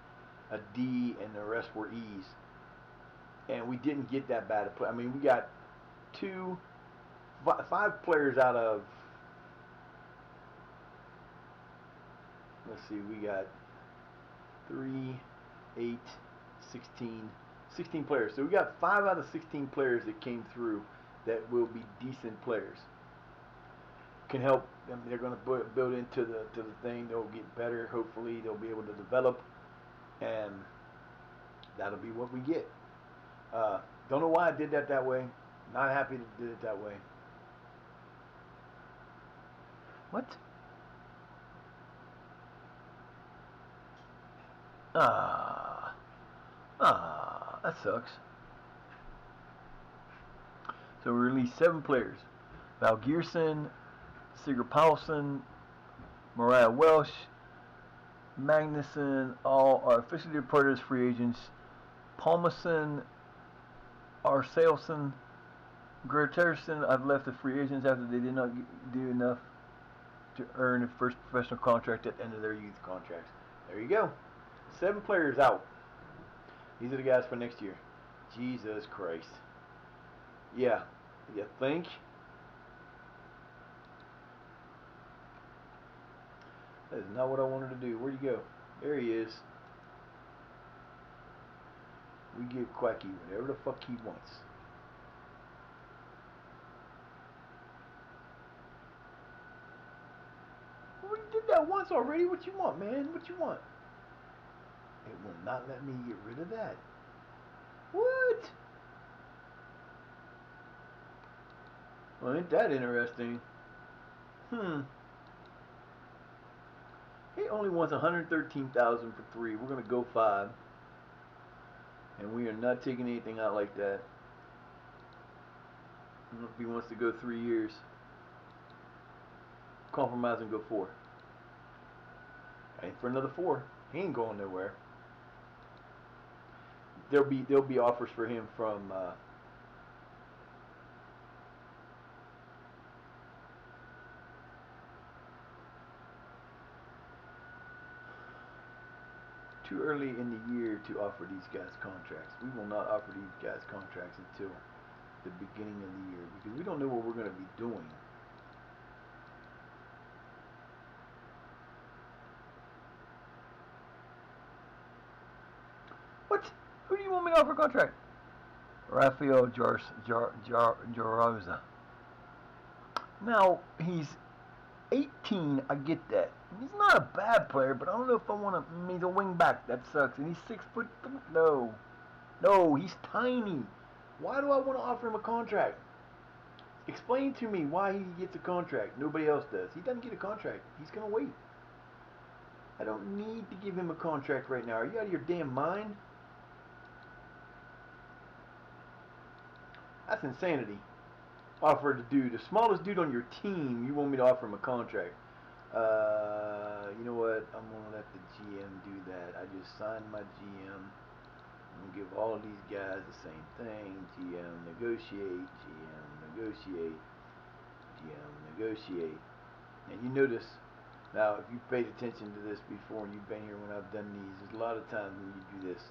a D, and the rest were E's. And we didn't get that bad a play. I mean, we got 5 players out of... Let's see, we got 3, 8, 16 players. So we got 5 out of 16 players that came through that will be decent players. Can help them. They're going to build into the thing. They'll get better. Hopefully, they'll be able to develop, and that'll be what we get. Don't know why I did that way. Not happy to do it that way. What? That sucks. So we released 7 players. Val Gearson, Sigurd Paulson, Mariah Welsh, Magnuson, all are officially reported as free agents. Palmason, Arsaelson, Gerterson have left the free agents after they did not do enough to earn a first professional contract at the end of their youth contracts. There you go. 7 players out. These are the guys for next year. Jesus Christ. Yeah. You think? That is not what I wanted to do. Where'd he go? There he is. We give Quacky whatever the fuck he wants. Well, we did that once already. What you want, man? What you want? It will not let me get rid of that. What? Well, ain't that interesting? He only wants 113,000 for 3. We're gonna go 5, and we are not taking anything out like that. I don't know if he wants to go 3 years. Compromise and go 4. And for another 4, he ain't going nowhere. There'll be offers for him from. Too early in the year to offer these guys contracts. We will not offer these guys contracts until the beginning of the year because we don't know what we're going to be doing. What? Who do you want me to offer a contract? Rafael Jaroza. Now, he's 18, I get that. He's not a bad player, but I don't know if I want to. He's a wing back. That sucks. And he's 6'3". No, he's tiny. Why do I want to offer him a contract? Explain to me why he gets a contract. Nobody else does. He doesn't get a contract. He's gonna wait. I don't need to give him a contract right now. Are you out of your damn mind? That's insanity. Offer the dude, the smallest dude on your team, you want me to offer him a contract. You know what? I'm going to let the GM do that. I just signed my GM. I'm going to give all of these guys the same thing. GM negotiate, GM negotiate, GM negotiate. And you notice, now if you paid attention to this before and you've been here when I've done these, there's a lot of times when you do this,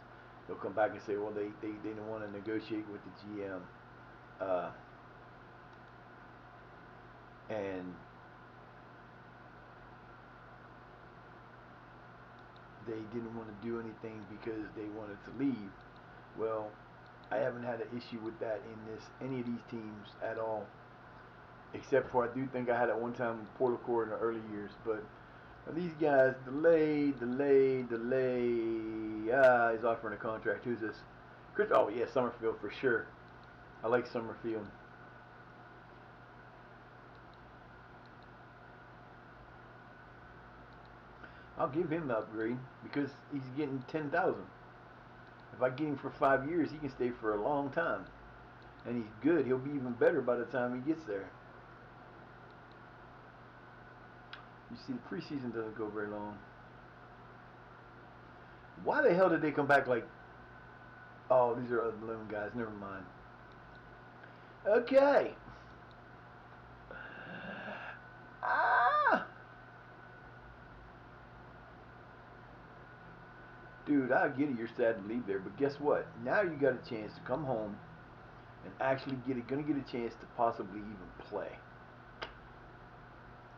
they'll come back and say, well, they don't want to negotiate with the GM. And they didn't want to do anything because they wanted to leave. Well, I haven't had an issue with that in any of these teams at all, except for I do think I had it one time with Portlacore in the early years. But these guys delay. He's offering a contract. Who's this? Chris? Oh yeah, Summerfield for sure. I like Summerfield. I'll give him the upgrade because he's getting 10,000. If I get him for 5 years, he can stay for a long time, and he's good. He'll be even better by the time he gets there. You see, the preseason doesn't go very long. Why the hell did they come back like, oh, these are 11 guys, never mind. Okay. Dude, I get it, you're sad to leave there, but guess what? Now you got a chance to come home and actually gonna get a chance to possibly even play.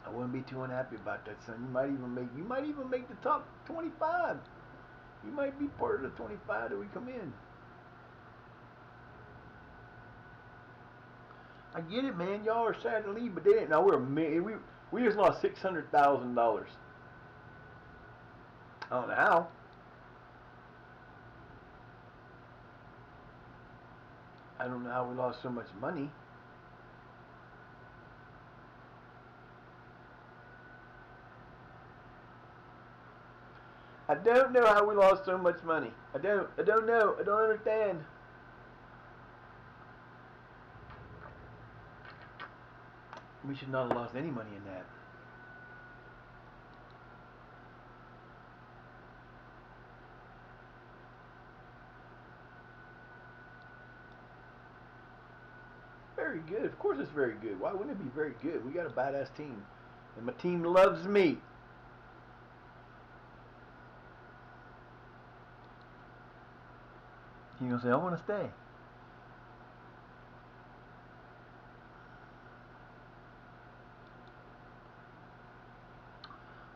I wouldn't be too unhappy about that, son. You might even make the top 25. You might be part of the 25 that we come in. I get it, man. Y'all are sad to leave, but they didn't. Now we just lost $600,000. I don't know how. I don't know how we lost so much money. I don't know how we lost so much money. I don't know. I don't understand. We should not have lost any money in that. Very good. Of course it's very good. Why wouldn't it be very good? We got a badass team. And my team loves me. You're going to say, I want to stay.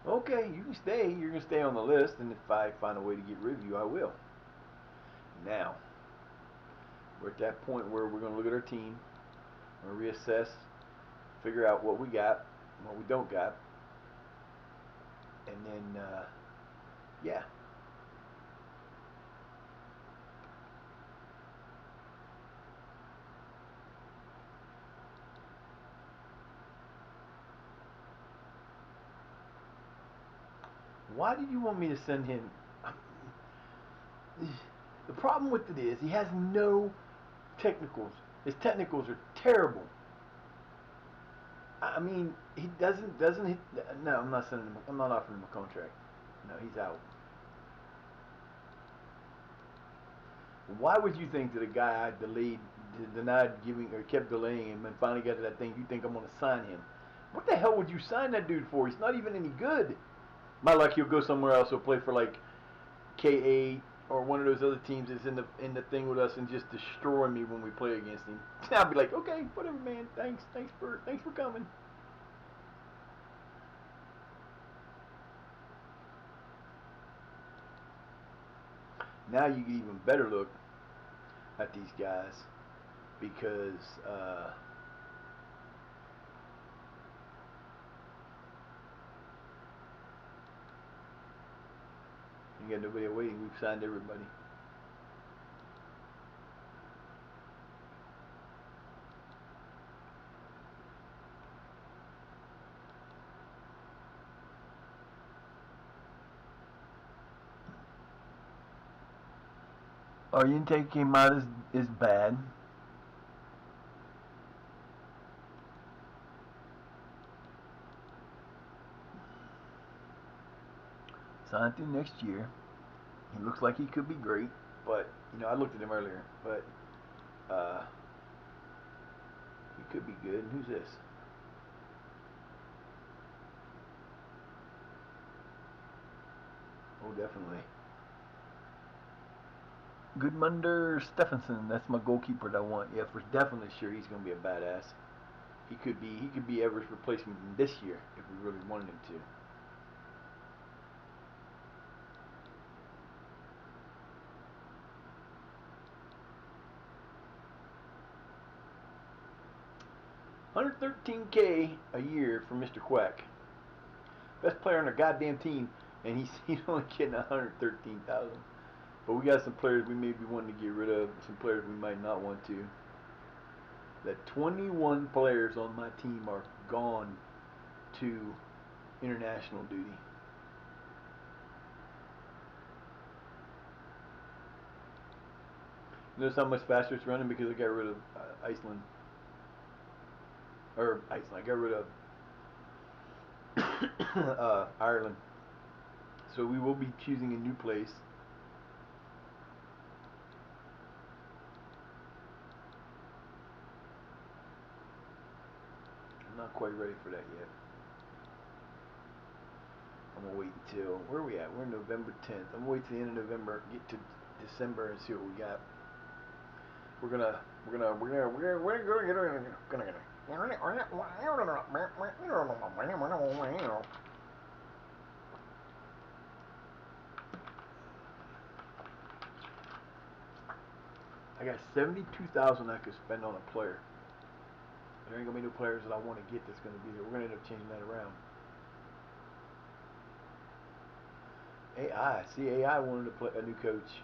Okay, you can stay. You're going to stay on the list, and if I find a way to get rid of you, I will. Now, we're at that point where we're going to look at our team, we're going to reassess, figure out what we got, what we don't got, and then, yeah. Why did you want me to send him? The problem with it is he has no technicals. His technicals are terrible. I mean, he doesn't he? No, I'm not sending him. I'm not offering him a contract. No, he's out. Why would you think that a guy I denied giving, or kept delaying him, and finally got to that thing? You think I'm going to sign him? What the hell would you sign that dude for? He's not even any good. My luck, he'll go somewhere else. He'll play for like KA or one of those other teams that's in the thing with us and just destroy me when we play against him. I'll be like, okay, whatever, man. Thanks for coming. Now you get even better look at these guys because you got nobody waiting. We've signed everybody. Our intake came out is bad. Signed through next year. He looks like he could be great, but I looked at him earlier, but he could be good. And who's this? Oh, definitely. Goodmunder Stephenson. That's my goalkeeper that I want. Yeah, for definitely sure he's going to be a badass. He could be Everett's replacement this year if we really wanted him to. $113K a year for Mr. Quack. Best player on our goddamn team, and he's only getting 113,000. But we got some players we may be wanting to get rid of, some players we might not want to. That 21 players on my team are gone to international duty. Notice how much faster it's running because I got rid of Iceland. Or Iceland. I got rid of Ireland. So we will be choosing a new place. I'm not quite ready for that yet. I'm gonna wait until where are we at? We're November 10th. I'm gonna wait till the end of November, get to December, and see what we got. We're gonna I got 72,000 I could spend on a player. There ain't gonna be no players that I want to get that's gonna be there. We're gonna end up changing that around. AI. See, AI wanted to play a new coach.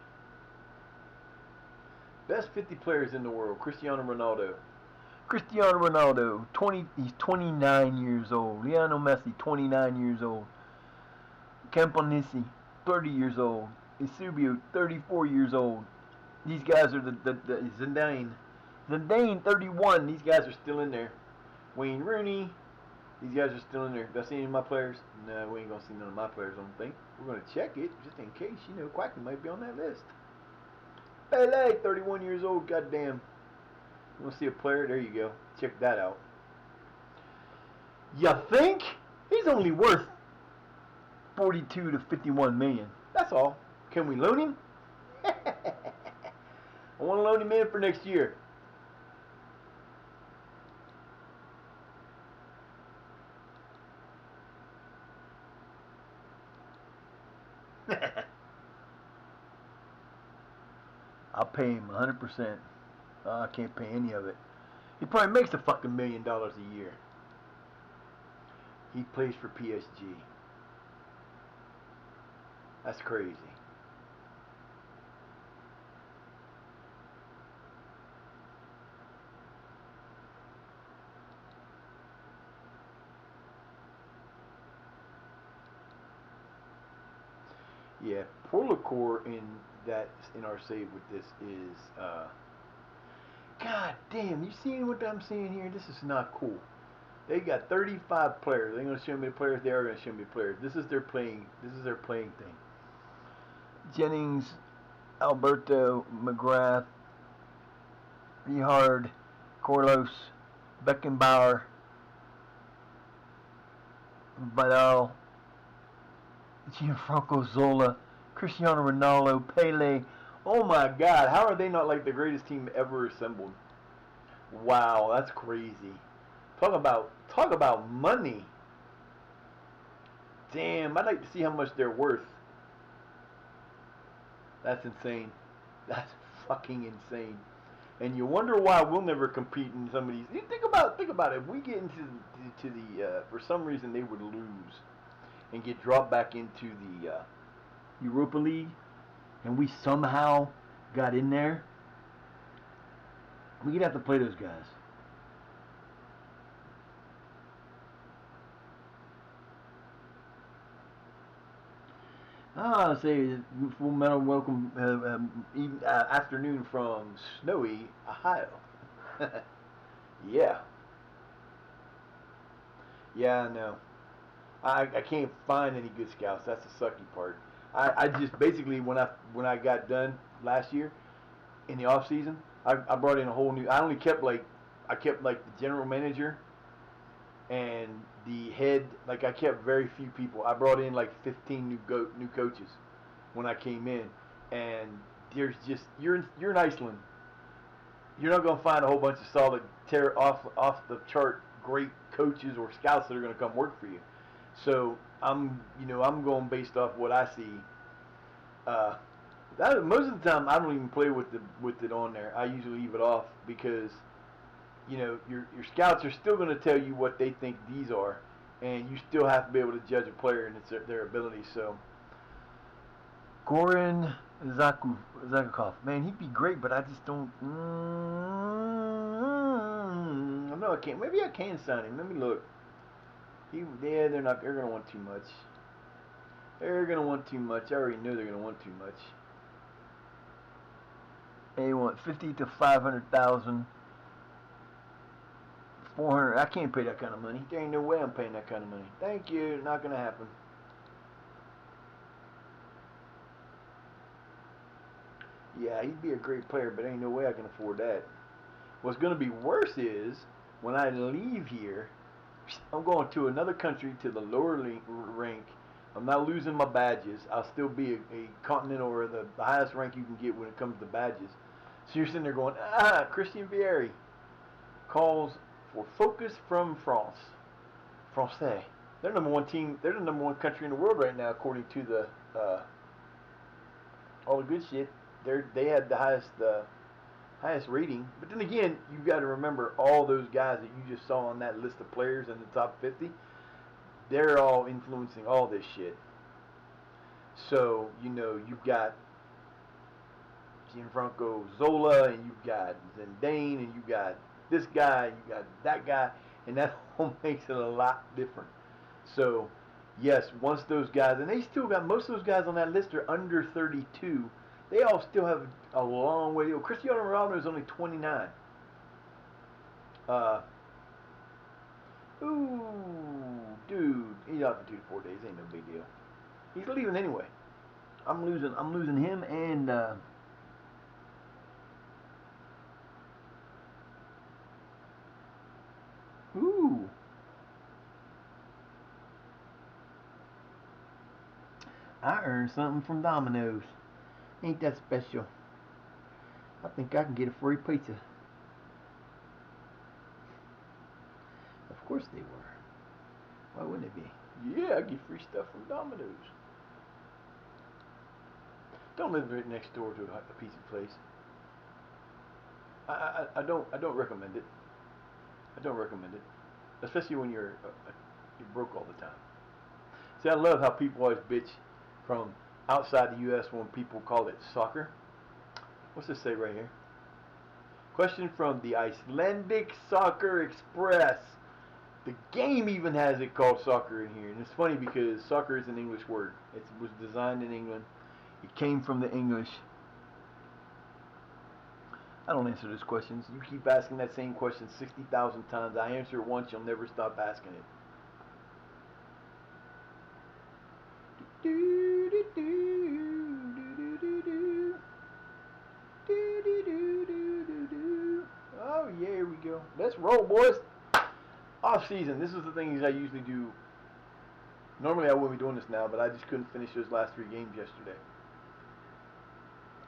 Best 50 players in the world. Cristiano Ronaldo. Cristiano Ronaldo. He's 29 years old. Lionel Messi, 29 years old. Campanisi, 30 years old. Eusebio, 34 years old. These guys are the Zidane. Zidane, 31. These guys are still in there. Wayne Rooney. These guys are still in there. Do I see any of my players? No, we ain't gonna see none of my players, I don't think. We're gonna check it just in case. You know, Quacky might be on that list. Pele, 31 years old. Goddamn. You want to see a player? There you go. Check that out. You think? He's only worth 42 to 51 million. That's all. Can we loan him? I want to loan him in for next year. I'll pay him 100%. I can't pay any of it. He probably makes a fucking $1 million a year. He plays for PSG. That's crazy. Yeah, Porlicore in our save with this is God damn, you seeing what I'm seeing here? This is not cool. They got 35 players. They're gonna show me the players. They are gonna show me the players. This is their playing thing. Jennings, Alberto, McGrath, Rehard, Corlos, Beckenbauer, Vidal, Gianfranco Zola, Cristiano Ronaldo, Pele. Oh my God! How are they not like the greatest team ever assembled? Wow, that's crazy. Talk about money. Damn, I'd like to see how much they're worth. That's insane. That's fucking insane. And you wonder why we'll never compete in some of these. You think about it. If we get into the for some reason they would lose and get dropped back into the Europa League, and we somehow got in there, we'd have to play those guys. I'll say full metal welcome afternoon from snowy Ohio. Yeah. Yeah, I know. I can't find any good scouts. That's the sucky part. I just basically when I got done last year in the off season, I brought in a whole new. I kept like the general manager and the head. Like I kept very few people. I brought in like 15 new coaches when I came in, and there's just you're in Iceland. You're not gonna find a whole bunch of solid off the chart great coaches or scouts that are gonna come work for you. So I'm going based off what I see. Uh, most of the time I don't even play with it on there. I usually leave it off because your scouts are still going to tell you what they think these are, and you still have to be able to judge a player and their ability. So Goran Zakukov, man, he'd be great, but I just don't. No, I can't. Maybe I can sign him. Let me look. They're not. They're gonna want too much. They're gonna want too much. I already know they're gonna want too much. They want 50 to 500,000. 400. I can't pay that kind of money. There ain't no way I'm paying that kind of money. Thank you. Not gonna happen. Yeah, he'd be a great player, but ain't no way I can afford that. What's gonna be worse is when I leave here, I'm going to another country to the lower rank. I'm not losing my badges. I'll still be a continental or the highest rank you can get when it comes to badges. So you're sitting there going, Christian Vieri calls for focus from France. Francais. They're number one team. They're the number one country in the world right now, according to the all the good shit. They had the highest rating. But then again, you got to remember all those guys that you just saw on that list of players in the top 50. They're all influencing all this shit. So you've got Gianfranco Zola, and you've got Zidane, and you've got this guy, and you got that guy, and that all makes it a lot different. So, yes, once those guys, and they still got most of those guys on that list are under 32. They all still have a long way to go. Cristiano Ronaldo is only 29. Dude, he's out for 2 to 4 days. Ain't no big deal. He's leaving anyway. I'm losing him and I earned something from Domino's. Ain't that special? I think I can get a free pizza. Of course they were. Why wouldn't it be? Yeah, I get free stuff from Domino's. Don't live right next door to a pizza place. I don't recommend it. I don't recommend it, especially when you're broke all the time. See, I love how people always bitch from outside the U.S. when people call it soccer. What's this say right here? Question from the Icelandic Soccer Express. The game even has it called soccer in here. And it's funny because soccer is an English word. It was designed in England. It came from the English. I don't answer those questions. You keep asking that same question 60,000 times. I answer it once, you'll never stop asking it. Oh yeah, here we go. Let's roll, boys. Off season. This is the things I usually do. Normally I wouldn't be doing this now, but I just couldn't finish those last 3 games yesterday.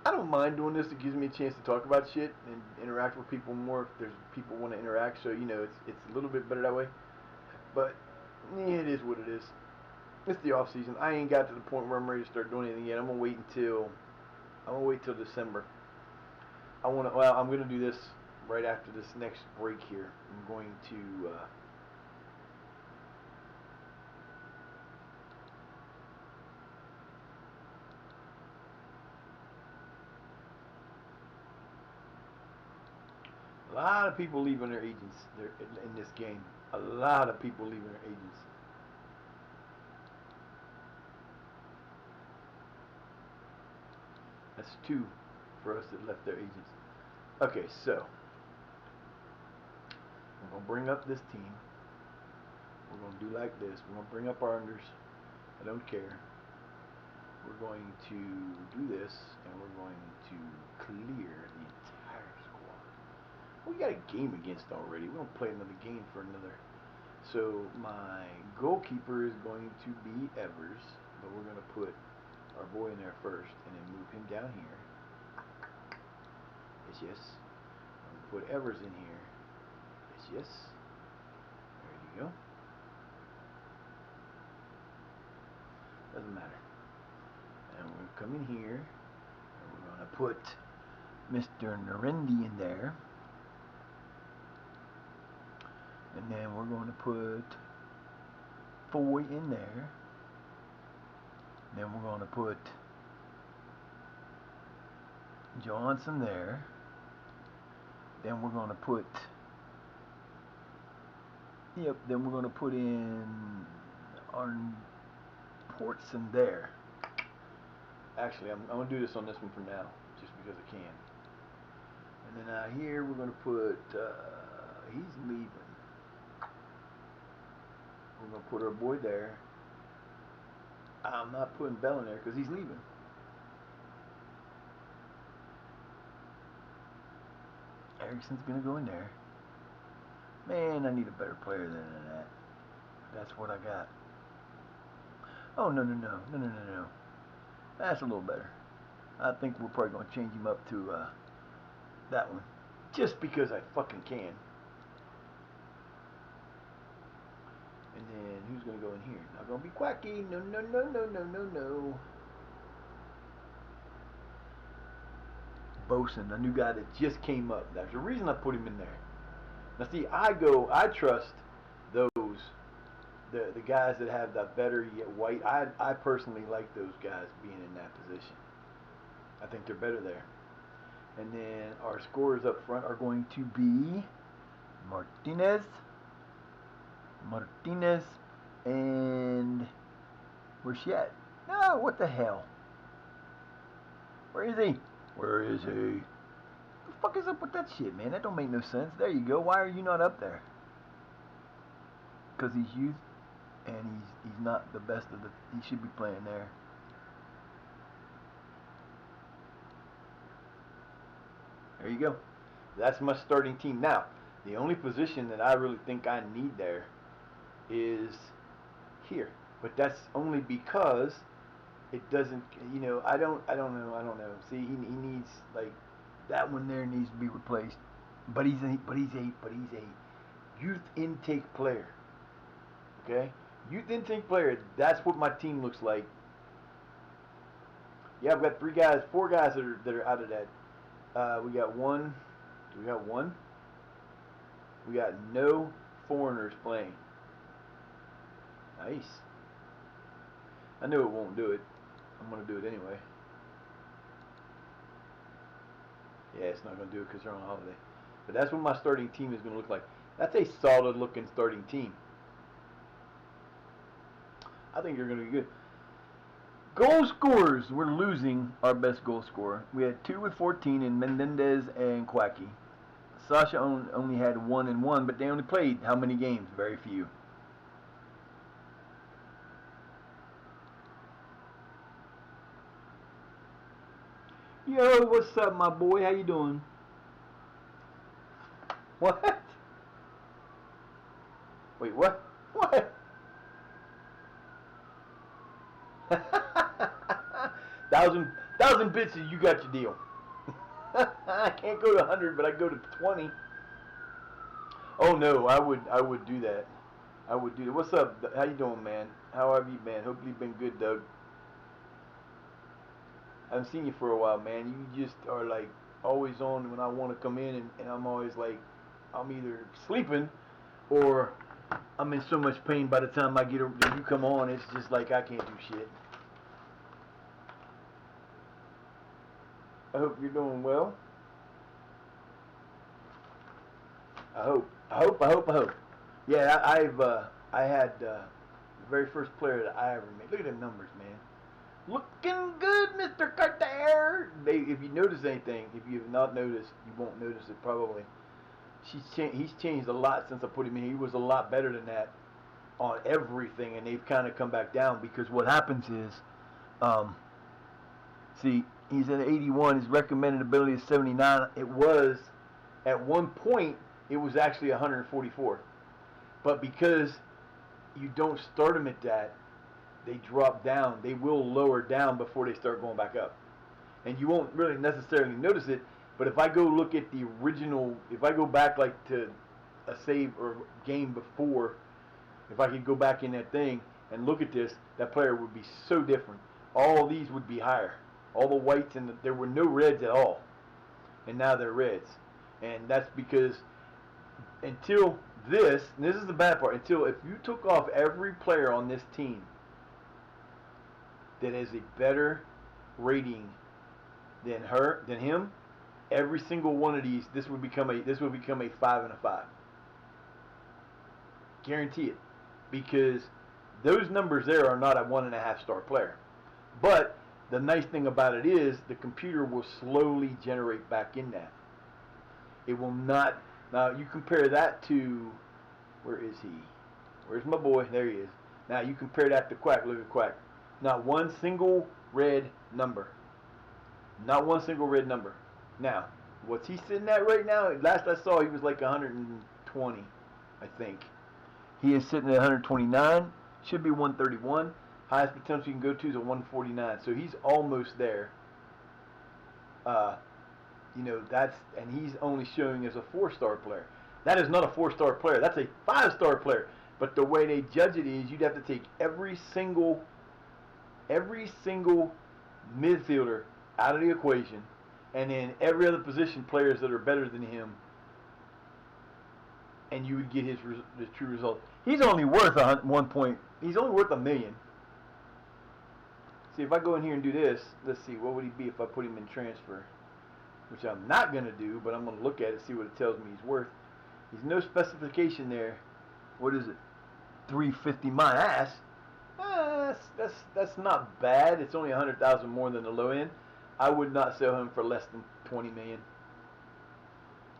I don't mind doing this. It gives me a chance to talk about shit and interact with people more if there's people want to interact. So it's a little bit better that way. But yeah, it is what it is. It's the off season. I ain't got to the point where I'm ready to start doing anything yet. I'm gonna wait till December. I'm gonna do this right after this next break here. I'm going to a lot of people leaving their agents in this game. A lot of people leaving their agents. That's 2 for us that left their agents. Okay, so we're gonna bring up this team. We're gonna do like this. We're gonna bring up our unders. I don't care. We're going to do this, and we're going to clear the entire squad. We got a game against already. We don't play another game for another. So my goalkeeper is going to be Evers, but we're going to put our boy in there first, and then move him down here. Yes. I'm going to put Evers in here. Yes. There you go. Doesn't matter. And we're going to come in here, and we're going to put Mr. Narendi in there. And then we're going to put Foy in there. Then we're going to put Johnson there. Then we're going to put then we're going to put in Arn Portson there. Actually, I'm going to do this on this one for now, just because I can. And then out here we're going to put, he's leaving. We're going to put our boy there. I'm not putting Bell in there because he's leaving. Ericsson's going to go in there. Man, I need a better player than that. That's what I got. Oh, no. That's a little better. I think we're probably going to change him up to that one. Just because I fucking can. And then who's going to go in here? Not going to be Quacky. No. Bosun, a new guy that just came up. That's the reason I put him in there. Now see, I trust those, the guys that have that better yet white. I personally like those guys being in that position. I think they're better there. And then our scorers up front are going to be Martinez, and where's she at? No, what the hell? Where is he? What the fuck is up with that shit, man? That don't make no sense. There you go. Why are you not up there? Because he's youth, and he's not the best of the. He should be playing there. There you go. That's my starting team. Now, the only position that I really think I need there is here, but that's only because it doesn't. I don't know. See, he needs like that one there needs to be replaced. But he's a youth intake player. Okay, youth intake player. That's what my team looks like. Yeah, I've got four guys that are out of that. We got one. Do we got one? We got no foreigners playing. Nice. I knew it won't do it. I'm going to do it anyway. Yeah, it's not going to do it because they're on holiday. But that's what my starting team is going to look like. That's a solid looking starting team. I think they're going to be good. Goal scorers, we're losing our best goal scorer. We had 2 with 14 in Menendez and Quacky. Sasha only had 1 and 1, but they only played how many games? Very few. Yo, what's up, my boy? How you doing? What? Wait, what? What? thousand bits and you got your deal. I can't go to 100, but I go to 20. Oh no, I would do that. I would do that. What's up? How you doing, man? How have you been? Hopefully you've been good, Doug. I haven't seen you for a while, man. You just are like always on when I want to come in, and I'm always like, I'm either sleeping or I'm in so much pain by the time you come on. It's just like I can't do shit. I hope you're doing well. I hope. Yeah, I had the very first player that I ever made. Look at them numbers, man. Looking good, Mr. Carter. If you notice anything, if you have not noticed, you won't notice it probably. He's changed a lot since I put him in. He was a lot better than that on everything, and they've kind of come back down because what happens is, see, he's at 81. His recommended ability is 79. It was, at one point, it was actually 144. But because you don't start him at that, they drop down. They will lower down before they start going back up. And you won't really necessarily notice it, but if I go look at the original, if I go back like to a save or game before, if I could go back in that thing and look at this, that player would be so different. All these would be higher. All the whites and there were no reds at all. And now they're reds. And that's because until this, and this is the bad part, until if you took off every player on this team that has a better rating than him, every single one of these, this would become a 5 and a 5. Guarantee it, because those numbers there are not a 1.5 star player. But the nice thing about it is the computer will slowly generate back in that. It will not. Now you compare that to, where is he? Where's my boy? There he is. Now you compare that to Quack. Look at Quack. Not one single red number. Not one single red number. Now, what's he sitting at right now? Last I saw, he was like 120, I think. He is sitting at 129. Should be 131. Highest potential you can go to is a 149. So he's almost there. And he's only showing as a 4-star player. That is not a 4-star player. That's a 5-star player. But the way they judge it is you'd have to take every single midfielder out of the equation, and then every other position players that are better than him, and you would get his true result. He's only worth He's only worth $1 million. See, if I go in here and do this, let's see, what would he be if I put him in transfer? Which I'm not going to do, but I'm going to look at it, see what it tells me he's worth. There's no specification there. What is it? 350 my ass. That's not bad. It's only 100,000 more than the low end. I would not sell him for less than 20 million.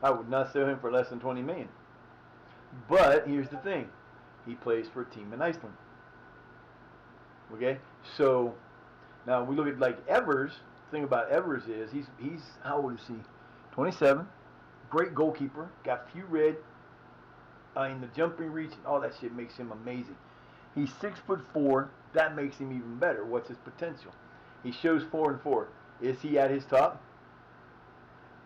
I would not sell him for less than 20 million. But here's the thing. He plays for a team in Iceland. Okay? So now we look at like Evers. The thing about Evers is he's how old is he? 27. Great goalkeeper. Got few red. The jumping reach and all that shit makes him amazing. He's 6'4". That makes him even better. What's his potential? He shows 4 and 4. Is he at his top?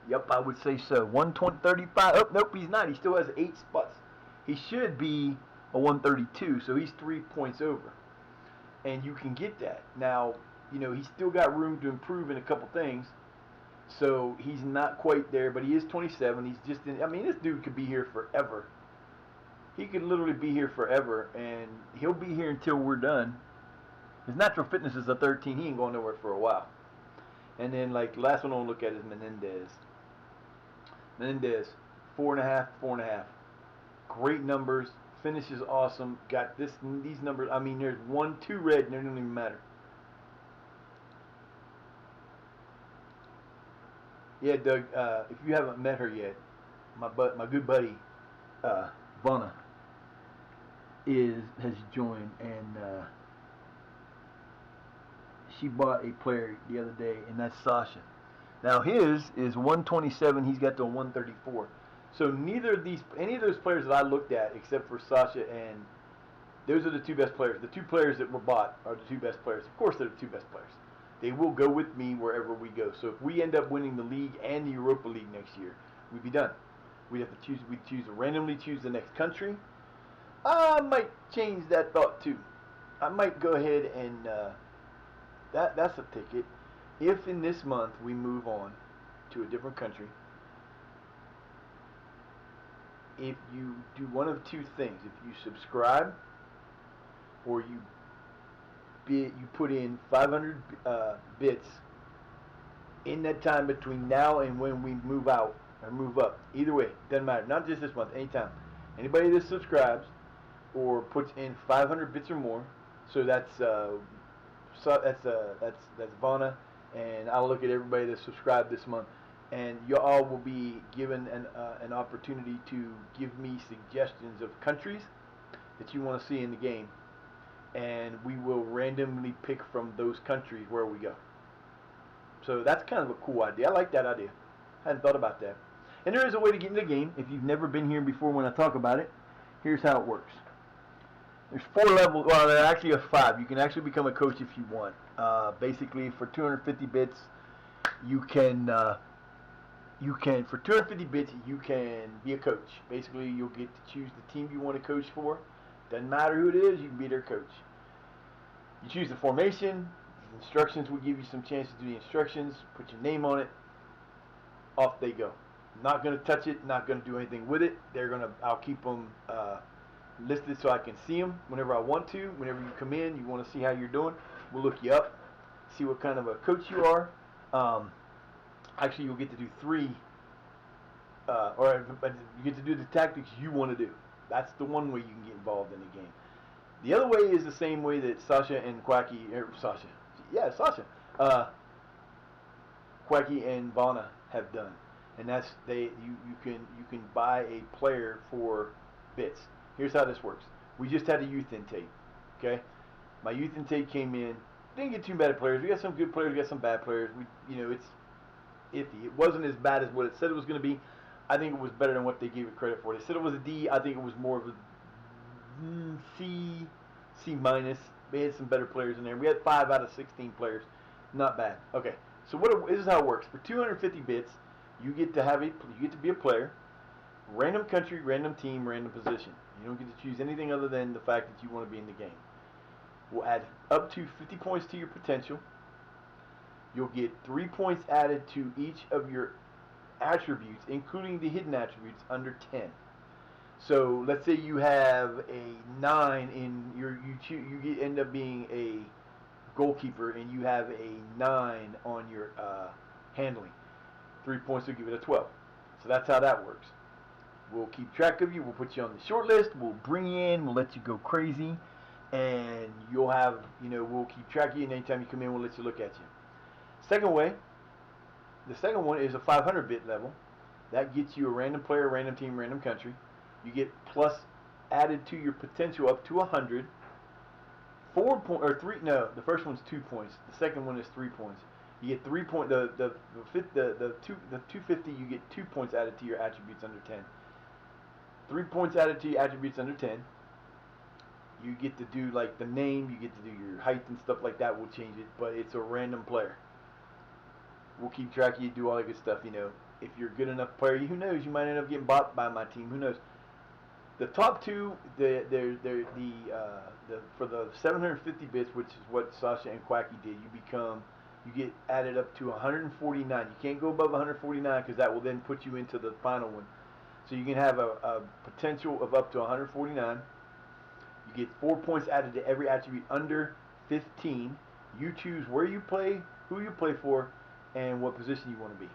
Yep, I would say so. 135. Oh, nope, he's not. He still has 8 spots. He should be a 132, so he's 3 points over. And you can get that. Now, he's still got room to improve in a couple things. So he's not quite there, but he is 27. He's just this dude could be here forever. He could literally be here forever, and he'll be here until we're done. His natural fitness is a 13. He ain't going nowhere for a while. And then, like, last one I'll look at is Menendez. Menendez, 4.5, 4.5. Great numbers. Finish is awesome. Got these numbers. There's 1, 2 red, and they don't even matter. Yeah, Doug, if you haven't met her yet, my good buddy, Vonna, has joined, and she bought a player the other day, and that's Sasha. Now his is 127. He's got to 134. So any of those players that I looked at, except for Sasha, and those are the 2 best players. The 2 players that were bought are the 2 best players. Of course, they're the 2 best players. They will go with me wherever we go. So if we end up winning the league and the Europa League next year, we'd be done. We'd have to randomly choose the next country. I might change that thought too. I might go ahead and that's a ticket. If in this month we move on to a different country, if you do one of 2 things, if you subscribe or you put in 500 bits in that time between now and when we move out or move up. Either way, doesn't matter. Not just this month, anytime. Anybody that subscribes or puts in 500 bits or more, so that's Vonna, and I'll look at everybody that subscribed this month, and you all will be given an opportunity to give me suggestions of countries that you want to see in the game, and we will randomly pick from those countries where we go. So that's kind of a cool idea. I like that idea. I hadn't thought about that. And there is a way to get in the game. If you've never been here before when I talk about it, here's how it works. There's 4 levels. Well, there actually are 5. You can actually become a coach if you want. Basically, for 250 bits, you can for 250 bits you can be a coach. Basically, you'll get to choose the team you want to coach for. Doesn't matter who it is, you can be their coach. You choose the formation. The instructions will give you some chance to do the instructions. Put your name on it. Off they go. Not going to touch it. Not going to do anything with it. I'll keep them listed so I can see them whenever I want to. Whenever you come in, you want to see how you're doing, we'll look you up, see what kind of a coach you are. Actually, you'll get to do 3, or you get to do the tactics you want to do. That's the one way you can get involved in the game. The other way is the same way that Sasha and Quacky and Vonna have done. and that's you can buy a player for bits. Here's how this works. We just had a youth intake. Okay, my youth intake came in. Didn't get too bad players. We got some good players. We got some bad players. It's iffy. It wasn't as bad as what it said it was going to be. I think it was better than what they gave it credit for. They said it was a D. I think it was more of a C, C minus. They had some better players in there. We had 5 out of 16 players. Not bad. Okay, so this is how it works. For 250 bits, you get to be a player. Random country, random team, random position. You don't get to choose anything other than the fact that you want to be in the game. We'll add up to 50 points to your potential. You'll get 3 points added to each of your attributes, including the hidden attributes under 10. So let's say you have a 9 in you end up being a goalkeeper and you have a 9 on your handling. 3 points will give it a 12. So that's how that works. We'll keep track of you. We'll put you on the short list. We'll bring you in. We'll let you go crazy, and you'll have we'll keep track of you. And anytime you come in, we'll let you look at you. The second one is a 500-bit level. That gets you a random player, random team, random country. You get plus added to your potential up to 100. 4 point or 3. No, the first one's 2 points. The second one is 3 points. You get 3 point. The 250. You get 2 points added to your attributes under 10. 3 points added to your attributes under 10. You get to do like the name. You get to do your height and stuff like that. We'll change it, but it's a random player. We'll keep track of you. Do all that good stuff. If you're a good enough player, who knows? You might end up getting bought by my team. Who knows? The top two, for the 750 bits, which is what Sasha and Quacky did, you get added up to 149. You can't go above 149 because that will then put you into the final one. So you can have a potential of up to 149. You get 4 points added to every attribute under 15. You choose where you play, who you play for, and what position you want to be.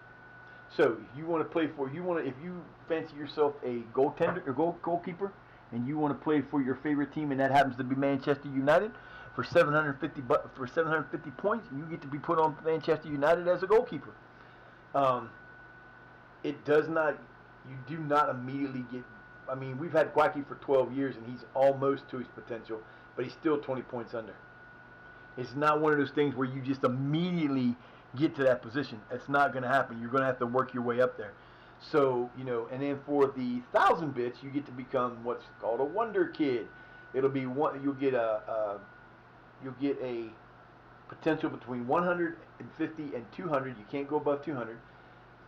So if you want to play for, if you fancy yourself a goaltender or goalkeeper, and you want to play for your favorite team, and that happens to be Manchester United, for 750 points, you get to be put on Manchester United as a goalkeeper. It does not. You do not immediately get. I mean, we've had Quacky for 12 years, and he's almost to his potential, but he's still 20 points under. It's not one of those things where you just immediately get to that position. It's not going to happen. You're going to have to work your way up there. So, and then for the 1,000 bits, you get to become what's called a Wonder Kid. It'll be one. You'll get a potential between 150 and 200. You can't go above 200.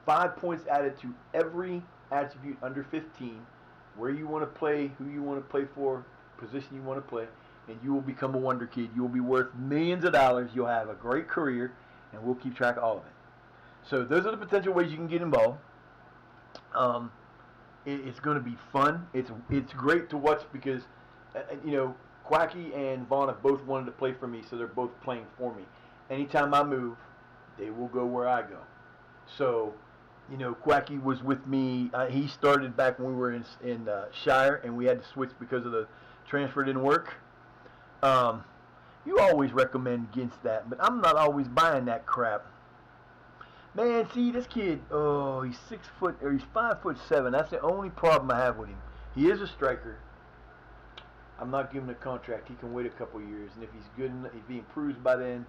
5 points added to every attribute under 15. Where you want to play, who you want to play for, position you want to play, and you will become a Wonder Kid. You will be worth millions of dollars. You'll have a great career, and we'll keep track of all of it. So those are the potential ways you can get involved. It's going to be fun. It's great to watch because, Quacky and Vaughn have both wanted to play for me, so they're both playing for me. Anytime I move, they will go where I go. So, Quacky was with me. He started back when we were in Shire, and we had to switch because of the transfer didn't work. You always recommend against that, but I'm not always buying that crap. Man, see this kid. Oh, he's 6 foot, or he's 5'7". That's the only problem I have with him. He is a striker. I'm not giving him a contract. He can wait a couple years, and if he's good enough, if he improves by then,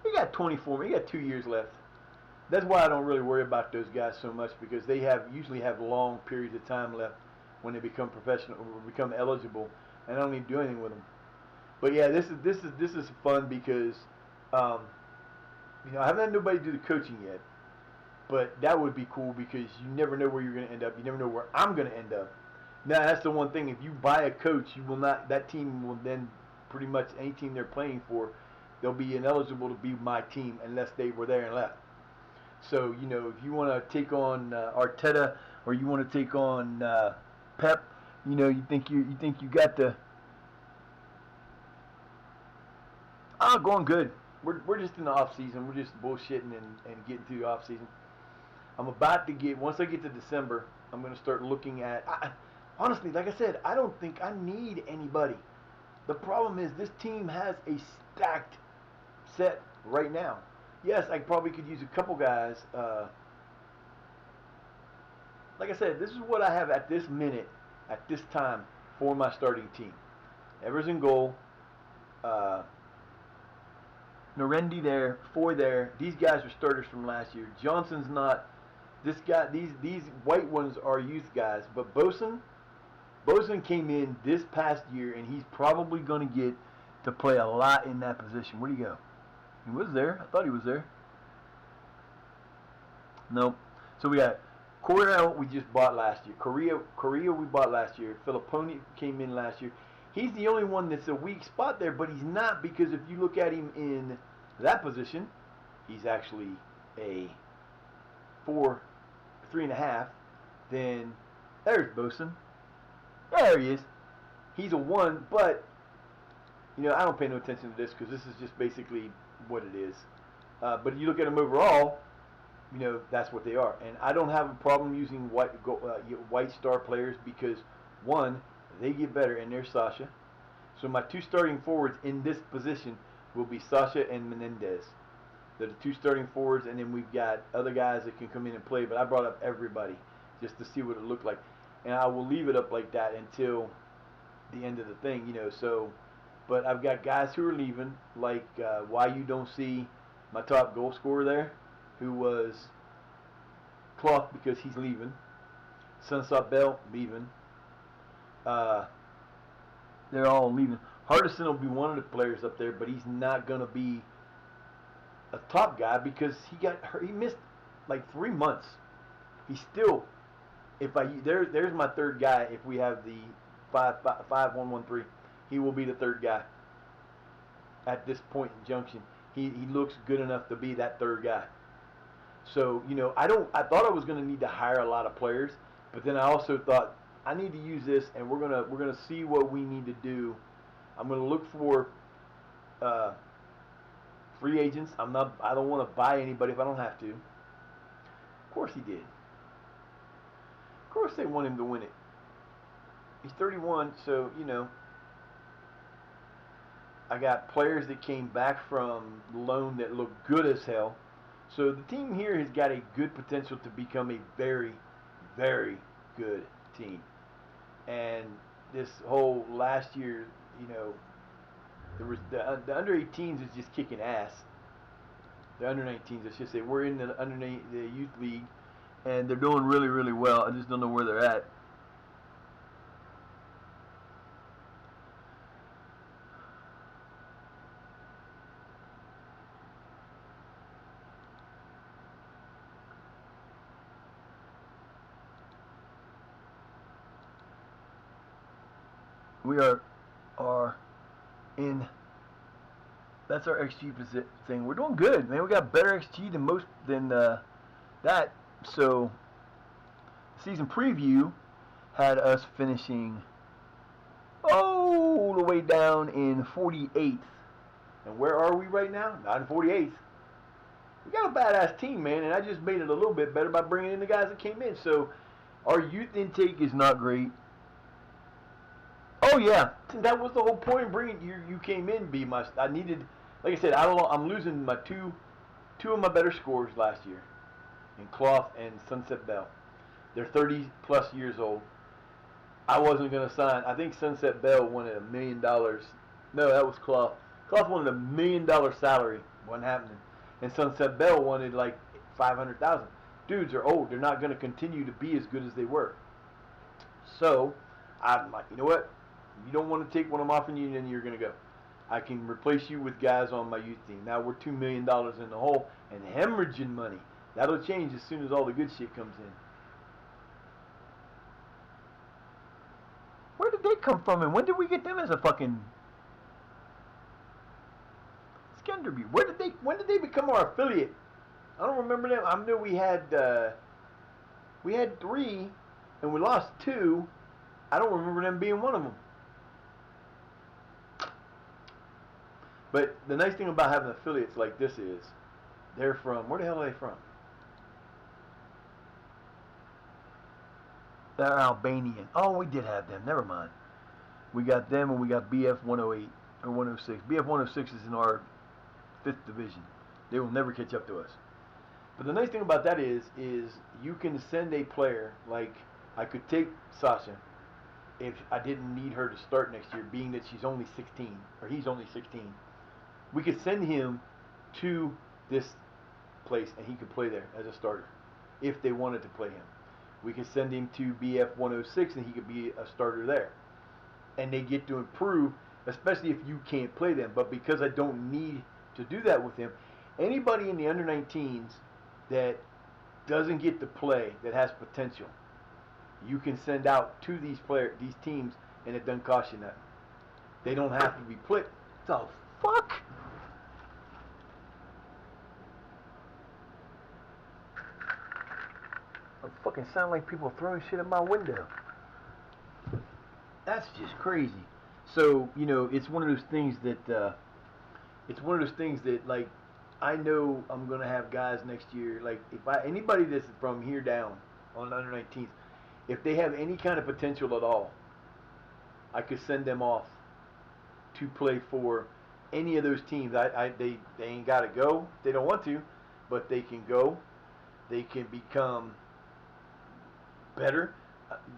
he got 24. He got 2 years left. That's why I don't really worry about those guys so much because they usually have long periods of time left when they become professional or become eligible, and I don't need to do anything with them. But yeah, this is fun because I haven't had nobody do the coaching yet, but that would be cool because you never know where you're going to end up. You never know where I'm going to end up. Now that's the one thing. If you buy a coach, you will not. That team will then pretty much any team they're playing for, they'll be ineligible to be my team unless they were there and left. So if you want to take on Arteta or you want to take on Pep, you think you got the. Going good. We're just in the off season. We're just bullshitting and getting through the off season. I'm about to once I get to December, I'm going to start looking at. Honestly, like I said, I don't think I need anybody. The problem is this team has a stacked set right now. Yes, I probably could use a couple guys like I said, this is what I have at this minute, at this time, for my starting team. Evers in goal. Narendi there, Foy there. These guys are starters from last year. Johnson's not. This guy, these white ones are youth guys. But Bosun came in this past year, and he's probably going to get to play a lot in that position. Where'd he go? He was there. I thought he was there. Nope. So we got Correa we just bought last year. Correa we bought last year. Filipponi came in last year. He's the only one that's a weak spot there, but he's not, because if you look at him in that position, he's actually a 3.5. Then there's Bosun. There he is. He's a 1, but I don't pay no attention to this because this is just basically what it is. But you look at them overall, that's what they are. And I don't have a problem using white star players because, one, they get better, and there's Sasha. So my 2 starting forwards in this position will be Sasha and Menendez. They're the 2 starting forwards, and then we've got other guys that can come in and play. But I brought up everybody just to see what it looked like. And I will leave it up like that until the end of the thing, So, but I've got guys who are leaving, like why you don't see my top goal scorer there, who was Clough, because he's leaving. Sunset Bell leaving. They're all leaving. Hardison will be one of the players up there, but he's not going to be a top guy because he got hurt. He missed like 3 months. He's still, there's my third guy. If we have the 5-1-1-3, he will be the third guy at this point in junction. He looks good enough to be that third guy. So, I thought I was going to need to hire a lot of players, but then I also thought I need to use this, and we're gonna see what we need to do. I'm gonna look for free agents. I don't want to buy anybody if I don't have to. Of course he did. Of course they want him to win it. He's 31, so I got players that came back from loan that look good as hell. So the team here has got a good potential to become a very, very good team. And this whole last year, there was the under 18s is just kicking ass. The under 19s, I should say, we're in the the youth league, and they're doing really, really well. I just don't know where they're at. We are in. That's our XG thing. We're doing good, man. We got better XG than that. So, season preview had us finishing all the way down in 48th. And where are we right now? Not in 48th. We got a badass team, man, and I just made it a little bit better by bringing in the guys that came in. So, our youth intake is not great. Oh yeah, that was the whole point of bringing you. You came in, B. I needed, like I said, I'm losing my two of my better scorers last year, in Clough and Sunset Bell. They're 30 plus years old. I wasn't gonna sign. I think Sunset Bell wanted $1 million. No, that was Clough. Clough wanted $1 million salary. Wasn't happening. And Sunset Bell wanted like 500,000. Dudes are old. They're not gonna continue to be as good as they were. So I'm like, you know what? You don't want to take what I'm offering you, then you're going to go. I can replace you with guys on my youth team. Now we're $2 million in the hole and hemorrhaging money. That'll change as soon as all the good shit comes in. Where did they come from, and when did we get them as a fucking Skenderby? When did they become our affiliate? I don't remember them. I know we had 3 and we lost 2. I don't remember them being one of them. But the nice thing about having affiliates like this is, they're from, where the hell are they from? They're Albanian. Oh, we did have them. Never mind. We got them, and we got BF 108 or 106. BF 106 is in our 5th division. They will never catch up to us. But the nice thing about that is you can send a player, like I could take Sasha if I didn't need her to start next year, being that she's only 16 or he's only 16. We could send him to this place and he could play there as a starter if they wanted to play him. We could send him to BF 106 and he could be a starter there. And they get to improve, especially if you can't play them. But because I don't need to do that with him, anybody in the under 19s that doesn't get to play, that has potential, you can send out to these teams, and it doesn't cost you nothing. They don't have to be played. The fuck? I fucking sound like people throwing shit at my window. That's just crazy. So, you know, it's one of those things that like, I know I'm gonna have guys next year. Like, if anybody that's from here down on under 19s, if they have any kind of potential at all, I could send them off to play for any of those teams. They ain't got to go. They don't want to, but they can go. They can become better.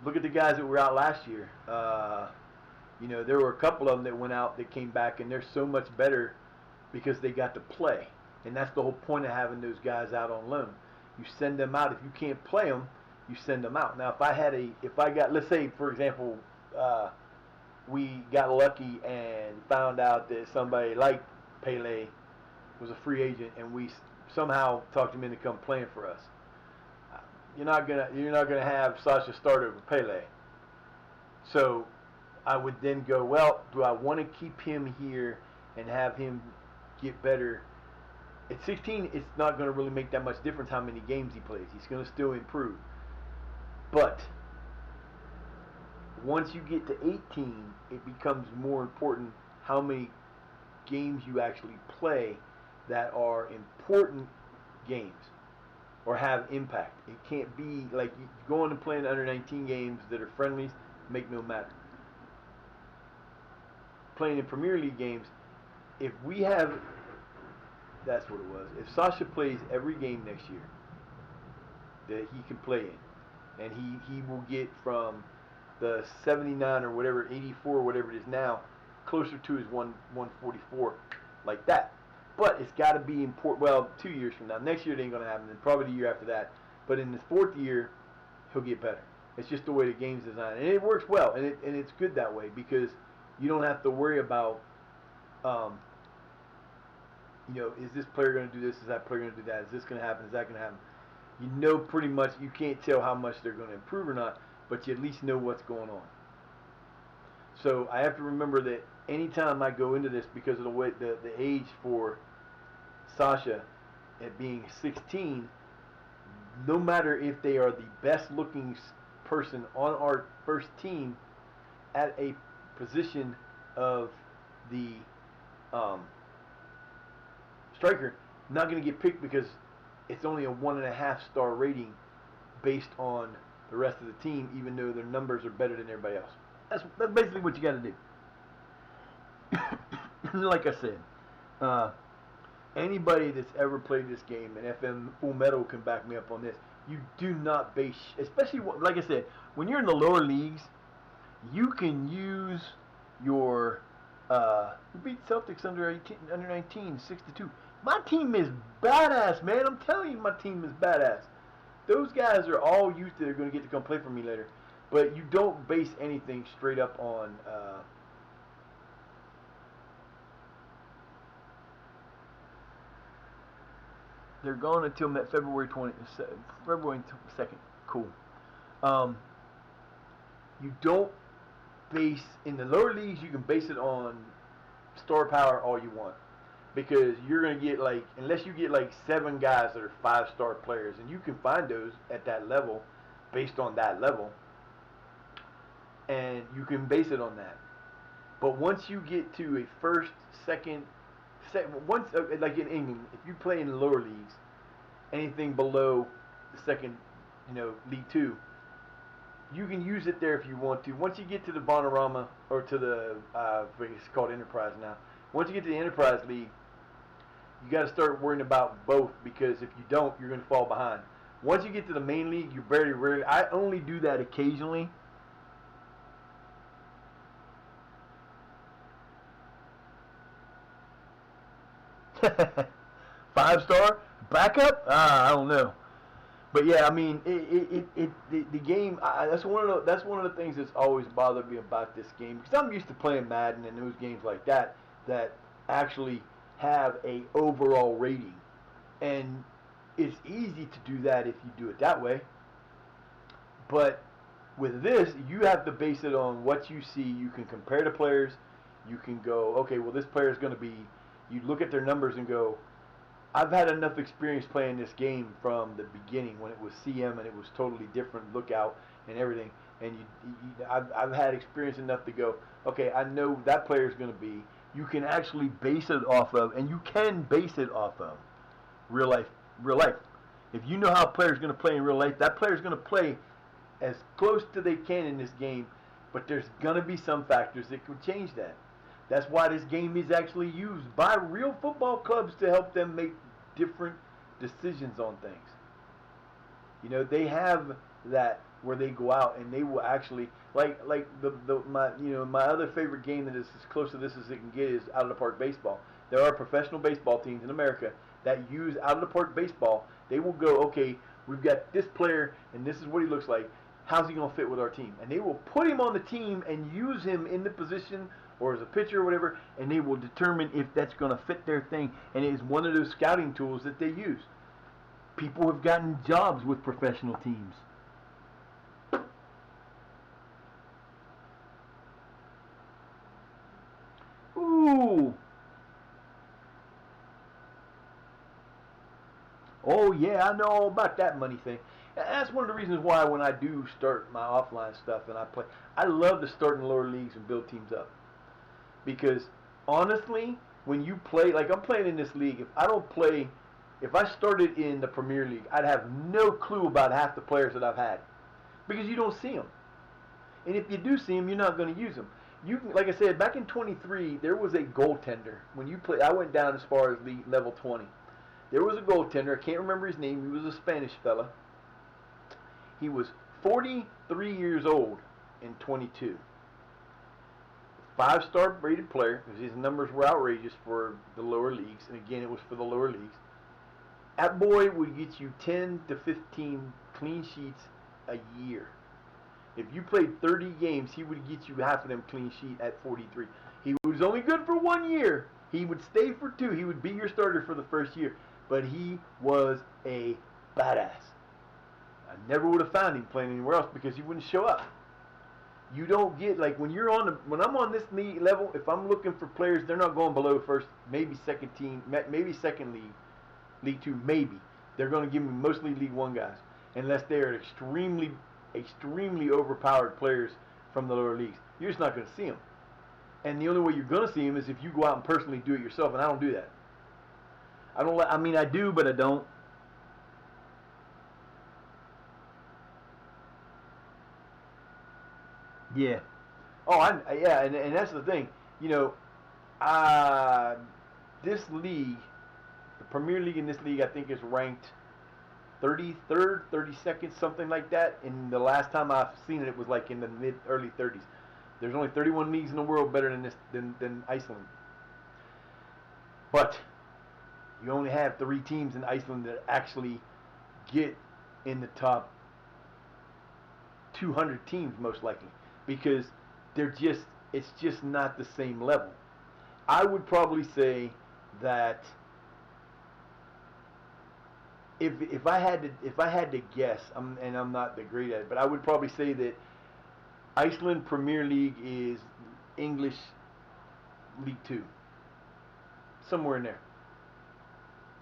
Look at the guys that were out last year. You know, there were a couple of them that went out that came back, and they're so much better because they got to play. And that's the whole point of having those guys out on loan. You send them out. If you can't play them, you send them out. Now, if I got, let's say, for example, we got lucky and found out that somebody like Pele was a free agent, and we somehow talked him into come playing for us. You're not gonna have Sasha start over Pele. So I would then go, well, do I want to keep him here and have him get better? At 16, it's not going to really make that much difference how many games he plays. He's going to still improve. But once you get to 18, it becomes more important how many games you actually play that are important games or have impact. It can't be like you going and playing under 19 games that are friendlies, make no matter. Playing in Premier League games, if we have, that's what it was. If Sasha plays every game next year that he can play in, and he will get from the 79 or whatever, 84 or whatever it is now, closer to his 144, like that. But it's got to be important. Well, 2 years from now, next year it ain't gonna happen, and probably the year after that. But in the fourth year, he'll get better. It's just the way the game's designed, and it works well, and it's good that way because you don't have to worry about, you know, is this player going to do this? Is that player going to do that? Is this going to happen? Is that going to happen? You know, pretty much, you can't tell how much they're going to improve or not, but you at least know what's going on. So I have to remember that anytime I go into this, because of the way the age for Sasha at being 16, no matter if they are the best looking person on our first team at a position of the striker, not going to get picked because it's only a 1.5 star rating based on the rest of the team, even though their numbers are better than everybody else. That's basically what you got to do. Like I said, anybody that's ever played this game, and FM Full Metal can back me up on this, you do not base, especially, like I said, when you're in the lower leagues, you can use your, we beat Celtics under 19, 6-2. My team is badass, man. I'm telling you, my team is badass. Those guys are all youth that are going to get to come play for me later. But you don't base anything straight up on, they're gone until February 2nd. Cool. You don't base, in the lower leagues, you can base it on star power all you want. Because you're going to get, like, unless you get like 7 guys that are 5-star players, and you can find those at that level based on that level, and you can base it on that. But once you get to a first, second, once, like in England, if you play in the lower leagues, anything below the second, League 2, you can use it there if you want to. Once you get to the Bonorama, or to the, it's called Enterprise now. Once you get to the Enterprise League, You got to start worrying about both, because if you don't, you're going to fall behind. Once you get to the main league, you're very rarely. I only do that occasionally. Five-star backup? I don't know. But yeah, I mean, the game. That's one of the things that's always bothered me about this game, because I'm used to playing Madden and those games like that actually have a overall rating, and it's easy to do that if you do it that way. But with this, you have to base it on what you see. You can compare the players. You can go, okay, well, this player is going to be. You look at their numbers and go, I've had enough experience playing this game from the beginning when it was CM and it was totally different lookout and everything. And I've had experience enough to go, okay, I know that player is going to be. You can actually base it off of, and you can base it off of real life. Real life. If you know how a player is going to play in real life, that player is going to play as close to they can in this game. But there's going to be some factors that could change that. That's why this game is actually used by real football clubs to help them make different decisions on things. You know, they have that where they go out and they will actually like my other favorite game that is as close to this as it can get is out of the park baseball. There are professional baseball teams in America that use out of the park baseball. They will go, okay, we've got this player and this is what he looks like. How's he going to fit with our team? And they will put him on the team and use him in the position or as a pitcher or whatever, and they will determine if that's going to fit their thing. And it is one of those scouting tools that they use. People have gotten jobs with professional teams. Ooh. Oh yeah, I know all about that money thing. That's one of the reasons why when I do start my offline stuff and I play, I love to start in the lower leagues and build teams up. Because honestly, when you play, like I'm playing in this league, if I started in the Premier League, I'd have no clue about half the players that I've had. Because you don't see them. And if you do see them, you're not going to use them. You can, like I said, back in 23, there was a goaltender. When you play, I went down as far as level 20. There was a goaltender. I can't remember his name. He was a Spanish fella. He was 43 years old in 22. Five-star rated player, because his numbers were outrageous for the lower leagues. And again, it was for the lower leagues. That boy would get you 10 to 15 clean sheets a year. If you played 30 games, he would get you half of them clean sheet at 43. He was only good for 1 year. He would stay for 2. He would be your starter for the first year. But he was a badass. I never would have found him playing anywhere else because he wouldn't show up. You don't get, like, when I'm on this league level, if I'm looking for players, they're not going below first, maybe second team, maybe second league, League 2, maybe. They're going to give me mostly League 1 guys, unless they are extremely overpowered players from the lower leagues. You're just not going to see them. And the only way you're going to see them is if you go out and personally do it yourself, and I don't do that. I do, but I don't. Yeah. Oh, yeah, and that's the thing. You know, this league, the Premier League in this league, I think is ranked 33rd, 32nd, something like that. And the last time I've seen it, it was like in the early 30s. There's only 31 leagues in the world better than Iceland. But you only have 3 teams in Iceland that actually get in the top 200 teams most likely, because it's just not the same level. I would probably say that if I had to guess, and I'm not that great at it, but I would probably say that Iceland Premier League is English League 2, somewhere in there.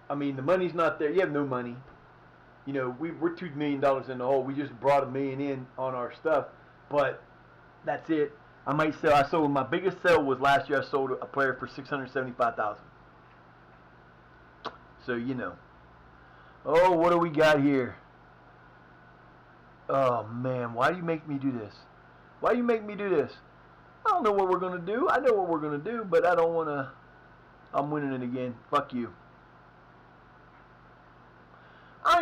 I mean, the money's not there. You have no money. You know, we're $2 million in the hole. We just brought $1 million in on our stuff, but that's it. I sold, my biggest sale was last year. I sold a player for $675,000. So, you know. Oh, what do we got here? Oh, man, why do you make me do this? Why do you make me do this? I don't know what we're going to do. I know what we're going to do, but I don't want to. I'm winning it again. Fuck you.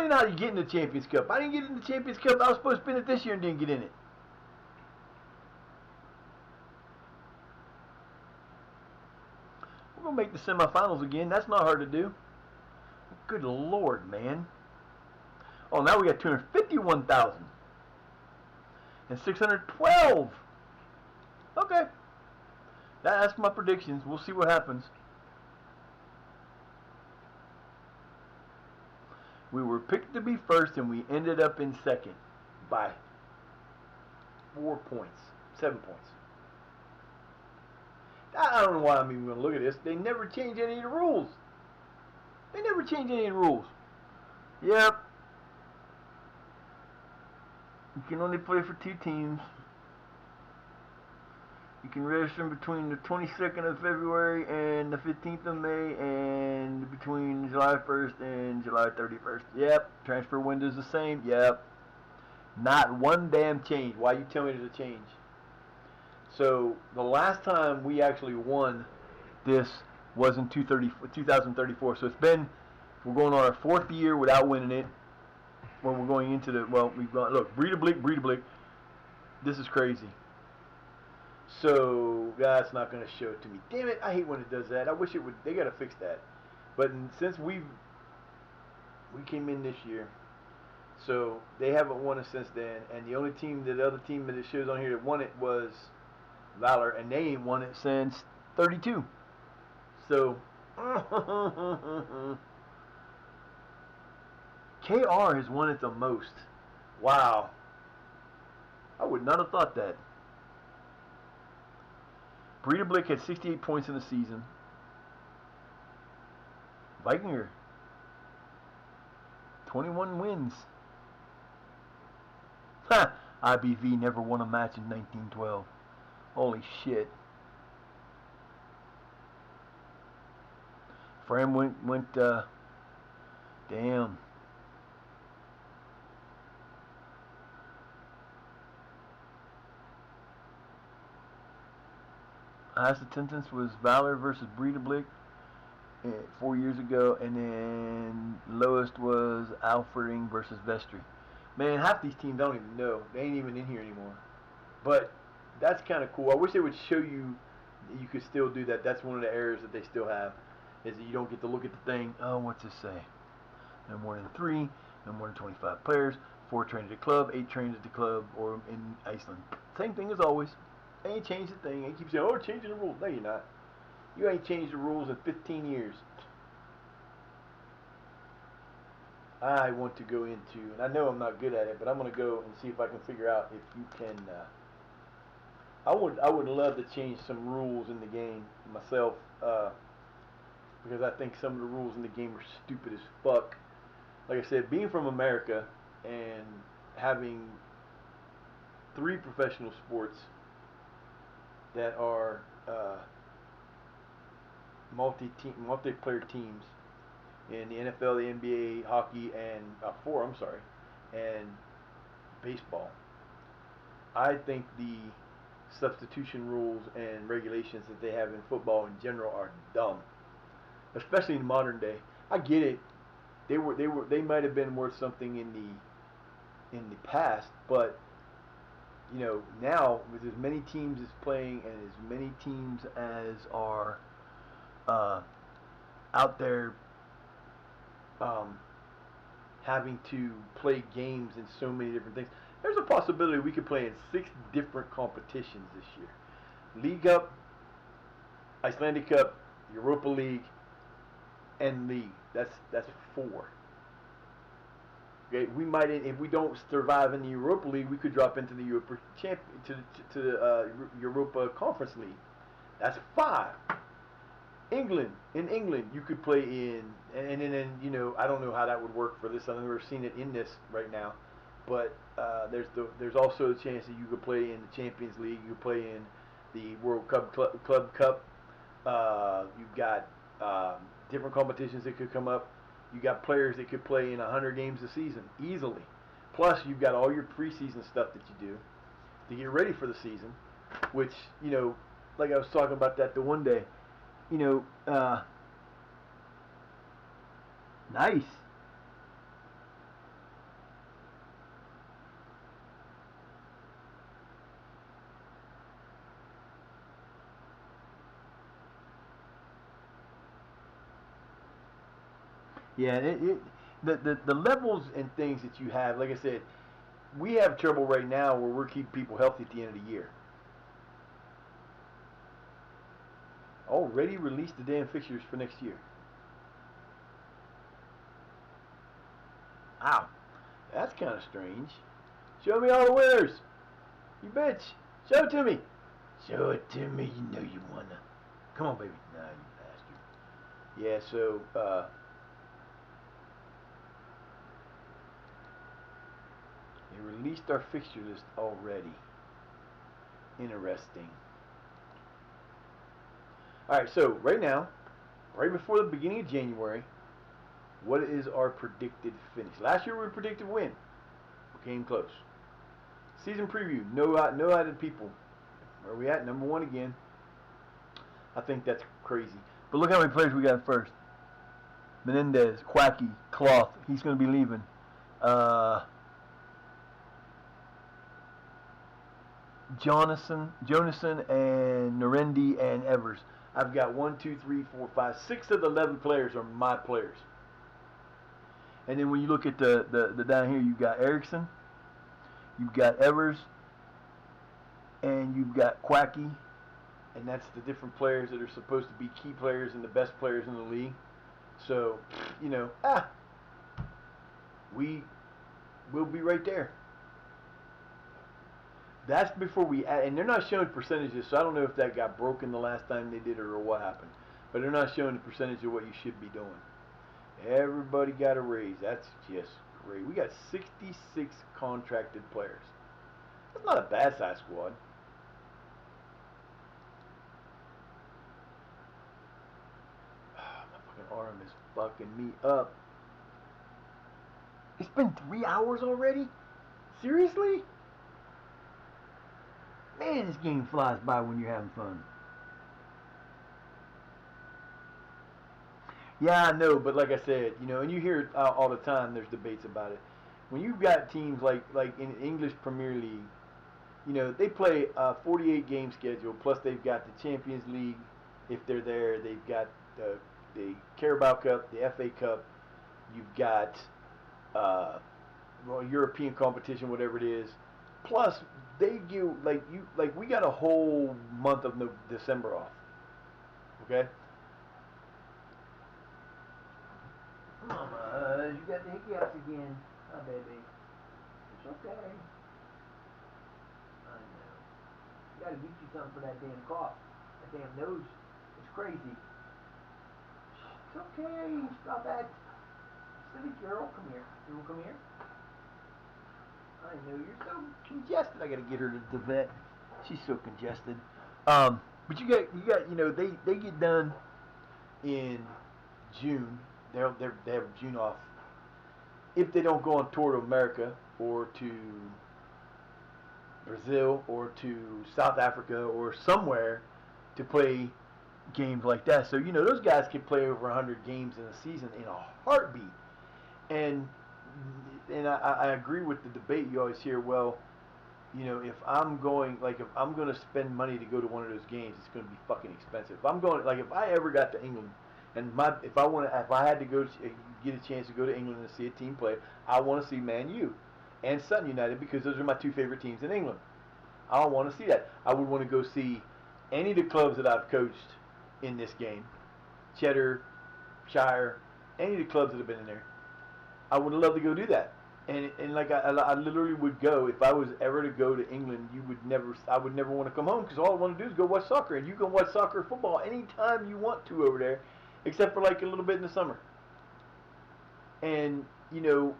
even know how you get in the Champions Cup. I didn't get in the Champions Cup. I was supposed to spin it this year and didn't get in it. We're going to make the semifinals again. That's not hard to do. Good Lord, man. Oh, now we got 251,000. And 612. Okay. That's my predictions. We'll see what happens. We were picked to be first, and we ended up in second by 4 points, 7 points. I don't know why I'm even going to look at this. They never change any of the rules. They never change any of the rules. Yep. You can only play for 2 teams. You can register between the 22nd of February and the 15th of May, and between July 1st and July 31st. Yep. Transfer window's the same. Yep. Not one damn change. Why you tell me there's a change? So the last time we actually won this was in 2034. So we're going on our 4th year without winning it. When we're going into we've gone, look, Breida Blick. This is crazy. So that's not going to show it to me. Damn it, I hate when it does that. I wish it would. They got to fix that. But since we came in this year, so they haven't won it since then. And the other team that it shows on here that won it was Valor, and they ain't won it since 32. So KR has won it the most. Wow. I would not have thought that. Breida Blick had 68 points in the season. Vikingur, 21 wins. Ha! IBV never won a match in 1912. Holy shit. Fram went damn. Highest attendance was Valor versus Breida Blick 4 years ago, and then lowest was Alfreding versus Vestry. Man, half these teams I don't even know. They ain't even in here anymore. But that's kind of cool. I wish they would show you that you could still do that. That's one of the errors that they still have, is that you don't get to look at the thing. Oh, what's this say? No more than 3, no more than 25 players, 4 trained at the club, 8 trained at the club, or in Iceland. Same thing as always. They ain't changed the thing. They keep saying, oh, changing the rules. No, you're not. You ain't changed the rules in 15 years. I want to go into, and I know I'm not good at it, but I'm going to go and see if I can figure out if you can. I would love to change some rules in the game myself, because I think some of the rules in the game are stupid as fuck. Like I said, being from America and having 3 professional sports that are multiplayer teams in the NFL, the NBA, hockey, and 4, and baseball. I think the substitution rules and regulations that they have in football in general are dumb, especially in modern day. I get it. They might have been worth something in the past, but you know, now with as many teams as playing and as many teams as are out there having to play games in so many different things, there's a possibility we could play in 6 different competitions this year. League Up, Icelandic Cup, Europa League, and League. That's 4. Okay, we might, if we don't survive in the Europa League, we could drop into the Europa Europa Conference League. That's 5. In England, you could play in, and then you know, I don't know how that would work for this. I've never seen it in this right now, but there's also a chance that you could play in the Champions League. You could play in the World Club Cup. You've got different competitions that could come up. You got players that could play in 100 games a season easily. Plus, you've got all your preseason stuff that you do to get ready for the season, which, you know, like I was talking about that the one day, you know, nice. Yeah, the levels and things that you have, like I said, we have trouble right now where we're keeping people healthy at the end of the year. Already released the damn fixtures for next year. Wow, that's kind of strange. Show me all the winners. You bitch. Show it to me. Show it to me. You know you wanna. Come on, baby. Nah, you bastard. Yeah, so, they released our fixture list already. Interesting. Alright, so right now, right before the beginning of January, what is our predicted finish? Last year we predicted win. We came close. Season preview, no added people. Where are we at? Number 1 again. I think that's crazy. But look how many players we got first. Menendez, Quacky, Cloth. He's going to be leaving. Jonathan, and Narendi and Evers. I've got 1, 2, 3, 4, 5, 6 of the 11 players are my players. And then when you look at the down here, you've got Erickson, you've got Evers, and you've got Quacky, and that's the different players that are supposed to be key players and the best players in the league. So, you know, we will be right there. That's before we add, and they're not showing percentages, so I don't know if that got broken the last time they did it or what happened. But they're not showing the percentage of what you should be doing. Everybody got a raise. That's just great. We got 66 contracted players. That's not a bad size squad. My fucking arm is fucking me up. It's been 3 hours already? Seriously? Man, this game flies by when you're having fun. Yeah, I know, but like I said, you know, and you hear it all the time. There's debates about it. When you've got teams like in English Premier League, you know, they play a 48 game schedule. Plus, they've got the Champions League if they're there. They've got the Carabao Cup, the FA Cup. You've got European competition, whatever it is. Plus, they give like we got a whole month of December off. Okay. Mama, you got the hiccups again. Oh, baby. It's okay. I know. You gotta get you something for that damn cough. That damn nose. It's crazy. It's okay. Stop that. Silly girl. Come here. You wanna come here? I know you're so congested. I gotta get her to the vet. She's so congested. But you got you know they get done in June. They have June off. If they don't go on tour to America or to Brazil or to South Africa or somewhere to play games like that. So, you know, those guys can play over 100 games in a season in a heartbeat. And I agree with the debate you always hear, well, you know, if I'm going to spend money to go to one of those games, it's going to be fucking expensive. If I'm going, like if I ever got to England and if I had to go get a chance to go to England and see a team play, I want to see Man U and Sutton United because those are my 2 favorite teams in England. I don't want to see that. I would want to go see any of the clubs that I've coached in this game, Cheddar, Shire, any of the clubs that have been in there. I would love to go do that. And like I literally would go if I was ever to go to England. I would never want to come home because all I want to do is go watch soccer, and you can watch soccer or football anytime you want to over there, except for like a little bit in the summer. And you know,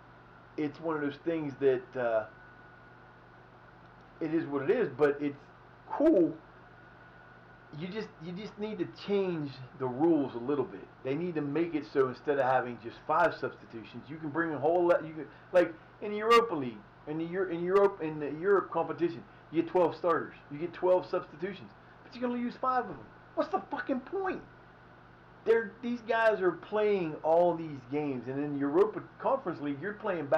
it's one of those things that it is what it is, but it's cool. You just need to change the rules a little bit. They need to make it so instead of having just 5 substitutions, you can bring a whole lot. You can like in the Europa League, in the Europe competition, you get 12 starters, you get 12 substitutions, but you're gonna use 5 of them. What's the fucking point? These guys are playing all these games, and in the Europa Conference League, you're playing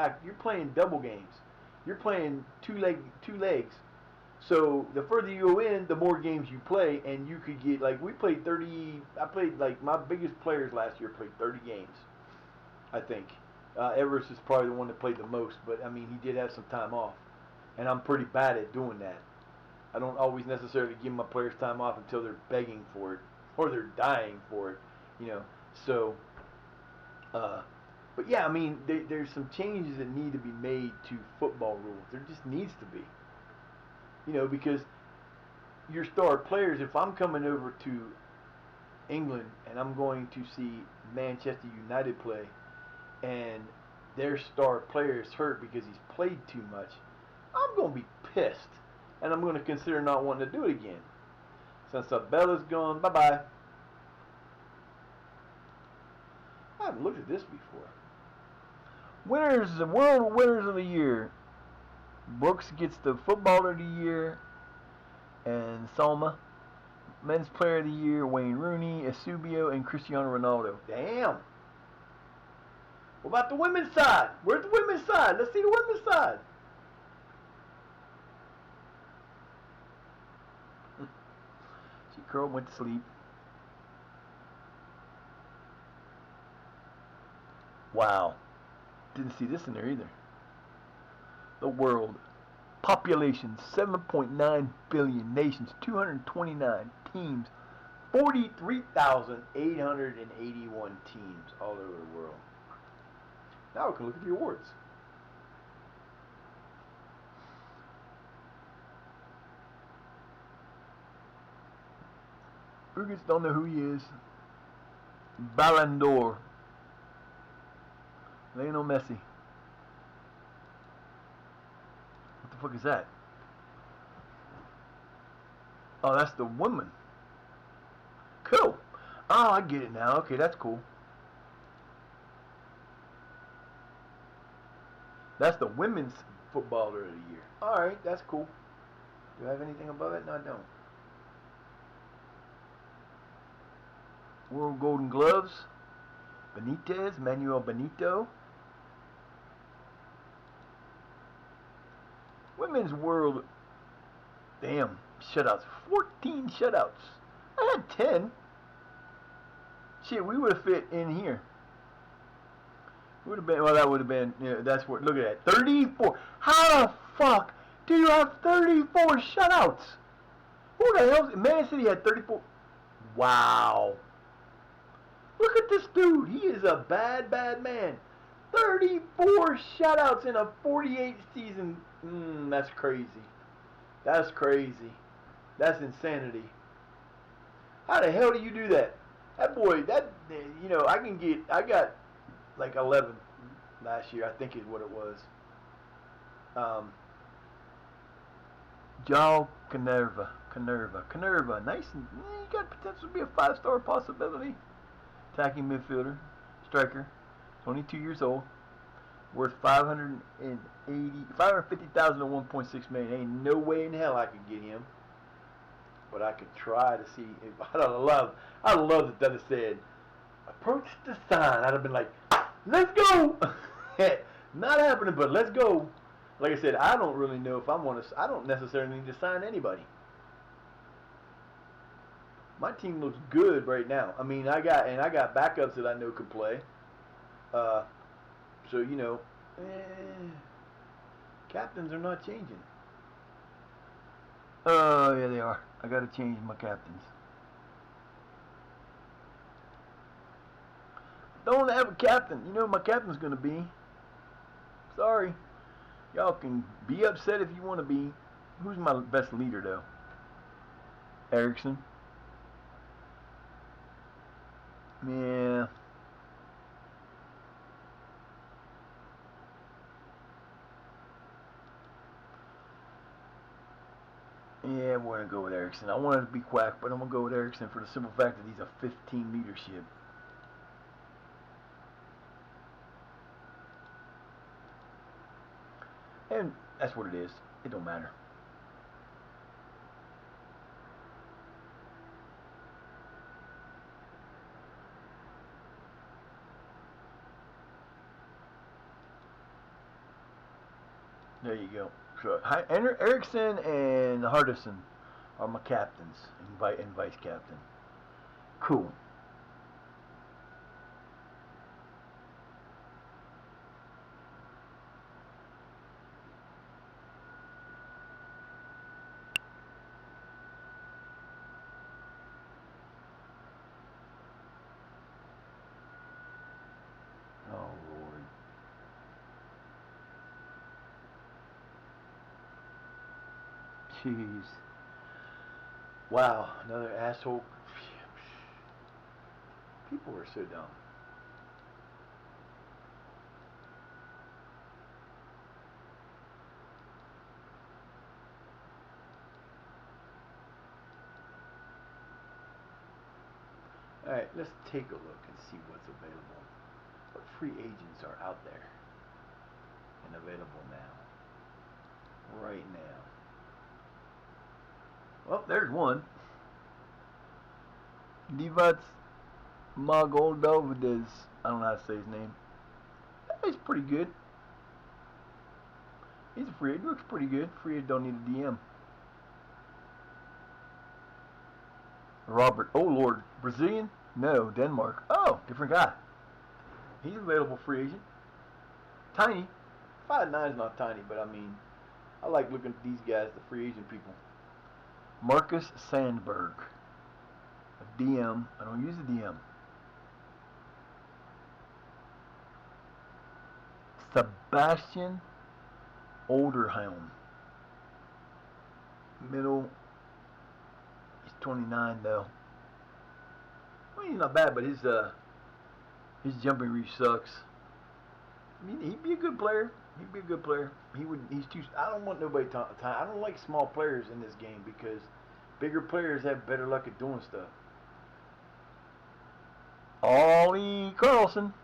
double games. You're playing two legs. So the further you go in, the more games you play, and you could get like we played 30. I played like my biggest players last year played 30 games. I think. Everest is probably the one that played the most, but I mean, he did have some time off, and I'm pretty bad at doing that. I don't always necessarily give my players time off until they're begging for it or they're dying for it, you know. So, uh, but yeah, I mean, there's some changes that need to be made to football rules. There just needs to be, you know, because your star players. If I'm coming over to England and I'm going to see Manchester United play, and their star player is hurt because he's played too much, I'm going to be pissed. And I'm going to consider not wanting to do it again. Since Sabella's gone, bye-bye. I haven't looked at this before. World winners of the year. Brooks gets the footballer of the year. And Salma. Men's player of the year, Wayne Rooney, Eusebio, and Cristiano Ronaldo. Damn. What about the women's side? Where's the women's side? Let's see the women's side. She curled, went to sleep. Wow. Didn't see this in there either. The world. Population 7.9 billion nations, 229 teams, 43,881 teams all over the world. Now we can look at the awards. Burgess don't know who he is. Ballon d'Or. Lionel Messi. What the fuck is that? Oh, that's the woman. Cool. Oh, I get it now. Okay, that's cool. That's the women's footballer of the year. Alright, that's cool. Do I have anything above it? No, I don't. World Golden Gloves. Benitez, Manuel Benito. Women's World. Damn, shutouts. 14 shutouts. I had 10. Shit, we would have fit in here. Would have been, well, that would have been, you know, that's what, look at that. 34. How the fuck do you have 34 shutouts? Who the hell? Man City had 34. Wow. Look at this dude. He is a bad, bad man. 34 shutouts in a 48 season. That's crazy. That's crazy. That's insanity. How the hell do you do that? That boy, you know, I got like 11 last year, I think is what it was. João Canerva. Nice. He got potential to be a 5-star possibility. Attacking midfielder, striker, 22 years old, worth 550,000 to 1.6 million. Ain't no way in hell I could get him, but I could try to see. I'd love that had said, approach the sign. I'd have been like, let's go. Not happening, but let's go. Like I said, I don't really know if I want to. I don't necessarily need to sign anybody. My team looks good right now. I mean, I got backups that I know can play. So you know, captains are not changing. Oh yeah, they are. I got to change my captains. Don't have a captain. You know who my captain's gonna be. Sorry, y'all can be upset if you want to be. Who's my best leader though? Ericsson. Yeah. Yeah, we're going to go with Ericsson. I wanted to be Quack, but I'm going to go with Ericsson for the simple fact that he's a 15 leadership. And that's what it is. It don't matter. There you go. So, Ericsson and Hardison are my captains and vice captain. Cool. Jeez. Wow, another asshole. People are so dumb. Alright, let's take a look and see what's available. What free agents are out there and available now. Right now. Well, there's one. Divac Magoldovides. I don't know how to say his name. He's pretty good. He's a free agent. Looks pretty good. Free agent don't need a DM. Robert. Oh, Lord. Brazilian? No, Denmark. Oh, different guy. He's available free agent. Tiny. 5'9" is not tiny, but I mean, I like looking at these guys, the free agent people. Marcus Sandberg. A DM. I don't use a DM. Sebastian Olderhelm. Middle. He's 29 though. Well, he's not bad, but his jumping reach sucks. I mean, he'd be a good player. He'd be a good player. He's too. I don't want nobody time. I don't like small players in this game because bigger players have better luck at doing stuff. Ollie Carlson.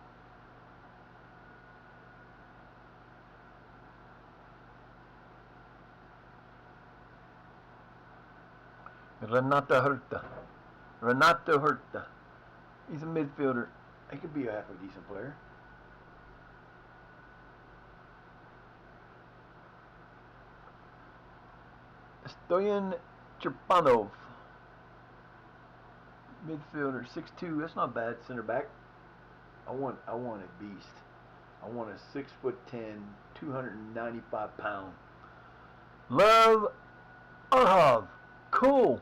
Renato Herta. He's a midfielder. He could be a half a decent player. Stoyan Cherpanov. Midfielder, 6'2". That's not bad. Center back. I want a beast. I want a 6'10", 295 pound. Love Arhav. Cool.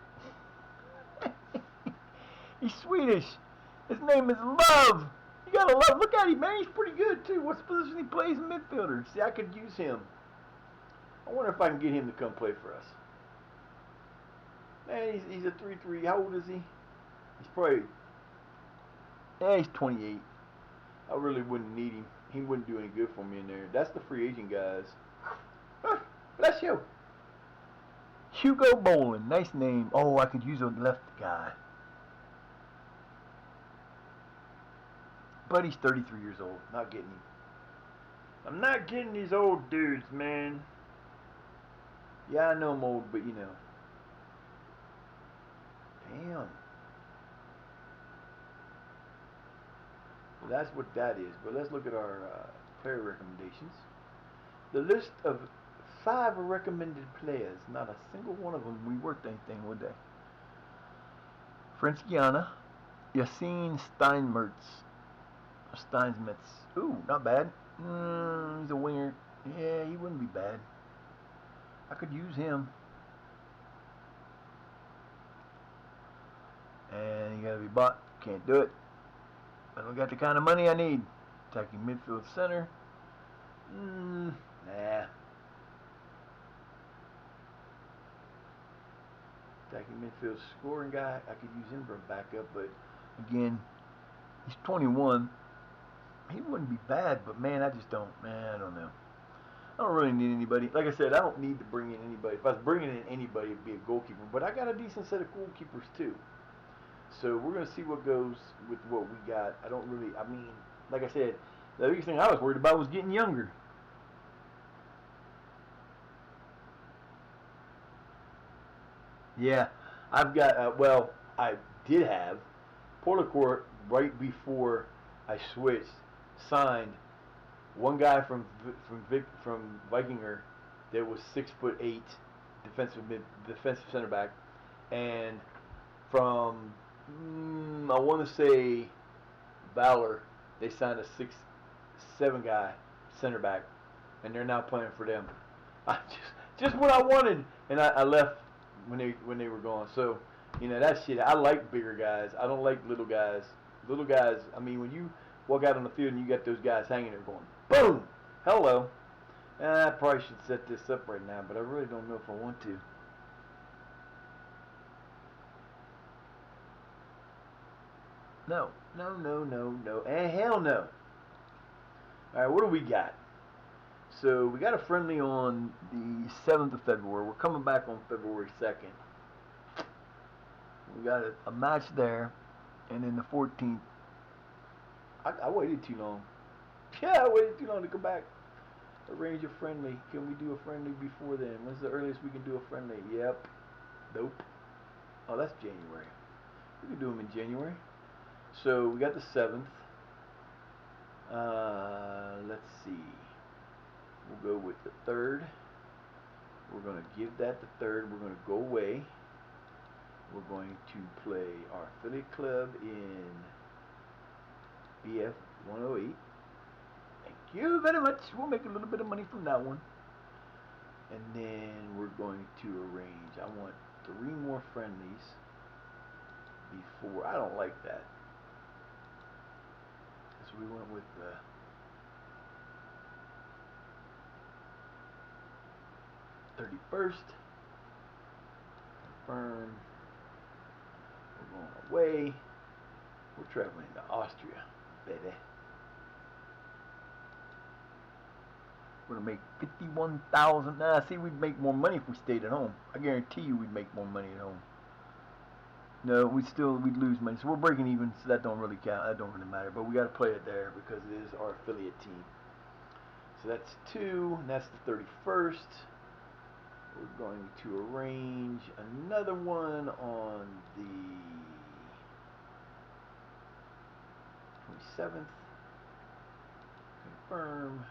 He's Swedish. His name is Love. You gotta love. Look at him, man. He's pretty good too. What's the position he plays in midfielder? See, I could use him. I wonder if I can get him to come play for us. Man, he's a 3-3. How old is he? He's probably. Yeah, he's 28. I really wouldn't need him. He wouldn't do any good for me in there. That's the free agent guys. Bless you. Hugo Bolin. Nice name. Oh, I could use a left guy. But he's 33 years old. Not getting him. I'm not getting these old dudes, man. Yeah, I know I'm old, but you know. Damn. Well, that's what that is. But let's look at our player recommendations. The list of 5 recommended players. Not a single one of them we worked anything, would they? French Guiana. Yassine Steinsmitz. Ooh, not bad. He's a winger. Yeah, he wouldn't be bad. I could use him. And he gotta be bought. Can't do it. I don't got the kind of money I need. Attacking midfield center. Nah. Attacking midfield scoring guy. I could use him for a backup, but again, he's 21. He wouldn't be bad, but man, I just don't. Man, I don't know. I don't really need anybody. Like I said, I don't need to bring in anybody. If I was bringing in anybody, it'd be a goalkeeper. But I got a decent set of goalkeepers too. So we're gonna see what goes with what we got. I don't really. I mean, like I said, the biggest thing I was worried about was getting younger. Yeah, I've got. Well, I did have Portacourt right before I switched. Signed one guy from Vikingur that was 6'8", defensive center back, and from I want to say Valor, they signed a 6'7" guy center back, and they're now playing for them. I just what I wanted, and I left when they were gone. So you know that shit. I like bigger guys. I don't like little guys. Little guys. I mean, when you walk out on the field and you got those guys hanging there going, boom, hello. I probably should set this up right now, but I really don't know if I want to. No. And hell no. Alright, what do we got? So we got a friendly on the 7th of February. We're coming back on February 2nd. We got a match there. And then the 14th. I waited too long. Yeah, I waited too long to come back. Arrange a friendly. Can we do a friendly before then? When's the earliest we can do a friendly? Yep. Nope. Oh, that's January. We can do them in January. So we got the 7th. Let's see. We'll go with the 3rd. We're going to give that the 3rd. We're going to go away. We're going to play our affiliate club in BF 108. Thank you very much. We'll make a little bit of money from that one. And then we're going to arrange. I want 3 more friendlies before. I don't like that. So we went with the '31st. Confirm. We're going away. We're traveling to Austria, baby. We're gonna make 51,000. Nah, see, we'd make more money if we stayed at home. I guarantee you, we'd make more money at home. No, we'd lose money. So we're breaking even. So that don't really count. That don't really matter. But we got to play it there because it is our affiliate team. So that's 2. And that's the 31st. We're going to arrange another one on the 27th. Confirm.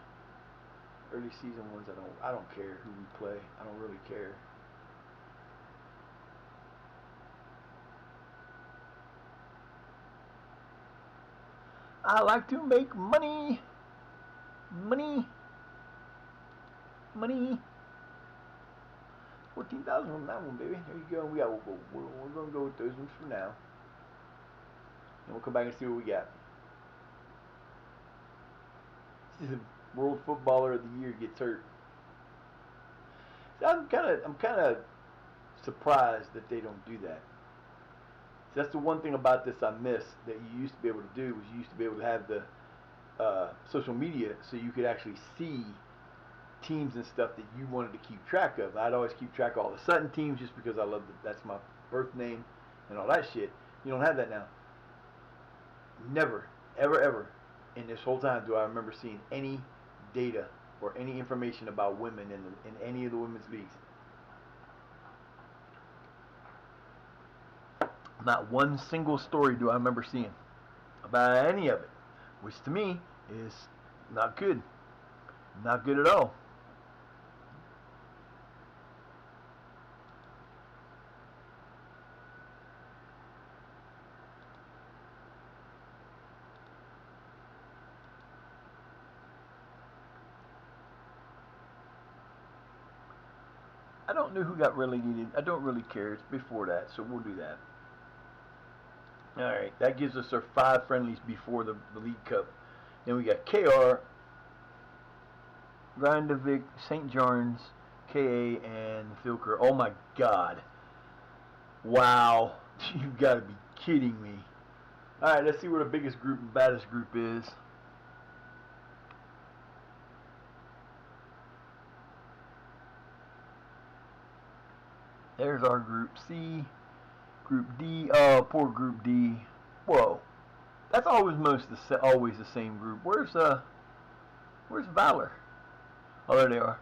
Early season ones, I don't care who we play. I don't really care. I like to make money. Money. 14,000 on that one, baby. There you go. We're gonna go with those ones for now. And we'll come back and see what we got. This is a World Footballer of the Year gets hurt. So I'm kind of surprised that they don't do that. So that's the one thing about this I miss that you used to be able to do was you used to be able to have the social media so you could actually see teams and stuff that you wanted to keep track of. I'd always keep track of all the Sutton teams just because I love that's my birth name and all that shit. You don't have that now. Never, ever in this whole time do I remember seeing any data or any information about women in any of the women's leagues. Not one single story do I remember seeing about any of it, which to me is not good. Not good at all. I don't know who got relegated. I don't really care. It's before that, so we'll do that. Alright, that gives us our 5 friendlies before the League Cup. Then we got KR, Grindavik, St. John's, KA, and Filker. Oh my god. Wow. You've got to be kidding me. Alright, let's see where the biggest group and baddest group is. There's our Group C. Group D. Oh, poor Group D. Whoa. That's always always the same group. Where's Valor? Oh, there they are.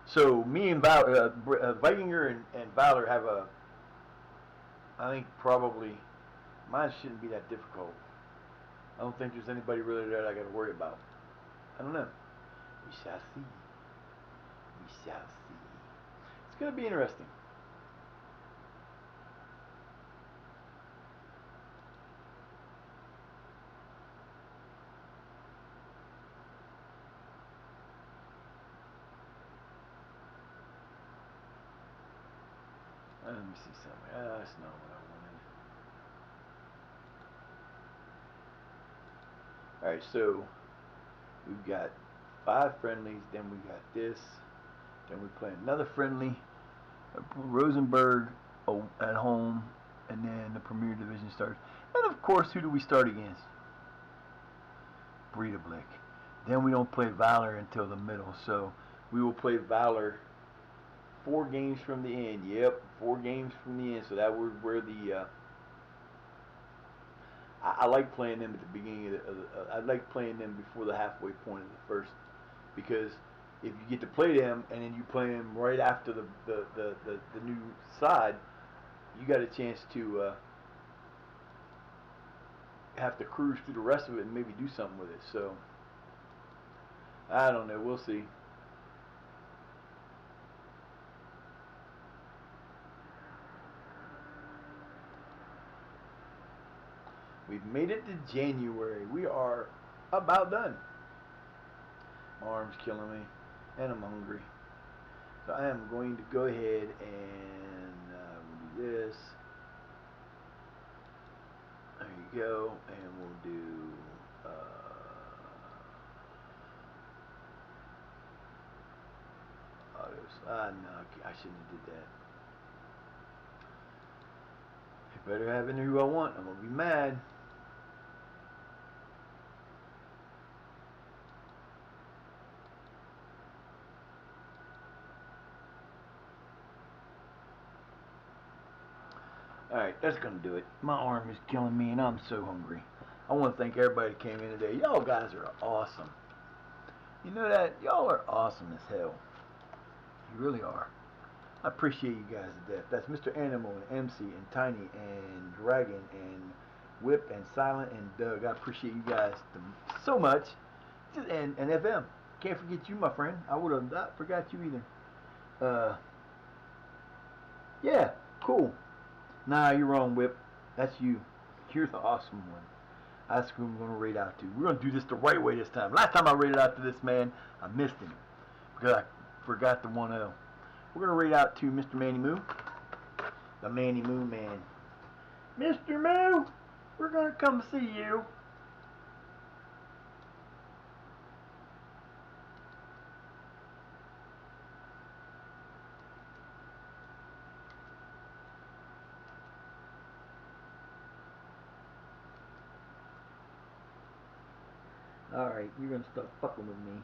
So me and Vikingur and Valor have I think probably, mine shouldn't be that difficult. I don't think there's anybody really there that I got to worry about. I don't know. We shall see. We shall see. It's going to be interesting. Let me see something. That's not what I wanted. Alright, so we've got 5 friendlies, then we got this, then we play another friendly, Rosenborg at home, and then the Premier Division starts. And of course, who do we start against? Breidablik. Then we don't play Valor until the middle, so we will play Valor 4 games from the end. Yep, 4 games from the end. So that was where the I like playing them at the beginning of I like playing them before the halfway point of the first, because if you get to play them and then you play them right after the new side, you got a chance to have to cruise through the rest of it and maybe do something with it. So I don't know. We'll see. We've made it to January. We are about done. My arm's killing me, and I'm hungry. So I am going to go ahead and do this. There you go, and we'll do autos. No, I shouldn't have did that. I better have in who I want. I'm gonna be mad. Alright, that's going to do it. My arm is killing me and I'm so hungry. I want to thank everybody that came in today. Y'all guys are awesome. You know that? Y'all are awesome as hell. You really are. I appreciate you guys to death. That's Mr. Animal and MC and Tiny and Dragon and Whip and Silent and Doug. I appreciate you guys so much. And FM. Can't forget you, my friend. I would have not forgot you either. Yeah, cool. Nah, you're wrong, Whip. That's you. You're the awesome one. That's who I'm going to rate out to. We're going to do this the right way this time. Last time I rated out to this man, I missed him because I forgot the 1-0. We're going to rate out to Mr. Manny Moo. The Manny Moo man. Mr. Moo, we're going to come see you. Alright, you're going to stop fucking with me.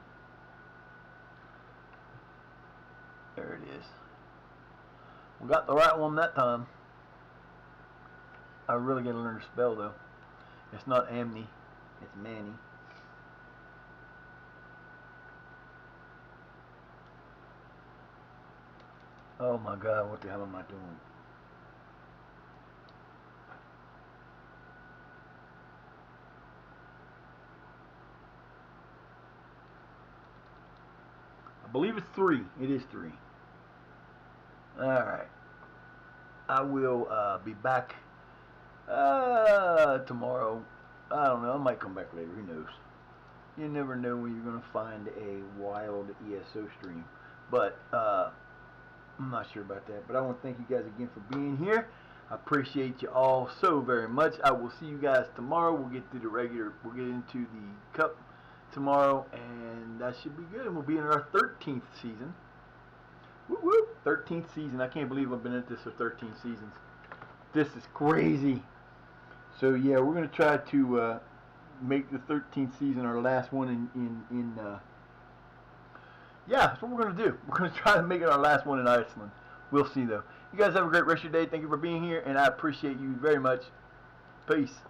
There it is. We got the right one that time. I really got to learn to spell though. It's not Amni, it's Manny. Oh my god, what the hell am I doing? I believe it's 3. It is 3. Alright. I will be back tomorrow. I don't know. I might come back later. Who knows? You never know when you're going to find a wild ESO stream. But I'm not sure about that. But I want to thank you guys again for being here. I appreciate you all so very much. I will see you guys tomorrow. We'll get into the cup tomorrow, and that should be good. And we'll be in our 13th season. Woo woo! 13th season. I can't believe I've been at this for 13 seasons. This is crazy. So yeah, we're gonna try to make the 13th season our last one in yeah, that's what we're gonna do. We're gonna try to make it our last one in Iceland. We'll see though. You guys have a great rest of your day. Thank you for being here, and I appreciate you very much. Peace.